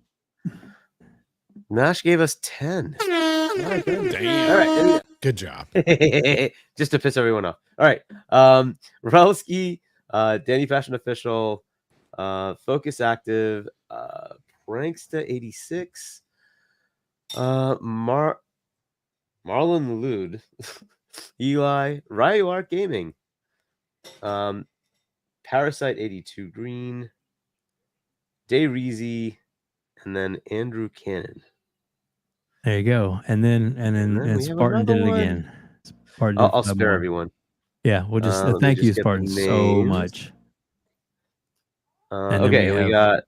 C: Nash gave us 10.
E: Damn.
C: All right,
E: Good job.
C: just to piss everyone off. All right, Rowski, Danny Fashion Official, Focus Active, Pranksta 86, Marlon Lude, Eli, Ryu Art Gaming, Parasite 82 Green, Day Reezy, and then Andrew Cannon.
B: There you go. And then
C: we
B: Spartan
C: have
B: did it
C: another
B: again. Spartan
C: I'll
B: did 5
C: spare
B: more.
C: everyone.
B: Yeah, we'll just
C: Let me
B: thank
C: just
B: you,
C: get the
B: Spartan, so
C: names.
B: much.
C: Okay, we got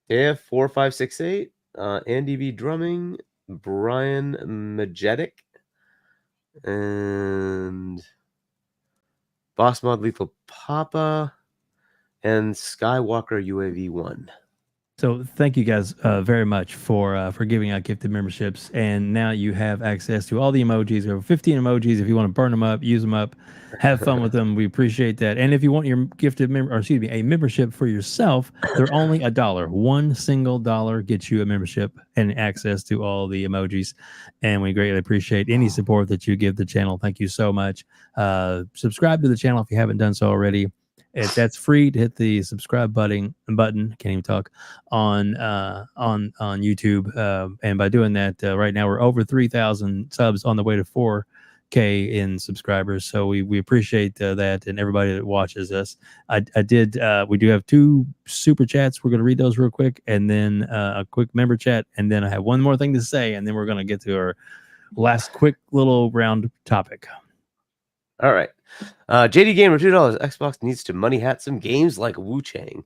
C: Dave4568, Andy B Drumming, Brian Majetic, and Boss Mod Lethal Papa, and Skywalker UAV1.
B: So thank you guys very much for giving out gifted memberships, and now you have access to all the emojis. Over 15 emojis. If you want to burn them up, use them up, have fun with them, we appreciate that. And if you want your gifted a membership for yourself, they're only $1. One single dollar gets you a membership and access to all the emojis, and we greatly appreciate any support that you give the channel. Thank you so much. Subscribe to the channel if you haven't done so already. That's free to hit the subscribe button. Can't even talk on YouTube. And by doing that, right now we're over 3,000 subs, on the way to 4K in subscribers. So we appreciate that, and everybody that watches us. We do have 2 super chats. We're going to read those real quick, and then a quick member chat, and then I have one more thing to say, and then we're going to get to our last quick little round topic.
C: All right. JD Gamer, $2. Xbox needs to money hat some games like Wu Chang.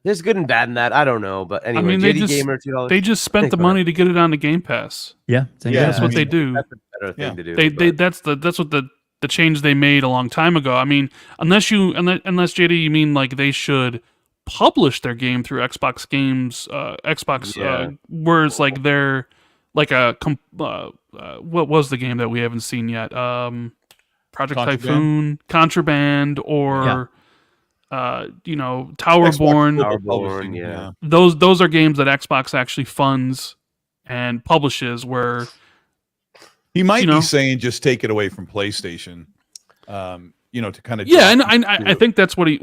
C: There's good and bad in that. I don't know, but anyway,
A: I mean,
C: JD Gamer, $2.
A: They just spent the money to get it on the Game Pass.
B: Yeah,
A: That's what they do.
C: That's a better thing to do.
A: That's what the change they made a long time ago. I mean, unless JD, you mean like they should publish their game through Xbox Games, where it's like they're like a what was the game that we haven't seen yet? Project Typhoon, Contraband, or Towerborn.
C: Yeah.
A: Those are games that Xbox actually funds and publishes. Where
D: he might be saying just take it away from PlayStation. To kind of
A: and I think that's what he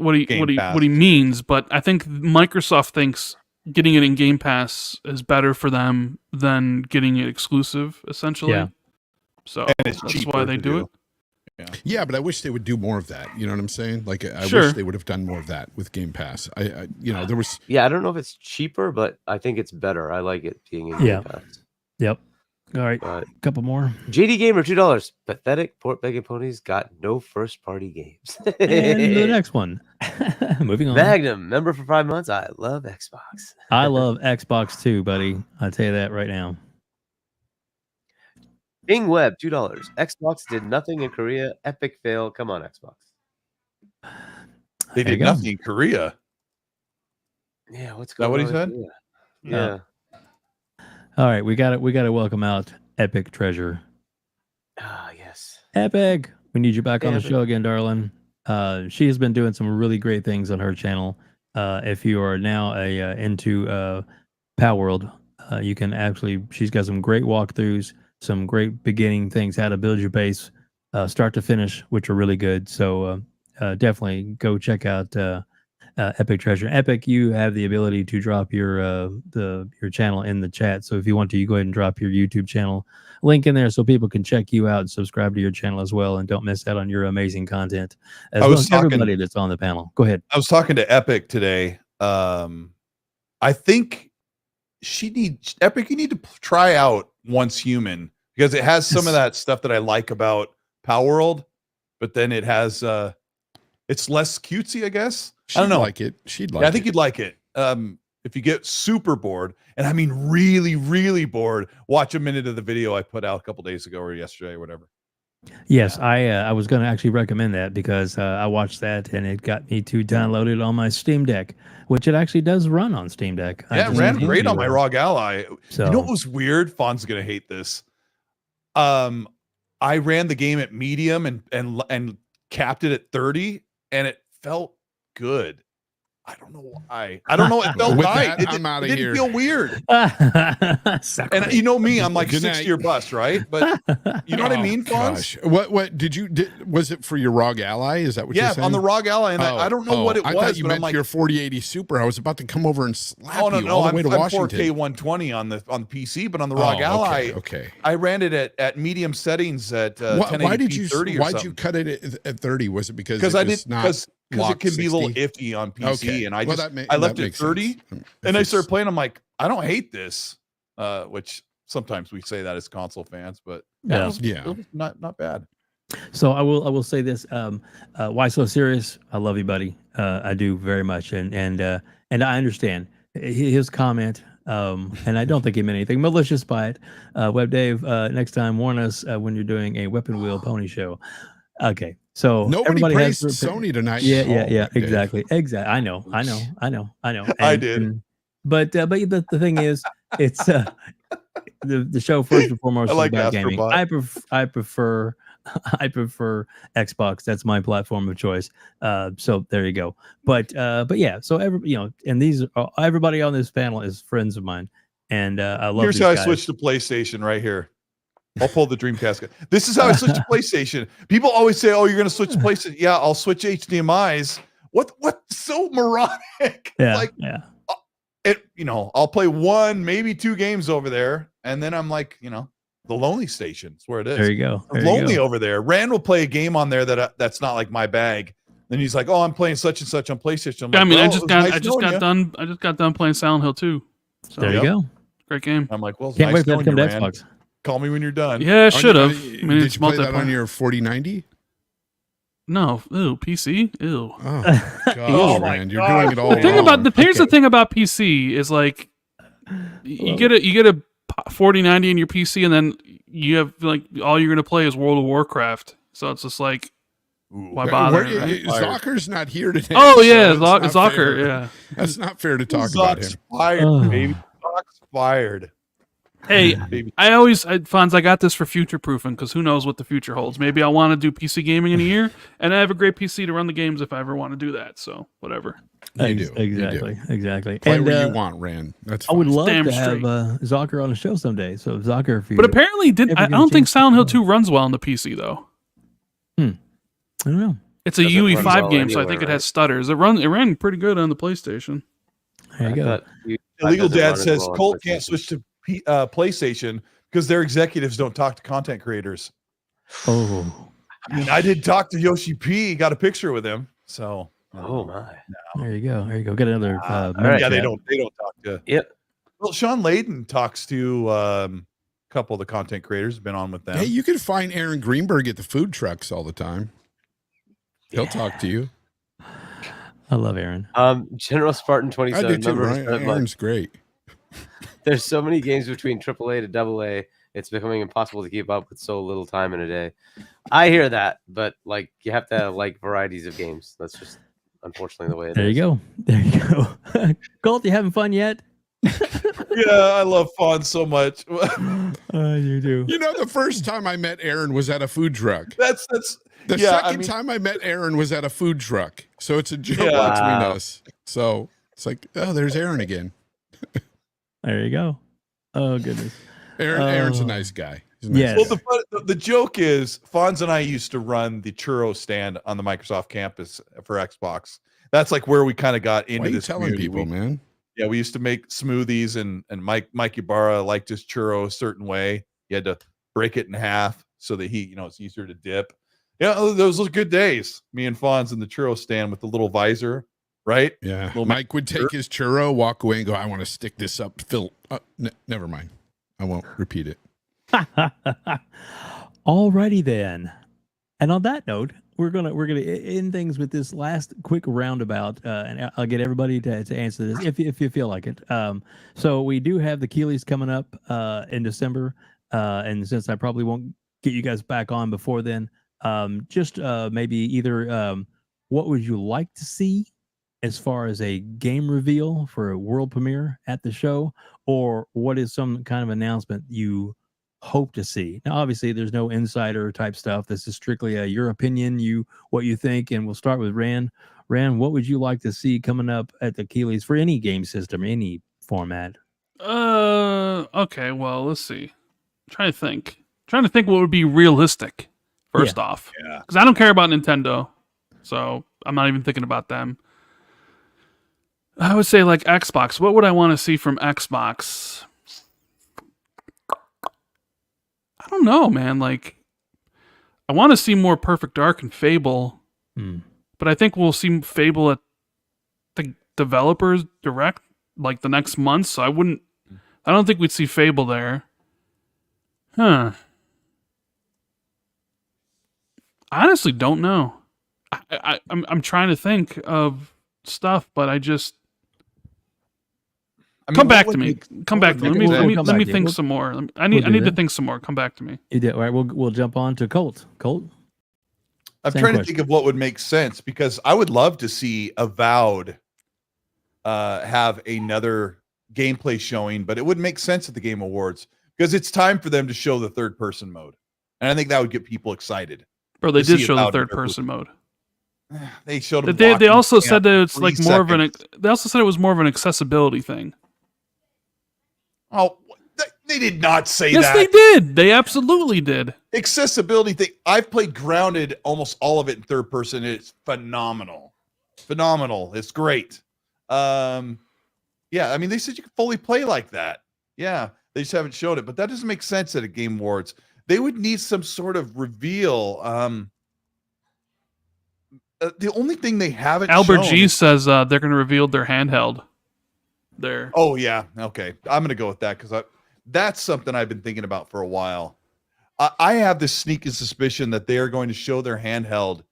A: means. But I think Microsoft thinks getting it in Game Pass is better for them than getting it exclusive, essentially. Yeah. So that's why they do it.
E: Yeah, but I wish they would do more of that. You know what I'm saying? Like, I wish they would have done more of that with Game Pass. There was.
C: Yeah, I don't know if it's cheaper, but I think it's better. I like it being in Game Pass.
B: Yep. All right. Couple more.
C: JD Gamer, $2. Pathetic port begging ponies got no first party games.
B: And the next one. Moving on.
C: Magnum, member for 5 months. I love Xbox.
B: I love Xbox too, buddy. I'll tell you that right now.
C: Bing Web, $2. Xbox did nothing in Korea. Epic fail. Come on, Xbox.
D: They did nothing in Korea.
C: Yeah, what's
D: Is that
C: going
D: what he
C: on?
D: said?
C: Yeah.
B: All right, we got to welcome out Epic Treasure.
C: Ah, yes.
B: Epic, we need you back on the
C: Epic.
B: show again, darling. She has been doing some really great things on her channel. If you are now into Power World, you can actually. She's got some great walkthroughs, some great beginning things, how to build your base, start to finish, which are really good. So definitely go check out Epic Treasure. Epic, you have the ability to drop your channel in the chat. So if you want to, you go ahead and drop your YouTube channel link in there so people can check you out and subscribe to your channel as well, and don't miss out on your amazing content. As well as everybody that's on the panel. Go ahead.
D: I was talking to Epic today. I think Epic. You need to try out Once Human because it has some of that stuff that I like about Power World, but then it has it's less cutesy, I guess. I don't know.
E: Like it. She'd like
D: I think you'd like it. If you get super bored, and I mean really, really bored, watch a minute of the video I put out a couple days ago or yesterday or whatever.
B: Yes, I was going to actually recommend that because I watched that and it got me to download it on my Steam Deck, which it actually does run on Steam Deck.
D: Yeah, it ran great on my ROG Ally.
B: So,
D: you know what was weird? Fawn's gonna hate this. I ran the game at medium and capped it at 30, and it felt good. I don't know why. I don't know. It felt
E: With
D: right.
E: that, I'm outta
D: it
E: here.
D: didn't feel weird.
B: Sacrilege.
D: And you know me, I'm like
E: Good
D: 60
E: night.
D: or bust, right? But you know what I mean, Fonz?
E: Gosh. What did was it for your ROG Ally? Is that what you're
D: Yeah,
E: saying?
D: on the ROG Ally, and I don't know what it
E: I
D: was,
E: thought you
D: but
E: meant
D: I'm like,
E: your 4080 Super. I was about to come over and slap
D: oh no,
E: you
D: no,
E: all the
D: I'm
E: way to
D: 4K
E: Washington.
D: 120 on the PC, but on the ROG Ally,
E: Okay.
D: I ran it at medium settings at 1080p
E: Why did you
D: 30 or
E: why'd
D: something.
E: you cut it at 30? Was it because
D: Because
E: it
D: I
E: was
D: did
E: not
D: because it
E: locked
D: can be a little
E: 60?
D: iffy on PC, and I
E: Well,
D: just
E: that
D: I left
E: that
D: it
E: makes
D: 30,
E: sense.
D: and I
E: If
D: started
E: it's-
D: playing. I'm like, I don't hate this, which sometimes we say that as console fans, but
B: Yeah.
D: it was not bad.
B: So I will say this. Why so serious? I love you, buddy. I do very much, and I understand his comment. And I don't think he meant anything malicious by it. WebDave, next time warn us when you're doing a weapon wheel pony show. Okay, so
E: Nobody
B: everybody
E: praised
B: has their
E: Sony tonight.
B: Yeah,
E: Oh, Dave.
B: exactly. I know.
D: I did.
B: But the thing is, it's the show first and foremost
D: I
B: is
D: like
B: about gaming.
D: Astrobot.
B: I prefer Xbox. That's my platform of choice. So there you go. But yeah. So and these are, everybody on this panel is friends of mine, and I love.
D: Here's
B: these
D: how
B: guys.
D: I switched to PlayStation right here. I'll pull the Dreamcast. This is how I switched to PlayStation. People always say, "Oh, you're going to switch to PlayStation." Yeah, I'll switch HDMI's. What so moronic?
B: Yeah,
D: Like,
B: yeah.
D: I'll play one, maybe two games over there, and then I'm like, the Lonely Station is where it is.
B: There you go.
D: I'm lonely over there. Rand will play a game on there that's not like my bag. Then he's like, "Oh, I'm playing such and such on PlayStation." I'm like,
A: I mean,
D: well,
A: I just got done playing Silent Hill 2. So,
B: There you go.
A: Great game.
D: I'm like, "Well, it's
B: Can't
D: nice
B: wait for that to
D: knowing
B: come
D: you,
B: to
D: Rand.
B: Xbox.
D: Call me when you're done."
A: Yeah, I should have. I mean,
E: Did
A: it's
E: you play that on
A: multiplayer.
E: your 4090?
A: No, ew, PC, ew.
E: Oh, gosh, Rand, you're doing it all
A: The thing
E: wrong.
A: about here's the
B: Okay.
A: thing about PC is like you get a 4090 in your PC, and then you have like all you're gonna play is World of Warcraft. So it's just like, why bother? Right?
E: Zocker's not here today.
A: Oh yeah,
E: so it's not
A: Zocker.
E: fair.
A: Yeah.
E: That's not fair to talk about
D: Zock's
E: him.
D: fired,
B: Oh.
D: baby. Zock's fired.
A: Hey,
D: Baby.
A: Fonz, I got this for future proofing because who knows what the future holds. Maybe I want to do PC gaming in a year, and I have a great PC to run the games if I ever want to do that. So whatever.
E: You do.
B: Exactly.
E: Play
B: And
E: where you want, Rand. That's
B: I would
E: fine.
B: love
A: Damn
B: to have
A: straight.
B: Zocker on the show someday. So Zocker, if you
A: But apparently,
B: ever
A: I
B: get a
A: don't think
B: chance to
A: Silent Hill
B: play.
A: 2 runs well on the PC though.
B: I don't know.
A: It's a
C: Doesn't run
A: UE5
C: well
A: game, so I
C: anywhere,
A: think it
C: right?
A: has stutters. It ran pretty good on the PlayStation.
B: There you go.
D: Illegal Dad says Colt can't switch to PlayStation because their executives don't talk to content creators.
B: Oh,
D: I mean, I did talk to Yoshi P. Got a picture with him. So,
C: Oh my.
B: there you go. There you go. Get another.
C: all right.
D: yeah, they
B: chat.
D: don't talk to.
C: Yep.
D: Well, Sean Layden talks to couple of the content creators have been on with them.
E: Hey, you can find Aaron Greenberg at the food trucks all the time. He'll talk to you.
B: I love Aaron.
C: General Spartan
E: I
C: 27.
E: do too, right? Aaron's great.
C: There's so many games between AAA to AA. It's becoming impossible to keep up with so little time in a day. I hear that, but like you have to have like varieties of games. That's just unfortunately the way it is.
B: There you go. There you go. Colt, you having fun yet?
D: Yeah, I love Fonz so much.
B: You do.
E: You know, the first time I met Aaron was at a food truck.
D: That's
E: The
D: yeah,
E: second time I met Aaron was at a food truck. So it's a joke between
C: Wow.
E: us. So it's like, oh, there's Aaron again.
B: There you go. Oh goodness.
E: Aaron's a nice guy. He's a nice
B: Yes.
E: guy.
D: Well, the joke is Fonz and I used to run the churro stand on the Microsoft campus for Xbox. That's like where we kind of got into
E: Why are you
D: this
E: telling
D: community.
E: people, man?
D: Yeah, we used to make smoothies, and Mike Ibarra liked his churro a certain way. You had to break it in half so that it's easier to dip. Yeah, those were good days. Me and Fonz in the churro stand with the little visor, right?
E: Yeah.
D: Little
E: Mike would take his churro, walk away, and go, I want to stick this up. Phil, never mind. I won't repeat it.
B: Alrighty then. And on that note, we're gonna end things with this last quick roundabout, and I'll get everybody to answer this if you feel like it. So we do have the Keeleys coming up in December, and since I probably won't get you guys back on before then, just maybe either what would you like to see as far as a game reveal for a world premiere at the show, or what is some kind of announcement you hope to see? Now, obviously, there's no insider type stuff. This is strictly your opinion, what you think, and we'll start with Rand. Rand, what would you like to see coming up at the Keeleys for any game system, any format?
A: Okay, well, let's see. Trying to think what would be realistic, first off.
D: Yeah.
A: Because I don't care about Nintendo, so I'm not even thinking about them. I would say like Xbox. What would I want to see from Xbox? I don't know, man. Like, I want to see more Perfect Dark and Fable, but I think we'll see Fable at the developers direct like the next month. So I don't think we'd see Fable there. Huh. I honestly don't know. I'm trying to think of stuff, but come back to me. Come back to me. Let me think some more. I need to think some more. Come back to me.
B: You did. All right, we'll jump on to Colt. Colt?
D: I'm
B: Same
D: trying to
B: question.
D: think of what would make sense, because I would love to see Avowed have another gameplay showing, but it wouldn't make sense at the Game Awards because it's time for them to show the third person mode. And I think that would get people excited.
A: Bro, they
D: to
A: did
D: see
A: show the
D: Avowed
A: third person mode.
D: They showed them.
A: They also
D: walking
A: said that it's
D: 3
A: like more of an.
D: seconds.
A: They also said it was more of an accessibility thing.
D: Oh, they did not say
A: Yes,
D: that.
A: they did. They absolutely did.
D: Accessibility thing. I've played Grounded, almost all of it in third person. It's phenomenal. It's great. Yeah, I mean, they said you could fully play like that. Yeah, they just haven't showed it, but that doesn't make sense at a Game Awards. They would need some sort of reveal. The only thing they haven't
A: Albert
D: shown
A: G
D: is-
A: says they're going to reveal their handheld. There.
D: Oh yeah, okay. I'm gonna go with that because that's something I've been thinking about for a while. I have this sneaking suspicion that they are going to show their handheld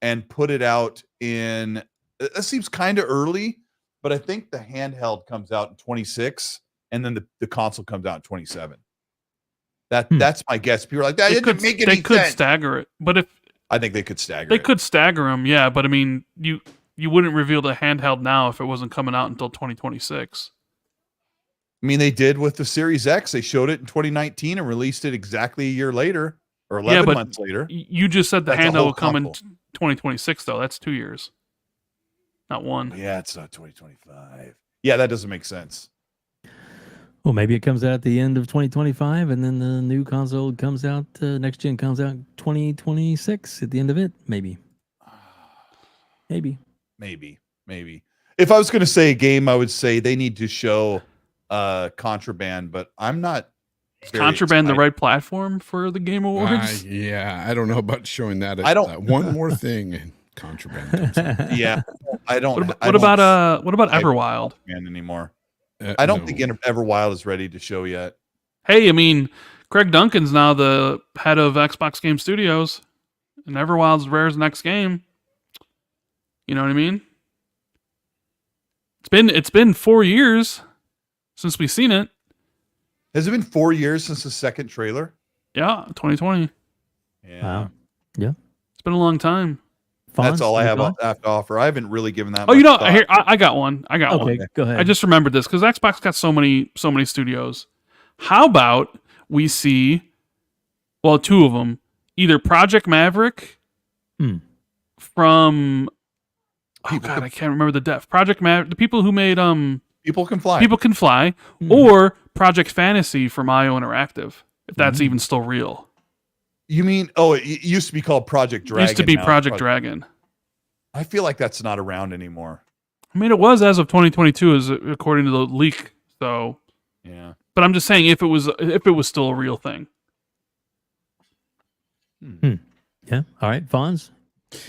D: and put it out in. That seems kind of early, but I think the handheld comes out in 26, and then the console comes out in 27. That's my guess. People are like, that didn't make any
A: They could
D: sense.
A: stagger it, but if
D: I think they could stagger.
A: they
D: it.
A: could stagger them, yeah. But I mean, you wouldn't reveal the handheld now if it wasn't coming out until 2026.
D: I mean, they did with the Series X. They showed it in 2019 and released it exactly a year later or 11
A: but
D: months later.
A: You just said the
D: That's a
A: handheld
D: whole
A: will come in
D: console.
A: 2026, though. That's 2 years, not one.
D: Yeah, it's not 2025. Yeah, that doesn't make sense.
B: Well, maybe it comes out at the end of 2025, and then the new console comes out, next gen comes out 2026 at the end of it. Maybe.
D: Maybe. If I was going to say a game, I would say they need to show Contraband, but I'm not. very
A: Contraband, the
D: excited.
A: right platform for the Game Awards?
E: Yeah, I don't know about showing that.
D: I don't-
E: One more thing, and Contraband comes out.
D: Yeah, I don't.
A: What about Everwild?
D: Anymore? I don't think Everwild is ready to show yet.
A: Hey, I mean, Craig Duncan's now the head of Xbox Game Studios, and Everwild's Rare's next game. You know what I mean? It's been 4 years since we've seen it.
D: Has it been 4 years since the second trailer?
A: Yeah, 2020.
D: Yeah.
B: Wow. Yeah.
A: It's been a long time.
D: That's all I have
B: Fonz?
D: to offer. I haven't really given that
A: Oh,
D: much
A: you know,
D: thought.
A: here I got one. I got one.
B: Okay, go ahead.
A: I just remembered this because Xbox got so many studios. How about we see, well, two of them, either Project Maverick from, oh god, I can't remember the Project Maverick, the people who made
D: People Can Fly.
A: People Can Fly, or Project Fantasy from IO Interactive, if that's even still real.
D: You mean, it used to be called Project Dragon.
A: It used to be
D: now.
A: Project Dragon.
D: I feel like that's not around anymore.
A: I mean, it was as of 2022, as according to the leak. So,
D: Yeah.
A: but I'm just saying, if it was still a real thing.
B: Yeah. All right, Fonz,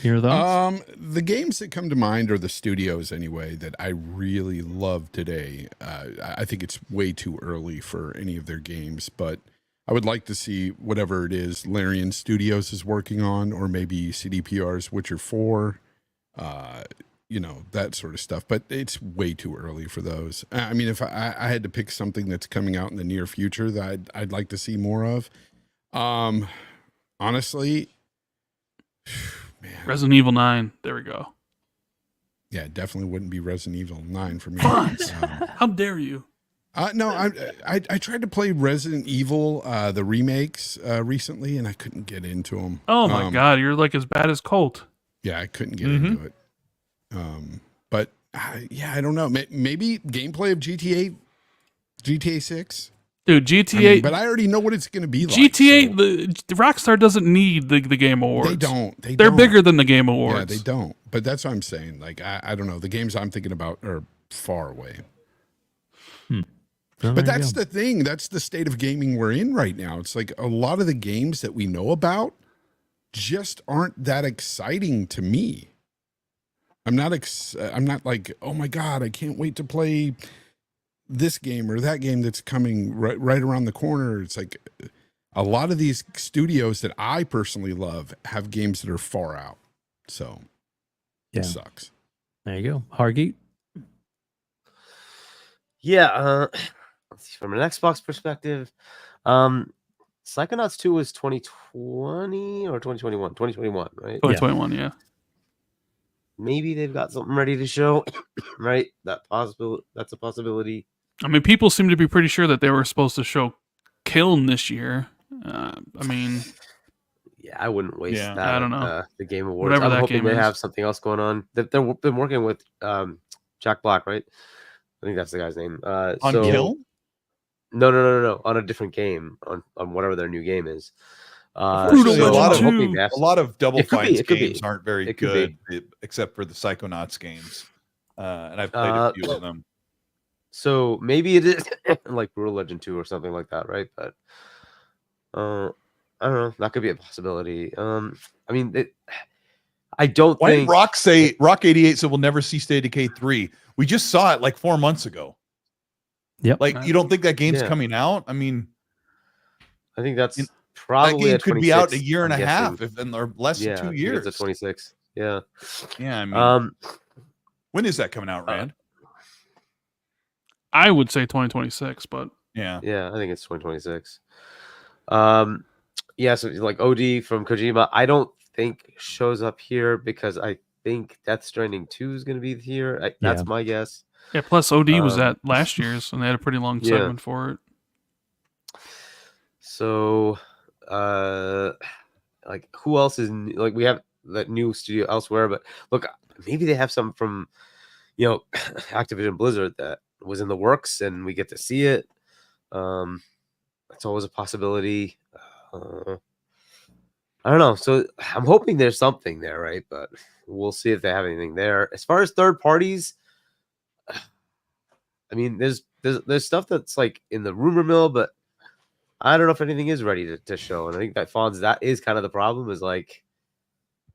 B: your thoughts?
E: The games that come to mind are the studios anyway that I really love today. I think it's way too early for any of their games, but I would like to see whatever it is Larian Studios is working on, or maybe CDPR's Witcher 4, that sort of stuff. But it's way too early for those. I mean, if I had to pick something that's coming out in the near future that I'd like to see more of, honestly, man.
A: Resident Evil 9. There we go.
E: Yeah, it definitely wouldn't be Resident Evil 9 for me.
A: How dare you?
E: No, I tried to play Resident Evil, the remakes, recently, and I couldn't get into them.
A: Oh my god, you're like as bad as Colt.
E: Yeah, I couldn't get into it. But yeah, I don't know. Maybe gameplay of GTA 6.
A: Dude, GTA.
E: But I already know what it's going to be like.
A: GTA,
E: so.
A: the Rockstar doesn't need the Game Awards.
E: They don't.
A: They're bigger than the Game Awards.
E: Yeah, they don't. But that's what I'm saying. Like, I don't know. The games I'm thinking about are far away.
B: Well,
E: But that's the thing. That's the state of gaming we're in right now. It's like a lot of the games that we know about just aren't that exciting to me. I'm not like, oh my God, I can't wait to play this game or that game that's coming right around the corner. It's like a lot of these studios that I personally love have games that are far out. So it sucks.
B: There you go. Hargeet.
C: Yeah, from an Xbox perspective, Psychonauts 2 was 2020 or 2021? 2021, right?
A: 2021, yeah.
C: Maybe they've got something ready to show, right? That's a possibility.
A: I mean, people seem to be pretty sure that they were supposed to show Kiln this year. I mean,
C: yeah, I wouldn't waste that.
A: I don't know.
C: The Game Awards.
A: Whatever
C: I'm
A: that
C: hoping
A: game
C: they
A: is.
C: have something else going on. They've been working with Jack Black, right? I think that's the guy's name.
D: On
C: Kill?
D: Kill?
C: No. On a different game, on whatever their new game is.
D: Unfortunately,
C: so
D: a lot
C: I'm
D: of-
C: hoping they have
D: A lot of Double
C: It could be,
D: Fine's
C: it could
D: games
C: be.
D: aren't very
C: It could
D: good, except for the Psychonauts games. And I've played a few of them.
C: So maybe it is like Brutal Legend 2 or something like that, right? But I don't know. That could be a possibility. I mean, I don't
D: Why did
C: think
D: Rock 88 said we'll never see State of Decay 3? We just saw it like 4 months ago.
B: Yep.
D: Like, you don't think that game's
C: Yeah.
D: coming out? I mean,
C: I think that's
D: that
C: probably
D: game could be out a
C: 26,
D: year and
C: I'm
D: a half,
C: guessing.
D: or less
C: Yeah,
D: than
C: I
D: 2
C: think
D: years.
C: It's a 26. Yeah.
D: Yeah, I mean, when is that coming out,
C: Uh,
D: Rand?
A: I would say 2026, but
D: Yeah.
C: Yeah, I think it's 2026. Yeah, so like OD from Kojima, I don't think shows up here because I think Death Stranding 2 is going to be here. That's my guess.
A: yeah. Plus, OD was at last year's, and they had a pretty long
C: Yeah.
A: segment for it.
C: So, like, who else is like we have that new studio elsewhere? But look, maybe they have some from, Activision Blizzard that was in the works, and we get to see it. That's always a possibility. I don't know. So I'm hoping there's something there, right? But we'll see if they have anything there. As far as third parties, I mean, there's stuff that's like in the rumor mill, but I don't know if anything is ready to show. And I think that Fonz, that is kind of the problem. Is like,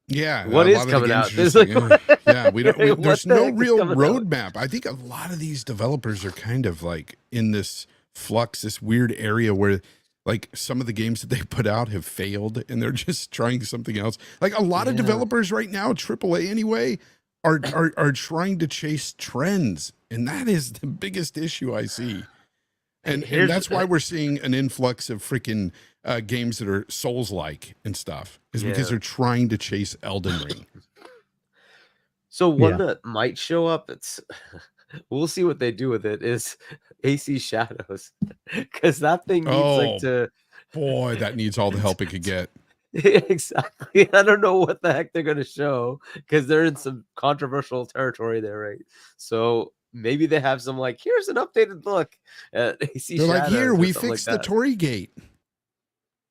E: Yeah.
C: what
E: a
C: is
E: lot of the
C: coming
E: games
C: out?
E: are
C: There's
E: just
C: like,
E: yeah, there's
C: what the
E: no
C: heck is
E: real
C: coming out?
E: roadmap. I think a lot of these developers are kind of like in this flux, this weird area where Like some of the games that they put out have failed and they're just trying something else. Like a lot of developers right now, AAA anyway, are trying to chase trends. And that is the biggest issue I see. And that's why we're seeing an influx of freaking games that are Souls-like and stuff, is because they're trying to chase Elden Ring.
C: So one that might show up, we'll see what they do with it, is AC Shadows. Because that thing needs
E: boy, that needs all the help it could get.
C: Exactly. I don't know what the heck they're going to show because they're in some controversial territory there, right? So maybe they have some like, here's an updated look at AC
E: They're
C: Shadows.
E: like, here, we fixed the Tory Gate.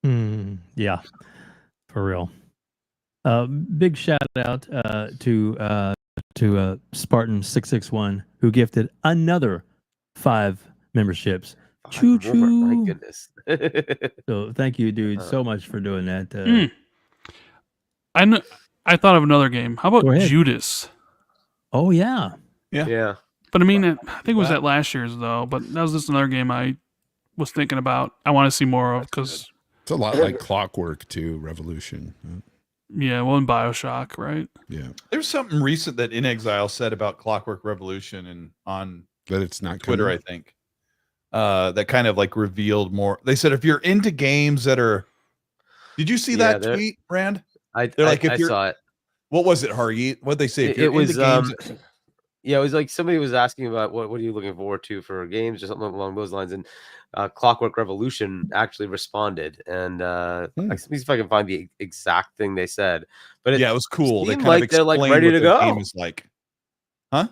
B: Yeah, for real. Big shout out to Spartan661 who gifted another 5 memberships. Choo choo!
C: My goodness.
B: So thank you, dude, so much for doing that.
A: I thought of another game. How about Judas?
B: Oh yeah.
A: But I mean, I think it was at last year's though. But that was just another game I was thinking about. I want to see more of because
E: it's a lot like Clockwork too. Revolution.
A: Yeah, well, in BioShock, right?
E: Yeah.
D: There's something recent that In Exile said about Clockwork Revolution and on
E: that it's not
D: Twitter, I think. That kind of like revealed more. They said if you're into games that are, did you see that tweet, Rand?
C: I saw it.
D: What was it, Hargeet? What'd they say?
C: It was games it was like somebody was asking about what are you looking forward to for games or something along those lines, and Clockwork Revolution actually responded, and let me see if I can find the exact thing they said. But
D: it was cool.
C: They like they're like ready to go.
D: Game is like, huh?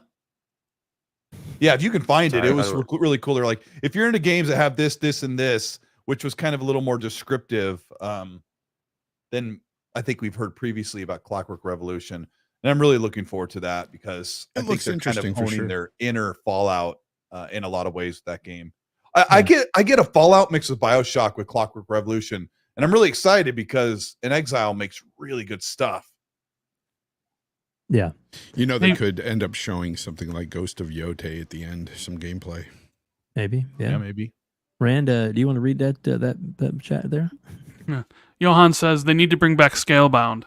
D: Yeah, if you can find it, it was really cool. They're like, if you're into games that have this, this, and this, which was kind of a little more descriptive than I think we've heard previously about Clockwork Revolution. And I'm really looking forward to that because I think they're kind of honing their inner Fallout in a lot of ways with that game. I get a Fallout mix with BioShock with Clockwork Revolution, and I'm really excited because In Exile makes really good stuff.
B: Yeah.
E: You know, they could end up showing something like Ghost of Yotei at the end, some gameplay.
B: Maybe.
D: Yeah, maybe.
B: Rand, do you want to read that chat there?
A: Yeah. Johan says they need to bring back Scalebound.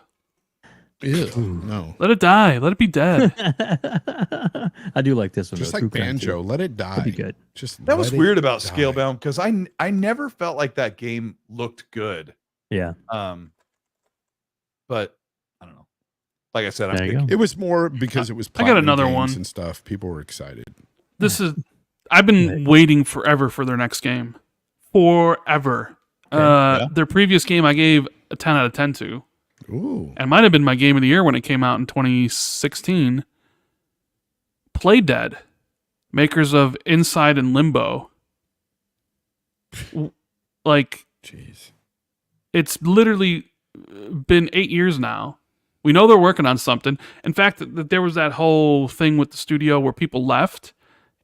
E: Ew, no.
A: Let it die. Let it be dead.
B: I do like this one.
E: Just like Banjo, let it die.
B: That'd be good.
D: That was weird about Scalebound because I never felt like that game looked good.
B: Yeah.
D: But I don't know. Like I said,
E: it was more because it was.
A: I got another one
E: and stuff. People were excited.
A: I've been waiting forever for their next game. Forever. Their previous game I gave a 10 out of 10 to.
E: Ooh.
A: And it might have been my game of the year when it came out in 2016. Play Dead, makers of Inside and Limbo. Like,
E: jeez,
A: it's literally been 8 years now. We know they're working on something. In fact, there was that whole thing with the studio where people left,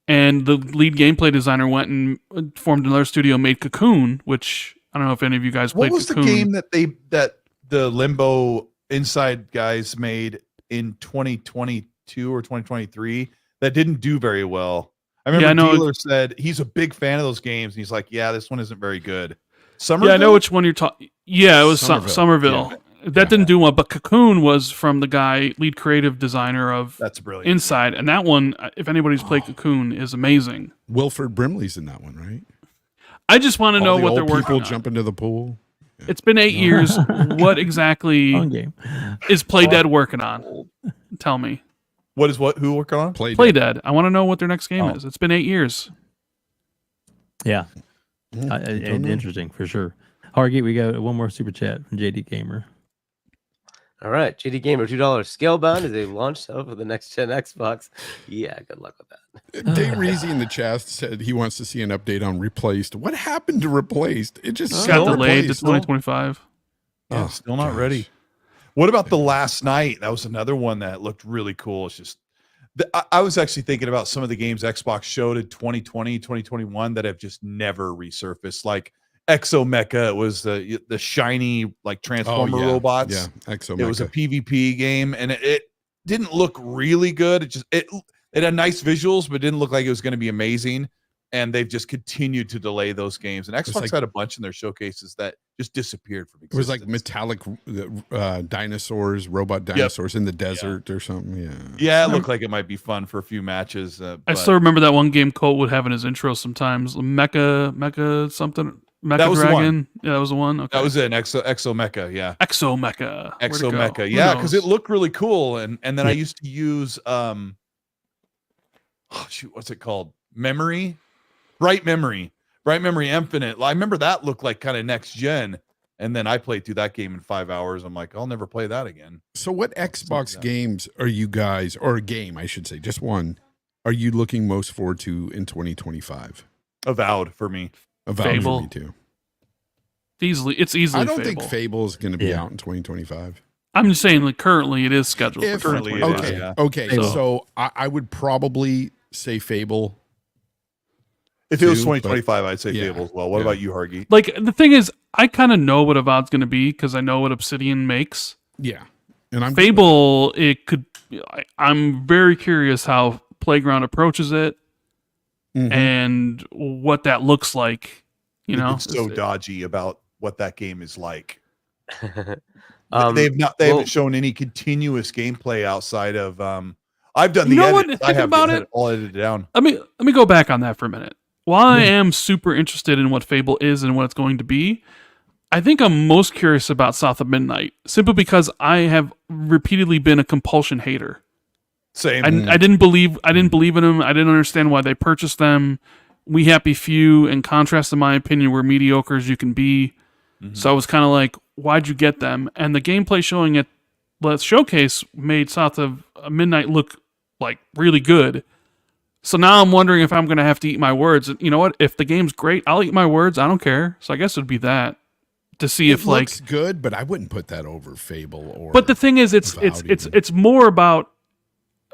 A: and the lead gameplay designer went and formed another studio, made Cocoon, which I don't know if any of you guys played.
D: What was
A: Cocoon.
D: the game that the Limbo Inside guys made in 2022 or 2023 that didn't do very well? I remember Dealer said he's a big fan of those games, and he's like, "Yeah, this one isn't very good." Somerville?
A: Yeah, I know which one you're talking. Yeah, it was Somerville.
E: Yeah.
A: That didn't do well, but Cocoon was from the guy, lead creative designer of
D: That's brilliant.
A: Inside, and that one, if anybody's played Cocoon, is amazing.
E: Wilford Brimley's in that one, right?
A: I just want to know what they're working on.
E: Jump into the pool.
A: Yeah. It's been 8 years. What exactly is Play Dead working on? Tell me.
D: What is who working on?
A: Play Dead. I want to know what their next game is. It's been 8 years.
B: Yeah. Interesting, for sure. Hargeet, we got one more super chat from JD Gamer.
C: All right, JD Gamer, $2. Scalebound is a launch title for the next gen Xbox. Yeah, good luck with that.
E: Dave Reezy in the chat said he wants to see an update on Replaced. What happened to Replaced? It just
A: got delayed to 2025.
D: Yeah, still not ready. What about The Last Night? That was another one that looked really cool. It's just, I was actually thinking about some of the games Xbox showed in 2020, 2021 that have just never resurfaced. Like Exomecha, it was the shiny like transformer robots.
E: Yeah, Exomecha.
D: It was a PvP game, and it didn't look really good. It had nice visuals, but didn't look like it was going to be amazing. and they've just continued to delay those games. And Xbox had a bunch in their showcases that just disappeared from existence.
E: It was like metallic dinosaurs, robot dinosaurs in the desert or something.
D: Yeah, it looked like it might be fun for a few matches.
A: I still remember that one game Colt would have in his intro sometimes. Mecha something. Mecha Dragon. Yeah, that was the one. Okay.
D: That was it. Exo Mecha. Yeah.
A: Exo Mecha.
D: Yeah, because it looked really cool. And then I used to use what's it called? Bright Memory Infinite. I remember that looked like kind of next gen. And then I played through that game in 5 hours. I'm like, I'll never play that again.
E: So what Xbox games are you guys, or a game, I should say, just one, are you looking most forward to in 2025?
D: Avowed for me.
E: Avowed
A: Fable.
E: for me too.
A: It's easily
E: I don't
A: Fable.
E: think Fable is going to be out in 2025.
A: I'm just saying, like, currently it is scheduled.
E: If,
A: for
D: currently
A: 2025.
D: it is, yeah.
E: Okay, so I would probably say Fable.
D: If it was 2025, I'd say Fable as well. What about you, Hargeet?
A: Like, the thing is, I kind of know what Avowed's going to be because I know what Obsidian makes.
E: Yeah. And I'm
A: Fable, I'm very curious how Playground approaches it and what that looks like. You know,
D: it's so dodgy about what that game is like. They haven't shown any continuous gameplay outside of I've done the edit. I have it all edited down.
A: Let me go back on that for a minute. While I am super interested in what Fable is and what it's going to be, I think I'm most curious about South of Midnight, simply because I have repeatedly been a compulsion hater.
D: Same.
A: I didn't believe in them. I didn't understand why they purchased them. We Happy Few, in contrast, in my opinion, were mediocre as you can be. So I was kind of like, why'd you get them? And the gameplay showing at Let's Showcase made South of Midnight look like really good. So now I'm wondering if I'm going to have to eat my words. You know what? If the game's great, I'll eat my words. I don't care. So I guess it would be that to see if like
E: looks good, but I wouldn't put that over Fable or.
A: But the thing is, it's more about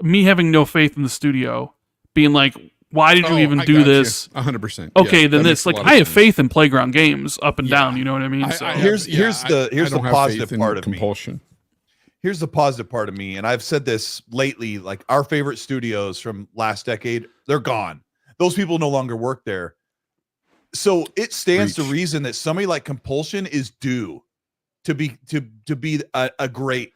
A: me having no faith in the studio, being like, why did you even do this?
E: 100%.
A: Okay, then this like I have faith in Playground Games up and down. You know what I mean?
D: Here's the positive part of
E: compulsion.
D: Here's the positive part of me, and I've said this lately, like our favorite studios from last decade, they're gone. Those people no longer work there. So it stands to reason that somebody like Compulsion is due to be a great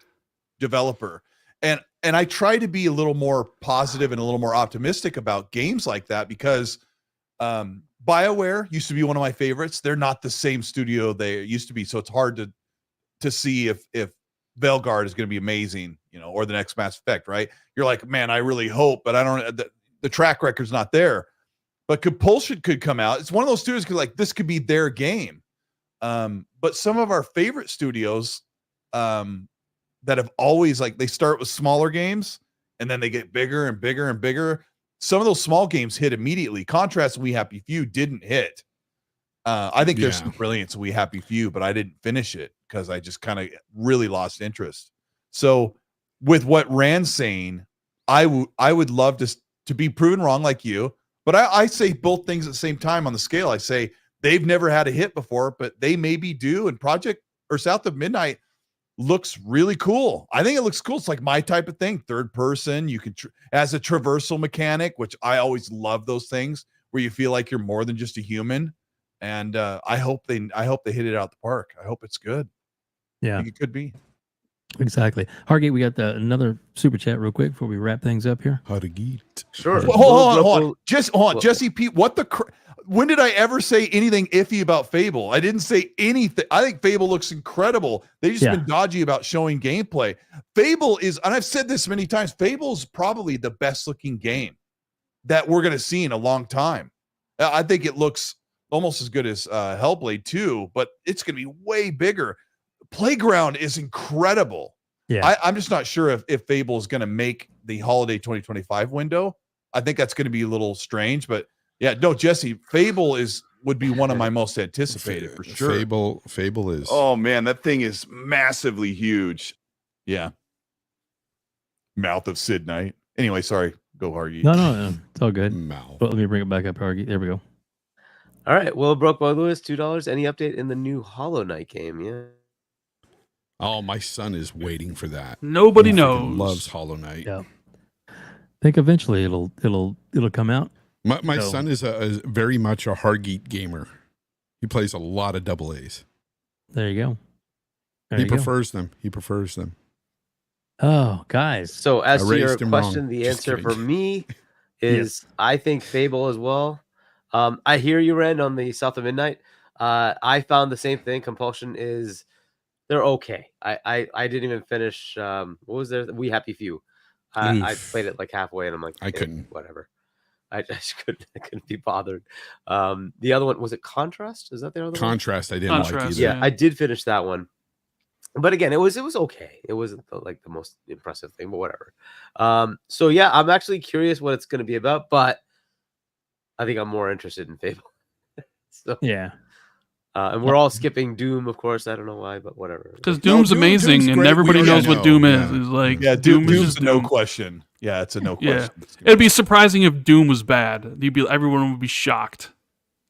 D: developer. And I try to be a little more positive and a little more optimistic about games like that because BioWare used to be one of my favorites. They're not the same studio they used to be, so it's hard to see if Veilguard is going to be amazing, you know, or the next Mass Effect, right? You're like, man, I really hope, but I don't. The track record's not there. But Compulsion could come out. It's one of those studios like this could be their game. But some of our favorite studios that have always like they start with smaller games and then they get bigger and bigger and bigger. Some of those small games hit immediately. Contrast We Happy Few didn't hit. I think there's some brilliance in We Happy Few, but I didn't finish it because I just kind of really lost interest. So with what Rand's saying, I would love to be proven wrong like you, but I say both things at the same time on the scale. I say they've never had a hit before, but they maybe do. And Project or South of Midnight looks really cool. I think it looks cool. It's like my type of thing. Third person, you can as a traversal mechanic, which I always love those things where you feel like you're more than just a human. And I hope they hit it out the park. I hope it's good.
B: Yeah,
D: I think it could be.
B: Exactly. Hargeet, we got another super chat real quick before we wrap things up here.
E: Hargeet.
C: Sure.
D: Well, hold on. Hold on. Jesse Pete, when did I ever say anything iffy about Fable? I didn't say anything. I think Fable looks incredible. They've just been dodgy about showing gameplay. Fable is, and I've said this many times, Fable is probably the best looking game that we're going to see in a long time. I think it looks almost as good as Hellblade 2, but it's going to be way bigger. Playground is incredible.
B: Yeah,
D: I'm just not sure if Fable is going to make the holiday 2025 window. I think that's going to be a little strange, but yeah, no, Jesse, Fable would be one of my most anticipated for sure.
E: Fable is.
H: Oh man, that thing is massively huge.
D: Yeah. Mouth of Sid Knight. Anyway, sorry. Go Hargeet.
B: No, it's all good.
E: Mouth.
B: But let me bring it back up, Hargeet. There we go.
C: All right. Well, broke by Lewis, $2. Any update in the new Hollow Knight game? Yeah.
E: Oh, my son is waiting for that.
A: Nobody
E: He
A: knows.
E: loves Hollow Knight.
B: Yeah. I think eventually it'll come out.
E: My
B: So-
E: son is a very much a Hargeet gamer. He plays a lot of double A's.
B: There you go.
E: He prefers them. He prefers them.
B: Oh, guys.
C: So as
E: I
C: to your
E: raised him
C: question,
E: wrong.
C: the
E: Just
C: answer for
E: kidding.
C: me is I think Fable as well. I hear you, Ren, on the South of Midnight. I found the same thing. Compulsion is they're okay. I didn't even finish. What was there? We Happy Few. I played it like halfway, and I'm like,
E: I couldn't.
C: Whatever. I just couldn't be bothered. The other one was it Contrast? Is that the other one?
E: Contrast, I didn't like
A: Contrast,
E: either.
C: Yeah,
A: Yeah.
C: I did finish that one. But again, it was okay. It wasn't like the most impressive thing, but whatever. So yeah, I'm actually curious what it's going to be about, but I think I'm more interested in Fable. So
B: Yeah.
C: and we're all skipping Doom, of course. I don't know why, but whatever.
A: Because Doom's amazing,
E: Doom's
A: and
E: great.
A: everybody
E: We
A: knows
E: already
A: what
E: know,
A: Doom
E: yeah.
A: is. Is like,
D: Yeah,
A: Doom is
D: Doom's
A: just
D: a no
A: Doom.
D: question. Yeah, it's a no
A: Yeah.
D: question. It's gonna
A: It'd be
D: be-
A: surprising if Doom was bad. Everyone would be shocked.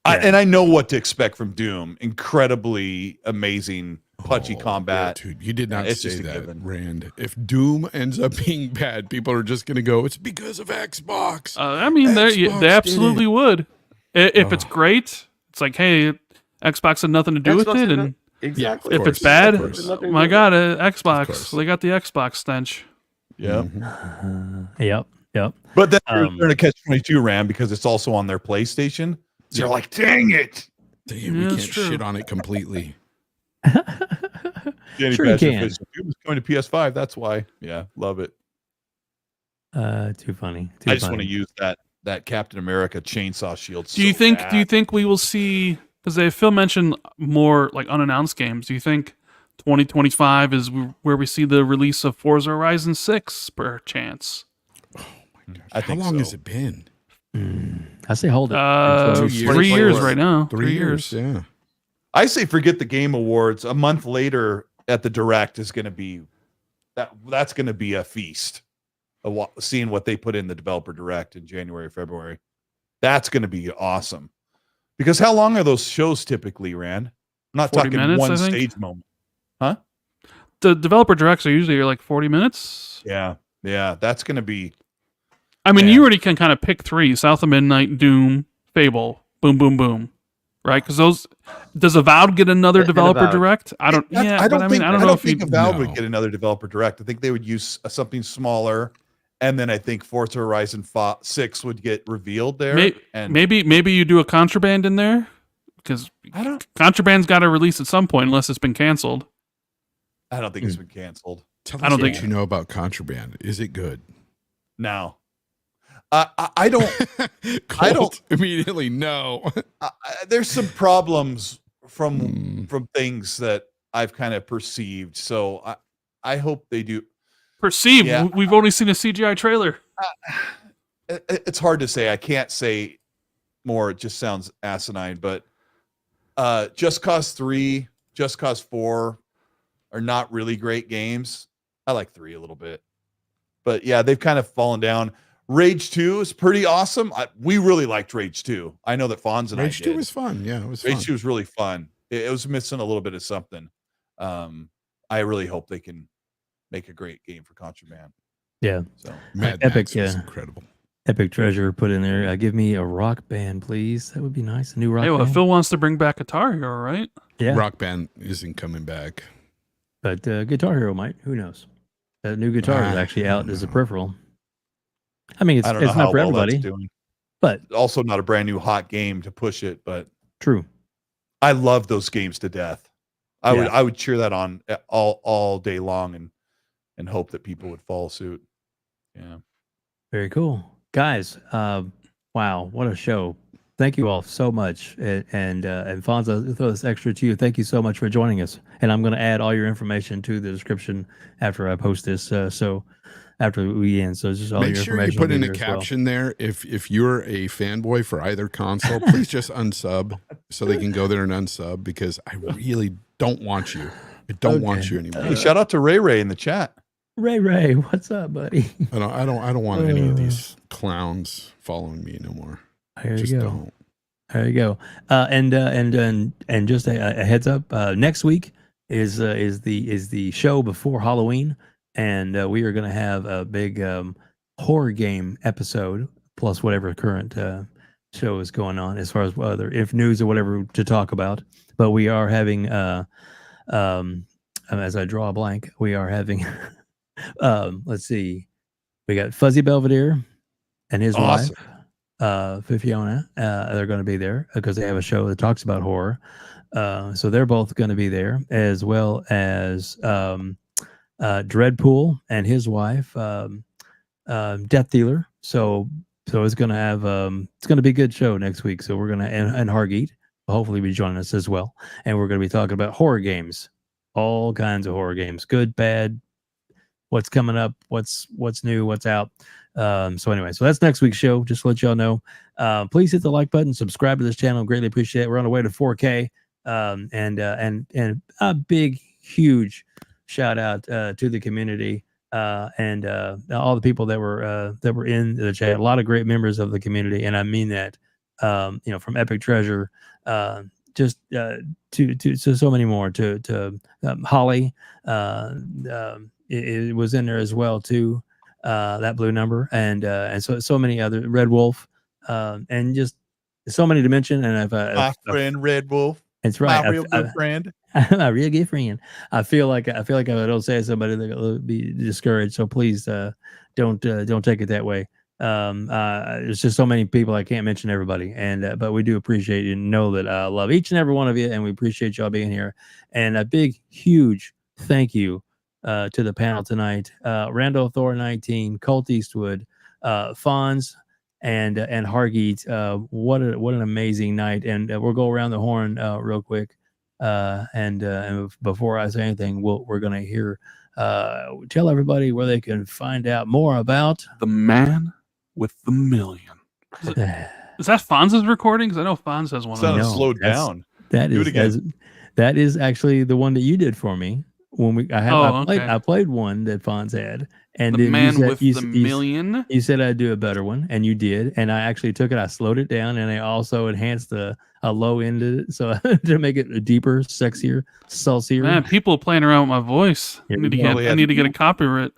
D: and I know what to expect from Doom. Incredibly amazing, punchy combat.
E: Yeah, dude, you did not
D: It's
E: say
D: just a
E: that,
D: given.
E: Rand. If Doom ends up being bad, people are just going to go, it's because of Xbox.
A: I mean,
E: Xbox
A: they
E: did
A: absolutely
E: it.
A: would. If it's great, it's like, hey, Xbox had nothing to do with
C: Xbox
A: it,
C: had
A: and
C: exactly.
E: of
A: if it's
E: course,
A: bad,
E: of course.
A: oh my God,
E: course.
A: Xbox. They got the Xbox stench.
D: Yeah.
B: Yep.
D: But then
B: Um,
D: they're in a catch-22 Ram because it's also on their PlayStation. So you're like, dang it.
E: Damn,
A: Yeah,
E: we
A: that's
E: can't
A: true.
E: shit on it completely.
D: Danny
B: Sure you
D: Passion
B: can.
D: Fish, Doom is coming to PS5. That's why. Yeah, love it.
B: Too funny. Too
D: I just want
B: funny.
D: to use that Captain America chainsaw shield.
A: Do you think we will see? Because Phil mentioned more like unannounced games. Do you think 2025 is where we see the release of Forza Horizon 6 per chance?
D: I
E: How
D: think
E: long
D: so.
E: has it been?
B: I say hold it.
E: 2 years.
A: 3 years
C: 2021.
A: right now.
E: 3 years. Yeah.
D: I say forget the Game Awards. A month later at the Direct is going to be that's going to be a feast. Seeing what they put in the Developer Direct in January, February. That's going to be awesome. Because how long are those shows typically, Rand? I'm not
A: 40
D: talking
A: minutes,
D: one
A: I think.
D: stage moment. Huh?
A: The developer directs are usually like 40 minutes.
D: Yeah. Yeah. That's going to be.
A: I mean,
D: Yeah.
A: you already can kind of pick three: South of Midnight, Doom, Fable, boom, boom, boom. Right? Because does Avowed get another
C: And
A: developer
C: Avowed.
A: direct? I don't.
D: I
A: Yeah,
D: don't
A: but
D: think,
A: I don't know if
D: think
A: you.
D: Avowed
E: No.
D: would get another Developer Direct. I think they would use something smaller. And then I think Forza Horizon 6 would get revealed there. And
A: Maybe you do a Contraband in there because Contraband's got to release at some point unless it's been canceled.
D: I don't think it's been canceled.
E: Tell
A: I
E: us
A: don't
E: what
A: think-
E: you know about Contraband. Is it good?
D: No. I don't.
E: Colt immediately no.
D: There's some problems from things that I've kind of perceived. So I hope they do.
A: Perceive.
D: Yeah.
A: We've only seen a CGI trailer.
D: It's hard to say. I can't say more. It just sounds asinine. But Just Cause 3, Just Cause 4 are not really great games. I like 3 a little bit. But yeah, they've kind of fallen down. Rage 2 is pretty awesome. We really liked Rage 2. I know that Fonz and
E: Rage
D: I
E: 2
D: did.
E: was fun. Yeah, it was
D: Rage
E: fun.
D: 2 was really fun. It was missing a little bit of something. I really hope they can make a great game for Contraband.
B: Yeah.
D: So
E: Mad
B: Epic,
E: Max was
B: yeah.
E: incredible.
B: Epic Treasure put in there. Give me a rock band, please. That would be nice. A new rock
A: Hey, well,
B: band.
A: Phil wants to bring back Guitar Hero, right?
B: Yeah.
E: Rock Band isn't coming back.
B: But Guitar Hero might. Who knows? That new guitar is actually out as a peripheral. I mean, it's
D: I don't know
B: not
D: how
B: for
D: well
B: everybody,
D: that's doing.
B: but
D: Also not a brand new hot game to push it, but
B: true.
D: I love those games to death.
B: Yeah.
D: I would cheer that on all day long and hope that people would follow suit. Yeah.
B: Very cool. Guys, wow, what a show. Thank you all so much. And Fonzo, I'll throw this extra to you. Thank you so much for joining us. And I'm going to add all your information to the description after I post this. So after we end, so just all
E: Make
B: your
E: sure you
B: information.
E: put
B: will
E: in
B: be
E: a
B: there as well.
E: caption there. If you're a fanboy for either console, please just unsub so they can go there and unsub because I really don't want you. I don't want you anymore.
D: Hey, shout out to Ray in the chat.
B: Ray, what's up, buddy?
E: I don't want any of these clowns following me no more.
B: There
E: Just
B: you go.
E: don't.
B: There you go. And just a heads up. Next week is the show before Halloween, and we are going to have a big horror game episode plus whatever current show is going on as far as whether if news or whatever to talk about. But we are having as I draw a blank, we are having let's see, we got Fuzzy Belvedere and his
D: Awesome.
B: wife, Fifiona. They're going to be there because they have a show that talks about horror. So they're both going to be there, as well as Dreadpool and his wife, Death Dealer. So it's going to have it's going to be a good show next week. So we're going to and Hargeet will hopefully be joining us as well, and we're going to be talking about horror games, all kinds of horror games, good, bad, what's coming up, what's new, what's out. So anyway, so that's next week's show. Just to let y'all know. Please hit the like button, subscribe to this channel. Greatly appreciate it. We're on the way to 4K. And a big, huge shout out to the community and all the people that were in the chat. A lot of great members of the community, and I mean that. From Epic Treasure, just to so many more. To Holly, it was in there as well too. That blue number, and so many other Red Wolf, and just so many to mention. And
D: my friend Red Wolf.
B: It's right.
D: My real good friend.
B: My real good friend. I feel like if I don't say somebody, they'll be discouraged. So please don't take it that way. There's just so many people I can't mention everybody, and but we do appreciate you. Know that I love each and every one of you, and we appreciate y'all being here. And a big, huge thank you to the panel tonight. Randall Thor 19, Colt Eastwood, Fonz, and Hargeet. What an amazing night. And we'll go around the horn real quick. And before I say anything, we're gonna hear tell everybody where they can find out more about
A: the man with the million. Is that Fonz's recording? Because I know Fonz has one.
D: Sounded slowed down.
B: That
D: Do it again.
B: That is actually the one that you did for me when I played one that Fonz had. And
A: the
B: then
A: man with the million.
B: You said I'd do a better one, and you did. And I actually took it. I slowed it down, and I also enhanced a low end of it, so to make it deeper, sexier, saucier.
A: Man, people playing around with my voice. I need to get a copyright.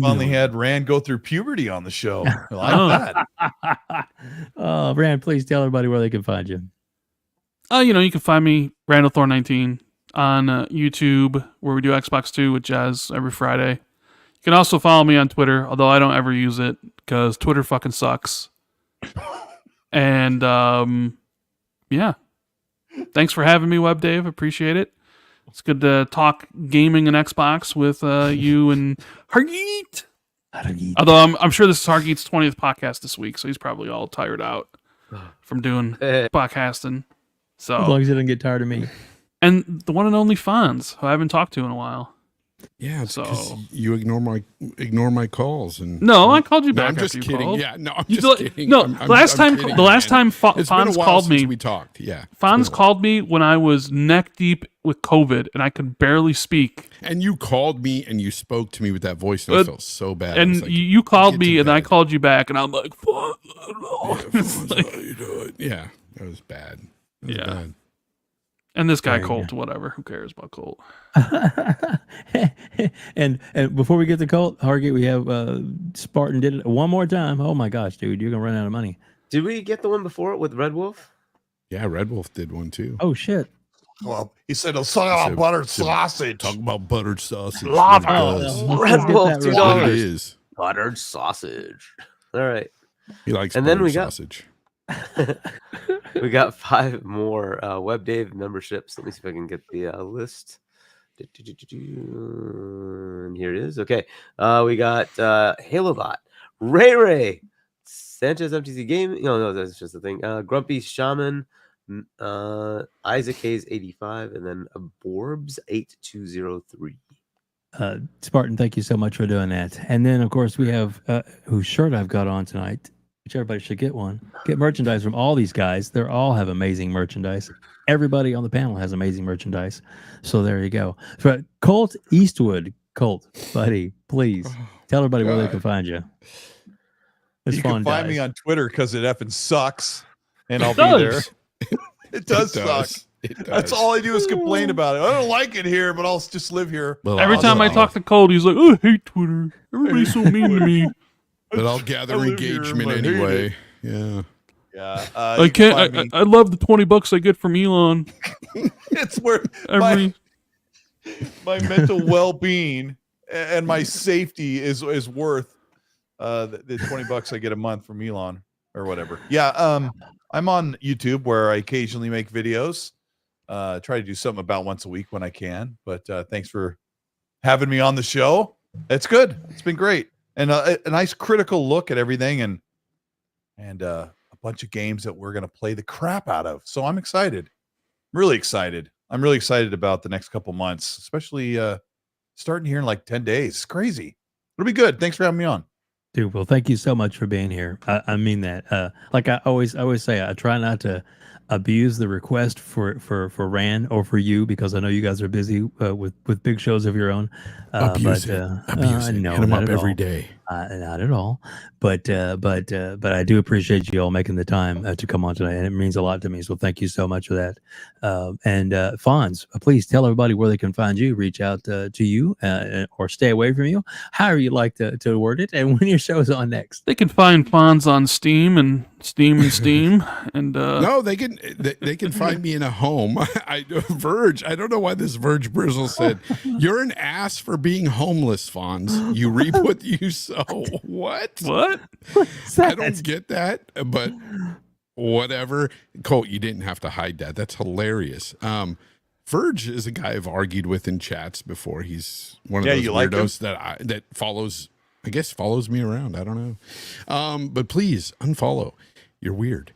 D: Finally had Rand go through puberty on the show. I like that.
B: Oh, Rand, please tell everybody where they can find you.
A: You can find me, Randall Thor 19, on YouTube, where we do Xbox 2 with Jazz every Friday. You can also follow me on Twitter, although I don't ever use it because Twitter fucking sucks. And yeah, thanks for having me, WebDave. Appreciate it. It's good to talk gaming and Xbox with you and Hargeet. Although I'm sure this is Hargeet's 20th podcast this week, so he's probably all tired out from doing podcasting. So
B: as long as he doesn't get tired of me.
A: And the one and only Fonz, who I haven't talked to in a while.
E: Yeah, so you ignore my calls and
A: no, I called you back.
E: I'm just kidding.
A: Called.
E: Yeah, no, I'm just kidding.
A: No, the last time Fonz called me,
E: we talked. Yeah,
A: Fonz called me when I was neck deep with COVID and I could barely speak.
E: And you called me and you spoke to me with that voice, and I felt so bad.
A: And like, you called me and I called you back, and I'm like, "Fuck!"
E: Yeah, that was bad. That was bad.
A: And this guy Colt, whatever. Who cares about Colt?
B: and before we get to Colt, Hargeet, we have Spartan did it one more time. Oh my gosh, dude, you're gonna run out of money.
C: Did we get the one before it with Red Wolf?
E: Yeah, Red Wolf did one too.
B: Oh shit.
D: Well, he said, "Let's talk about buttered sausage."
E: Talk about buttered sausage.
C: Red Wolf, $2.
E: It is
C: buttered sausage. All right.
E: He likes
C: and
E: buttered
C: then we
E: sausage.
C: We got 5 more WebDave memberships. Let me see if I can get the list. And here it is. Okay. We got HaloBot, Ray, Sanchez MTC Game. No, that's just the thing. Grumpy Shaman, Isaac Hayes 85, and then Borbs 8203.
B: Spartan, thank you so much for doing that. And then, of course, we have whose shirt I've got on tonight, which everybody should get one. Get merchandise from all these guys. They all have amazing merchandise. Everybody on the panel has amazing merchandise. So there you go. So, Colt Eastwood, Colt, buddy, please tell everybody where they can find you. It's
D: you
B: fun,
D: can find
B: guys.
D: me on Twitter because it effing sucks, and I'll be there. It does suck. That's all I do is complain about it. I don't like it here, but I'll just live here.
E: Well,
A: every time I talk to Colt, he's like, "Oh, I hate Twitter. Everybody's so mean to me."
E: But I'll gather engagement anyway. Yeah.
D: Yeah,
A: I can't. I love the $20 I get from Elon.
D: It's where
A: Every
D: my mental well-being and my safety is worth the $20 I get a month from Elon or whatever. Yeah, I'm on YouTube where I occasionally make videos. Try to do something about once a week when I can. But thanks for having me on the show. It's good. It's been great, and a nice critical look at everything, and a bunch of games that we're gonna play the crap out of. So I'm excited. Really excited. I'm really excited about the next couple months, especially starting here in like 10 days. It's crazy. It'll be good. Thanks for having me on.
B: Dude, well, thank you so much for being here. I mean that. Like I always say, I try not to abuse the request for Rand or for you, because I know you guys are busy with big shows of your own.
E: Abuse it. Abuse it.
B: No,
E: Hit them up every
B: all.
E: day.
B: Not at all. But I do appreciate you all making the time to come on tonight, and it means a lot to me. So thank you so much for that. And Fonz, please tell everybody where they can find you, reach out to you, or stay away from you, however you like to word it, and when your show is on next.
A: They can find Fonz on Steam and Steam, and
E: no, they can find me in a home. Verge. I don't know why this Verge Bristle said you're an ass for being homeless, Fonz. You reap what you sow. What? I don't get that, but whatever. Colt, you didn't have to hide that. That's hilarious. Verge is a guy I've argued with in chats before. He's one of those weirdos that follows me around. I don't know. But please unfollow. You're weird.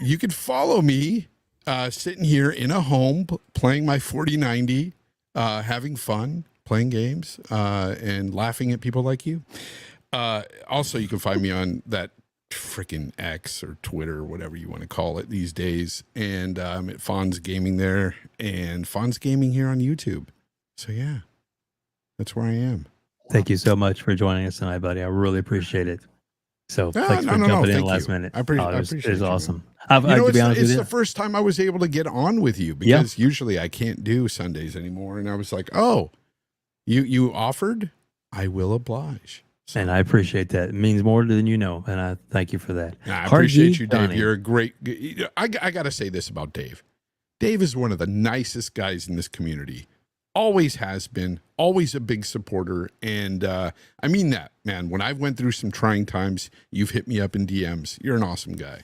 E: You can follow me sitting here in a home playing my 4090, having fun, playing games, and laughing at people like you. Also, you can find me on that freaking X or Twitter, whatever you want to call it these days. And I'm at FonzGaming there, and FonzGaming here on YouTube. So yeah, that's where I am.
B: Thank you so much for joining us tonight, buddy. I really appreciate it. So thanks for jumping in last minute.
E: I appreciate it.
B: It was awesome.
E: To be honest, it's the first time I was able to get on with you, because usually I can't do Sundays anymore. And I was like, oh, you offered? I will oblige. So.
B: And I appreciate that. It means more than you know, and I thank you for that.
E: I appreciate you, Dave. You're a great... I got to say this about Dave. Dave is one of the nicest guys in this community. Always has been. Always a big supporter. And I mean that, man. When I went through some trying times, you've hit me up in DMs. You're an awesome guy.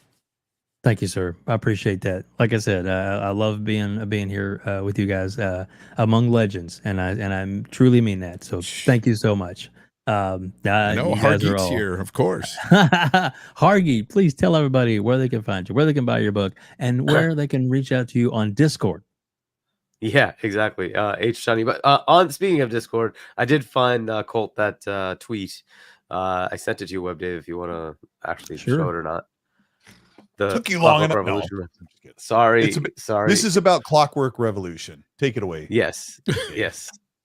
B: Thank you, sir. I appreciate that. Like I said, I love being here with you guys among legends, and I truly mean that. So thank you so much.
E: Hargeet's here, of course.
B: Hargeet, please tell everybody where they can find you, where they can buy your book, and where they can reach out to you on Discord.
C: Yeah, exactly. Chani. But speaking of Discord, I did find Colt that tweet. I sent it to you, WebDave, if you want to actually show it or not.
D: Took you long enough.
C: No. Sorry.
D: This is about Clockwork Revolution. Take it away.
C: Yes.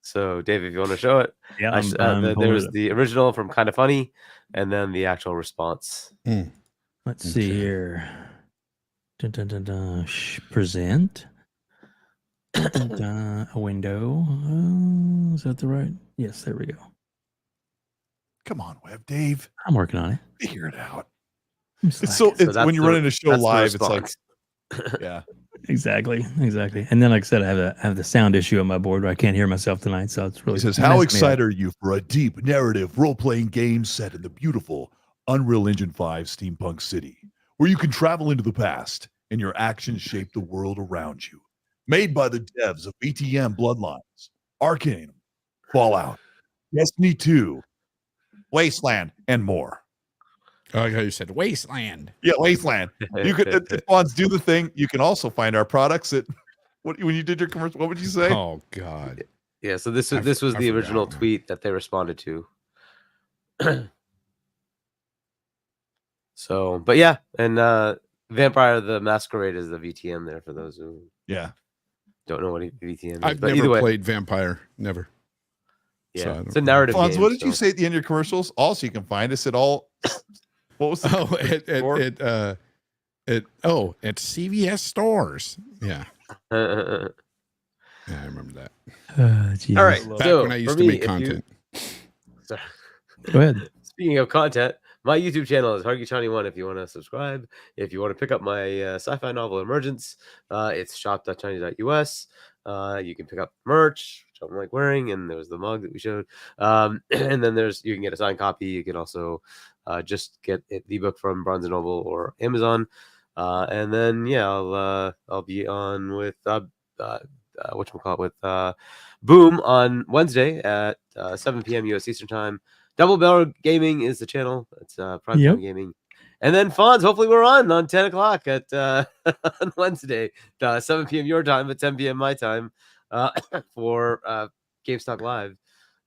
C: So, Dave, if you want to show it,
B: yeah,
C: there's the original from Kind of Funny, and then the actual response.
B: Let's see here. Present. A window. Is that the right? Yes, there we go.
D: Come on, Dave.
B: I'm working on it.
D: Figure it out. It's when you're running a show live, it's like, yeah.
B: Exactly. And then, like I said, I have the sound issue on my board where I can't hear myself tonight, so it's really.
D: He says, "How excited are you for a deep narrative role-playing game set in the beautiful Unreal Engine 5 steampunk city, where you can travel into the past and your actions shape the world around you? Made by the devs of BTM Bloodlines, Arcane, Fallout, Destiny 2, Wasteland, and more."
E: Oh, you said Wasteland.
D: Yeah, Wasteland. You could, Fonz, do the thing. You can also find our products at when you did your commercial. What would you say?
E: Oh God.
C: Yeah. So this was the original tweet that they responded to. So, but yeah, and Vampire the Masquerade is the VTM there for those who don't know what VTM is.
E: I've never played Vampire. Never.
C: Yeah,
E: so
C: it's a narrative
D: Fonz,
C: game.
D: what did you say at the end of your commercials? Also, you can find us at all. What was
E: at CVS stores. Yeah. Yeah, I remember that.
C: All right.
E: Back when I used to make content.
B: Go ahead.
C: Speaking of content, My YouTube channel is Hargeet Chani 1 if you want to subscribe. If you want to pick up my sci-fi novel Emergence, it's shop.china.us. You can pick up merch, which I'm like wearing, and there was the mug that we showed. And then you can get a signed copy. You can also just get the book from Barnes & Noble or Amazon. And then I'll be on with with Boom on Wednesday at 7 p.m. U.S. Eastern Time. Double Barrel Gaming is the channel. It's Prime Time Gaming. And then Fonz, hopefully we're on 10 o'clock at on Wednesday, 7 p.m. your time, but 10 p.m. my time for GameStop Live.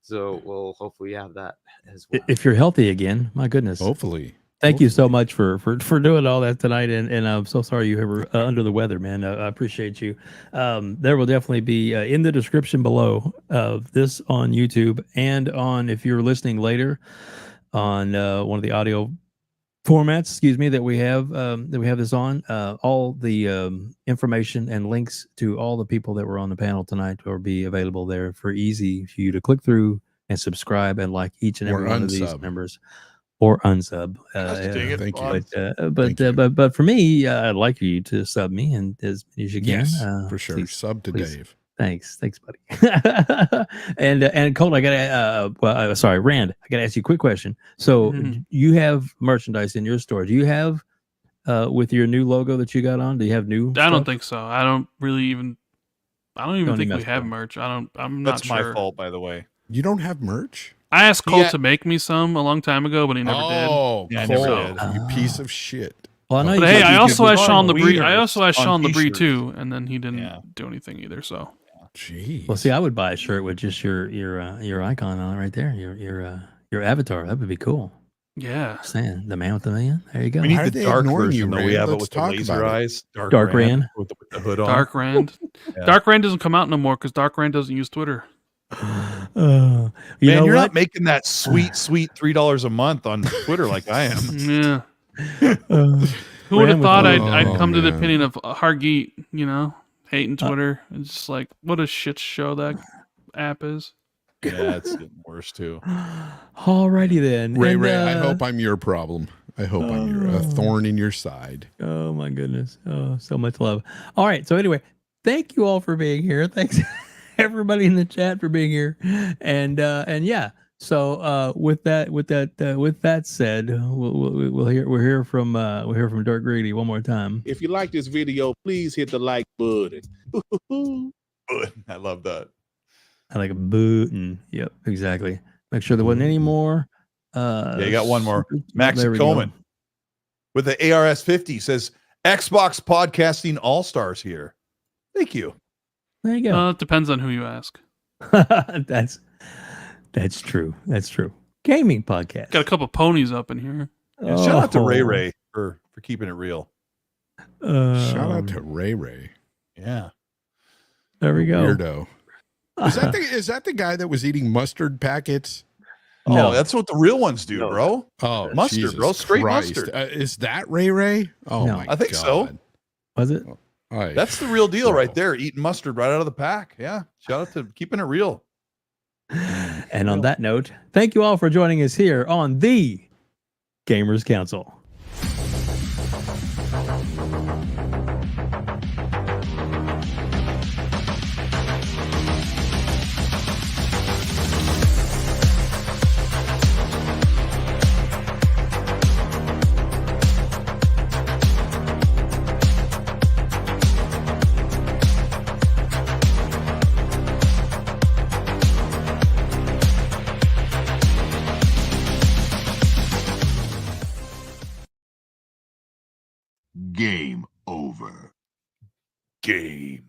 C: So we'll hopefully have that as well.
B: If you're healthy again, my goodness.
E: Hopefully.
B: Thank you so much for doing all that tonight, and I'm so sorry you were under the weather, man. I appreciate you. There will definitely be in the description below of this on YouTube, and on, if you're listening later, on one of the audio formats, that we have this on, all the information and links to all the people that were on the panel tonight will be available there for easy for you to click through and subscribe and like each and every one of these members. Or unsub.
E: Thank you.
B: But for me, I'd like you to sub me, and as many as you can.
E: Yes, for sure.
B: Please,
E: sub to
B: please.
E: Dave.
B: Thanks, buddy. and Colt, I gotta. Sorry, Rand, I gotta ask you a quick question. So you have merchandise in your store. Do you have with your new logo that you got on? Do you have new?
A: I don't think so. I don't even think we have merch. I'm not sure.
D: That's my fault, by the way.
E: You don't have merch?
A: I asked Colt to make me some a long time ago, but he never did.
E: Oh,
D: yeah,
E: Colt, you piece of shit.
B: Well, I know.
A: But hey, I also asked Sean the Bree.
D: I also asked
A: Sean the Bree too, and then he didn't do anything either. So,
E: jeez.
B: Well, see, I would buy a shirt with just your icon on it right there, your avatar. That would be cool.
A: Yeah,
B: saying the man with the man. There you go.
D: We need the dark version, though. We have it with the laser eyes.
B: Dark Rand
D: with the hood on.
A: Dark Rand. Yeah. Dark Rand doesn't come out no more because Dark Rand doesn't use Twitter.
D: Man, you're not making that sweet $3 a month on Twitter like I am.
A: Yeah. Who would have thought I'd come to the opinion of Hargeet, hating Twitter? It's just like, what a shit show that app is.
D: Yeah, it's getting worse too.
B: Alrighty then.
E: Ray, I hope I'm your problem. I hope I'm a thorn in your side.
B: Oh my goodness. Oh, so much love. All right. So anyway, thank you all for being here. Thanks everybody in the chat for being here. And yeah. So with that said, we'll hear from Dirk Greedy one more time.
F: If you like this video, please hit the like button.
D: I love that.
B: I like a button. Yep, exactly. Make sure there wasn't any more.
D: Yeah, you got one more. Max Coleman with the ARS 50 says Xbox Podcasting All Stars here. Thank you.
B: There you go.
A: It depends on who you ask.
B: That's true. That's true. Gaming podcast.
A: Got a couple ponies up in here.
D: Yeah, shout out to Ray for keeping it real.
E: Shout out to Ray.
D: Yeah.
B: There we go.
E: Weirdo. Is that the guy that was eating mustard packets?
D: No, that's what the real ones do, bro.
E: Oh,
D: mustard,
E: Jesus
D: bro. Straight
E: Christ.
D: mustard.
E: Is that Ray? Oh,
B: No.
E: my God.
D: I think so.
B: Was it?
D: That's the real deal right there. Eating mustard right out of the pack. Yeah. Shout out to keeping it real.
B: And on that note, thank you all for joining us here on the Gamers Council.
I: Game over.
D: Game